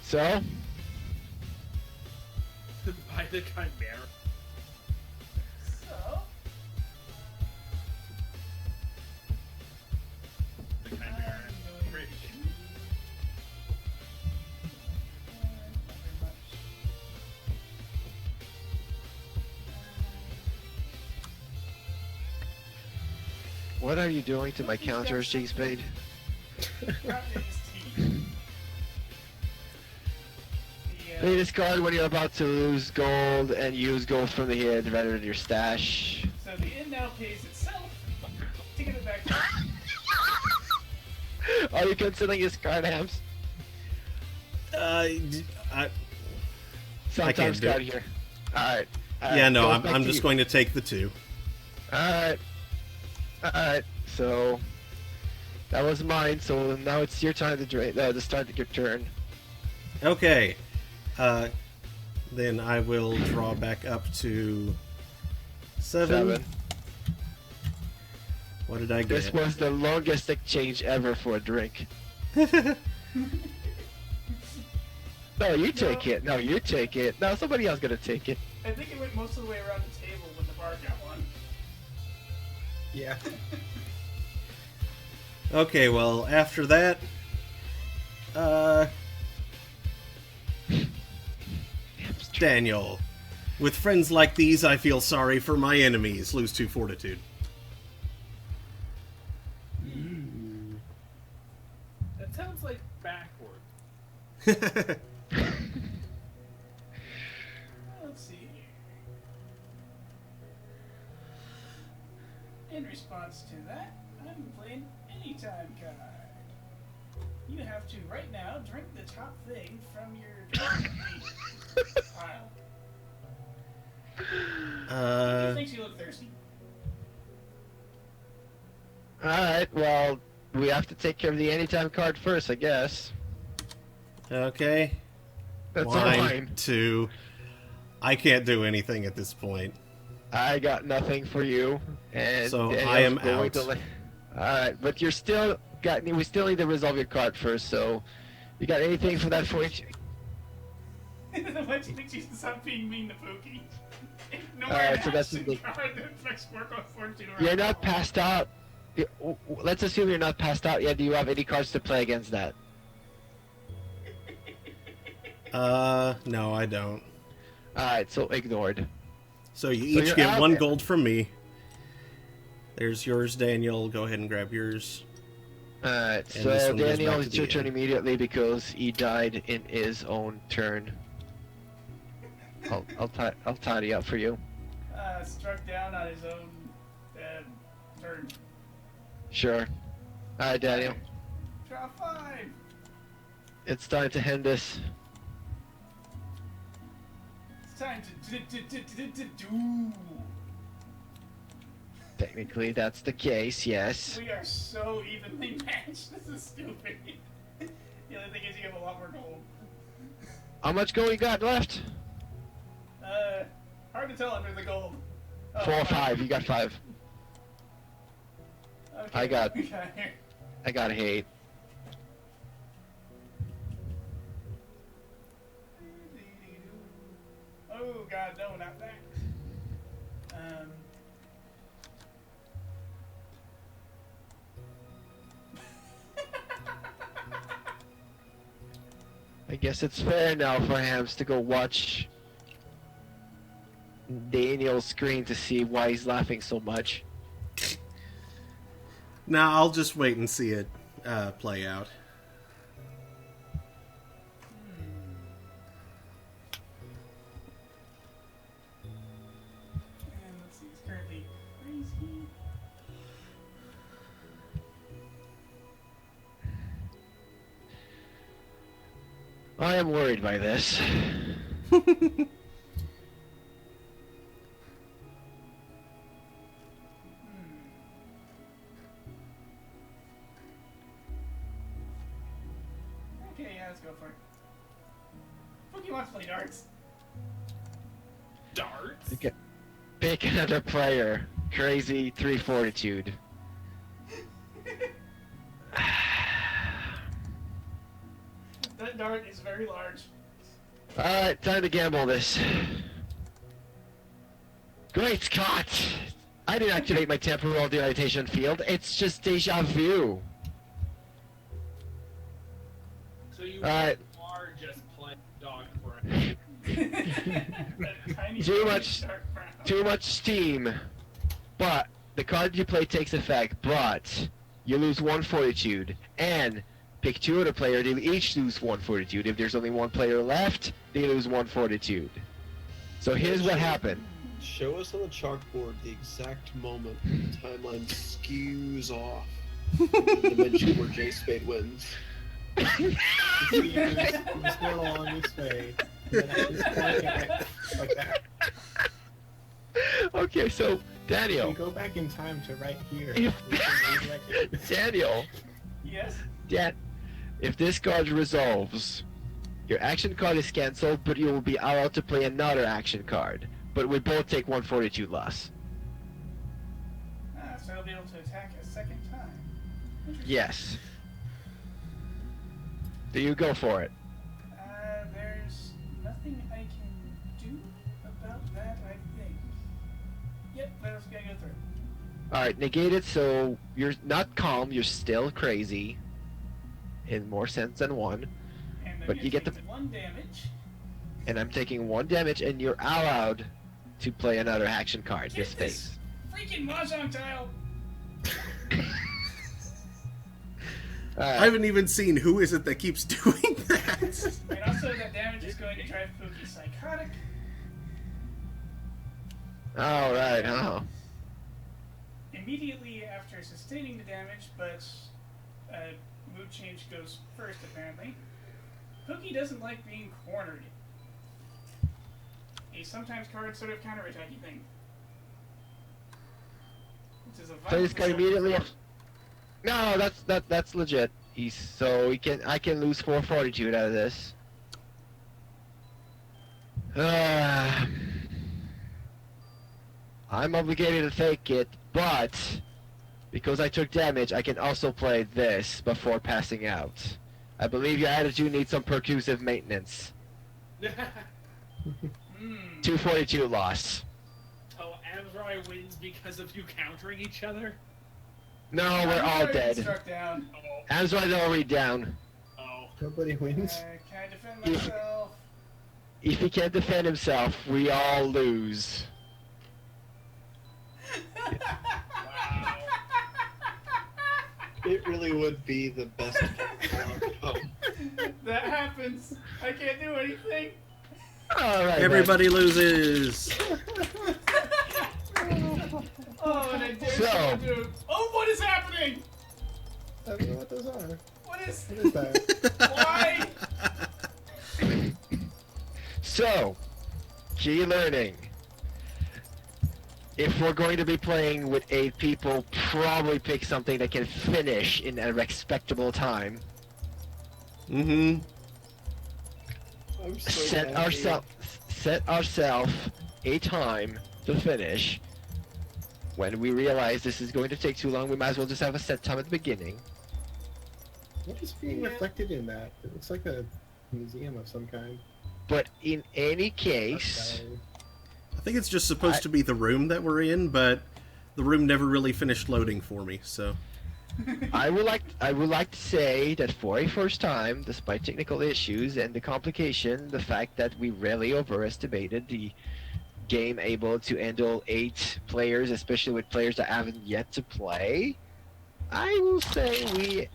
So? By the chimera. So? The chimera. Pretty. What are you doing to my counters, Jigspade? Play this card when you're about to lose gold and use gold from the hand rather than your stash. So the end now pays itself to give it back to Are you considering this card, Hams? Sometimes do got it. here. Alright. Yeah, no, I'm just going to take the 2. Alright. Alright, so... That was mine, so now it's your time to start your turn. Okay. Then I will draw back up to 7. What did I get? This was the longest exchange ever for a drink. No, you take it. No, you take it. No, somebody else gonna take it. I think it went most of the way around the table when the bar got one. Yeah. Okay, well, after that, Daniel. With friends like these, I feel sorry for my enemies. Lose 2 fortitude. That sounds like backward. response to that, I'm playing Anytime card. You have to, right now, drink the top thing from your pile. He thinks you look thirsty. Alright, well, we have to take care of the Anytime card first, I guess. Okay. That's Line fine. 2. I can't do anything at this point. I got nothing for you, and So Daniel's I am going out. to Alright, but we still need to resolve your card first, so you got anything for that for each? Why do you think she should stop being mean to Pookie? Ignore Alright, an so that's action the- card that affects Spark on Fortune. You're not passed out. Let's assume you're not passed out yet. Do you have any cards to play against that? No, I don't. Alright, so ignored. So you So each you're get out 1 there. gold from me. There's yours, Daniel. Go ahead and grab yours. Alright, And so this one goes Daniel, back to it's your the turn end. immediately because he died in his own turn. I'll tidy up for you. Struck down on his own turn. Sure. Alright, Daniel. Draw 5! It's time to end this. It's time to do. Technically, that's the case, yes. We are so evenly matched. This is stupid. The only thing is you have a lot more gold. How much gold you got left? Hard to tell under the gold. Oh, 4 or 5. You got 5. Okay, I got- we got here. I got 8. Oh god, no, not that. I guess it's fair now for Hams to go watch Daniel's screen to see why he's laughing so much. Nah, I'll just wait and see it play out. And let's see, it's currently crazy. I am worried by this. Okay, yeah, let's go for it. Pookie wants to play darts. Darts? Okay. Pick another player. Crazy 3 fortitude. That dart is very large. Alright, time to gamble this. Great Scott! I didn't activate my temporal dilatation field, it's just deja vu. So you Alright. are just playing dog for That tiny Too much- dark brown. Too much steam. But the card you play takes effect, but you lose 1 fortitude. And pick 2 other players, they each lose 1 fortitude. If there's only 1 player left, they lose 1 fortitude. So here's what happened. Show us on the chalkboard the exact moment the timeline skews off the dimension where J Spade wins. He's going along this way. And then at this point, like that. Okay, so We Daniel. go back in time to right here. If Daniel. Yes? If this card resolves, your action card is cancelled, but you will be allowed to play another action card. But we both take 1 fortitude loss. So I'll be able to attack a second time. Interesting. Yes. Do you go for it? There's nothing I can do about that, I think. Yep, that's gonna go through. Alright, negate it so you're not calm, you're still crazy. In more sense than 1. And But you get the- 1 damage. And I'm taking 1 damage, and you're allowed to play another action card this Get phase. this freaking mahjong tile! I Alright. haven't even seen who is it that keeps doing that. And also that damage is going to drive Pookie psychotic. Alright, oh. In immediately after sustaining the damage, but mood change goes first, apparently. Cookie doesn't like being cornered. A sometimes card sort of counterattacking thing. Which is a So this guy immediately. violent- No, that's legit. I can lose 4 fortitude out of this. I'm obligated to take it, but because I took damage, I can also play this before passing out. I believe your attitude needs some percussive maintenance. 242 loss. Oh, Amzrai wins because of you countering each other? No, we're all already dead. Struck down. Amzrai's already down. Oh. Nobody wins. Can I defend myself? If he can't defend himself, we all lose. Wow. It really would be the best outcome. That happens. I can't do anything. Alright. Everybody loses. Oh, and I dare So- someone to. Oh, what is happening? I don't know what those are. What is? What is that? Why? So, key learning. If we're going to be playing with 8 people, probably pick something that can finish in a respectable time. Mm-hmm. I'm so Set happy. ourselves a time to finish. When we realize this is going to take too long, we might as well just have a set time at the beginning. What is being reflected in that? It looks like a museum of some kind. But in any case, I think it's just supposed to be the room that we're in, but the room never really finished loading for me, so... I would like to say that for a first time, despite technical issues and the complication, the fact that we really overestimated the game able to handle 8 players, especially with players that haven't yet to play, I will say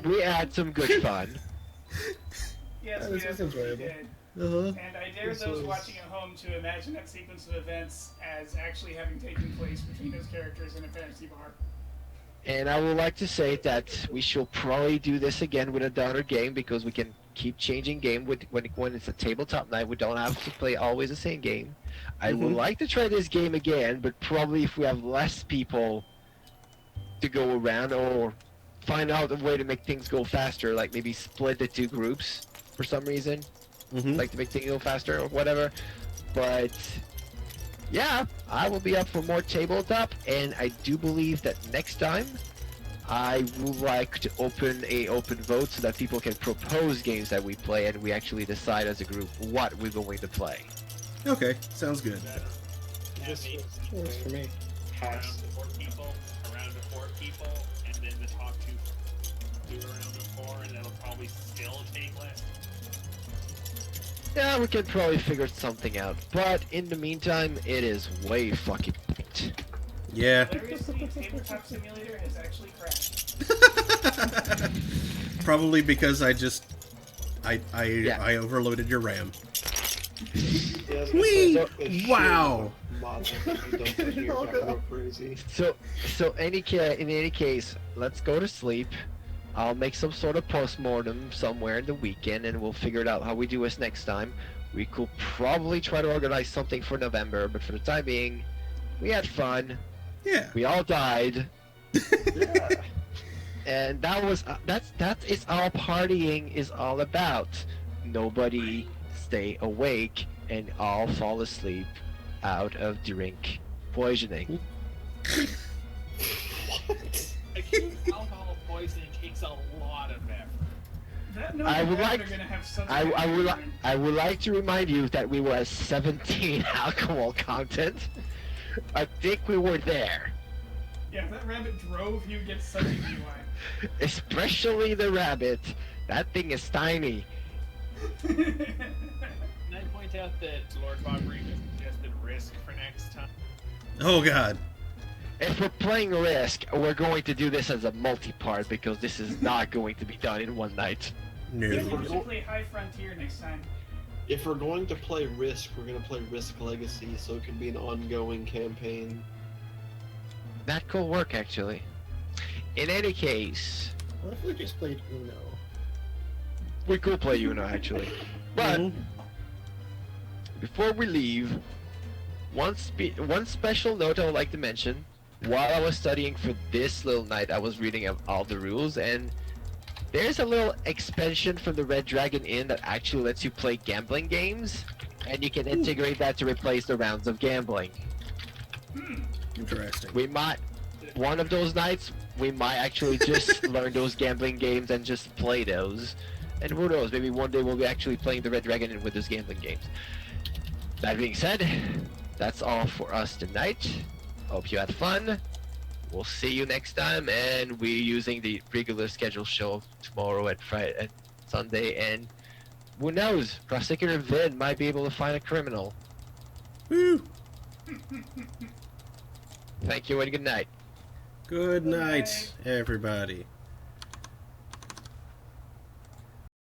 we had some good fun. Yes, Yeah, we this was definitely enjoyable. did. Uh-huh. And I dare This those was- watching at home to imagine that sequence of events as actually having taken place between those characters in a fantasy bar. And I would like to say that we should probably do this again with a downer game because we can keep changing game when it's a tabletop night. We don't have to play always the same game. I would like to try this game again, but probably if we have less people to go around or find out a way to make things go faster, like maybe split the 2 groups for some reason. Mm-hmm. Like to make things go faster or whatever. But yeah, I will be up for more tabletop, and I do believe that next time I would like to open a open vote so that people can propose games that we play and we actually decide as a group what we're going to play. Okay, sounds good. This works for me. Around to 4 people, around to 4 people, and then the top 2 do a round of 4, and that'll probably still take less. Yeah, we can probably figure something out, but in the meantime, it is way fucking late. Yeah. Hilariously, Tabletop Simulator has actually crashed. Probably because I overloaded your RAM. Yeah, I was gonna Whee! say, the sheer Wow! mods that you don't get here are go crazy. So in any case, let's go to sleep. I'll make some sort of postmortem somewhere in the weekend, and we'll figure it out how we do this next time. We could probably try to organize something for November, but for the time being, we had fun. Yeah. We all died, Yeah. and that is all partying is all about. Nobody stay awake and all fall asleep out of drink poisoning. Acute alcohol poisoning takes a lot of effort. That no I would doubt like- they're gonna have something. I would like to remind you that we were at 17 alcohol content. I think we were there. Yeah, if that rabbit drove, he would get such a DUI. Especially the rabbit. That thing is tiny. Can I point out that Lord Bobbery just suggested Risk for next time? Oh god. If we're playing Risk, we're going to do this as a multi-part because this is not going to be done in one night. No. Yeah, we should play High Frontier next time. If we're going to play Risk, we're going to play Risk Legacy, so it could be an ongoing campaign. That could work, actually. In any case, What if we just played Uno? we could play Uno, actually. But, before we leave, one special note I would like to mention. While I was studying for this little night, I was reading all the rules, and there's a little expansion from the Red Dragon Inn that actually lets you play gambling games, and you can integrate that to replace the rounds of gambling. Interesting. We might, one of those nights, we might actually just learn those gambling games and just play those. And who knows, maybe one day we'll be actually playing the Red Dragon Inn with those gambling games. That being said, that's all for us tonight. Hope you had fun. We'll see you next time, and we're using the regular schedule show tomorrow at Friday, at Sunday, and who knows, Prosecutor Vin might be able to find a criminal. Woo! Thank you and good night. Good night, everybody.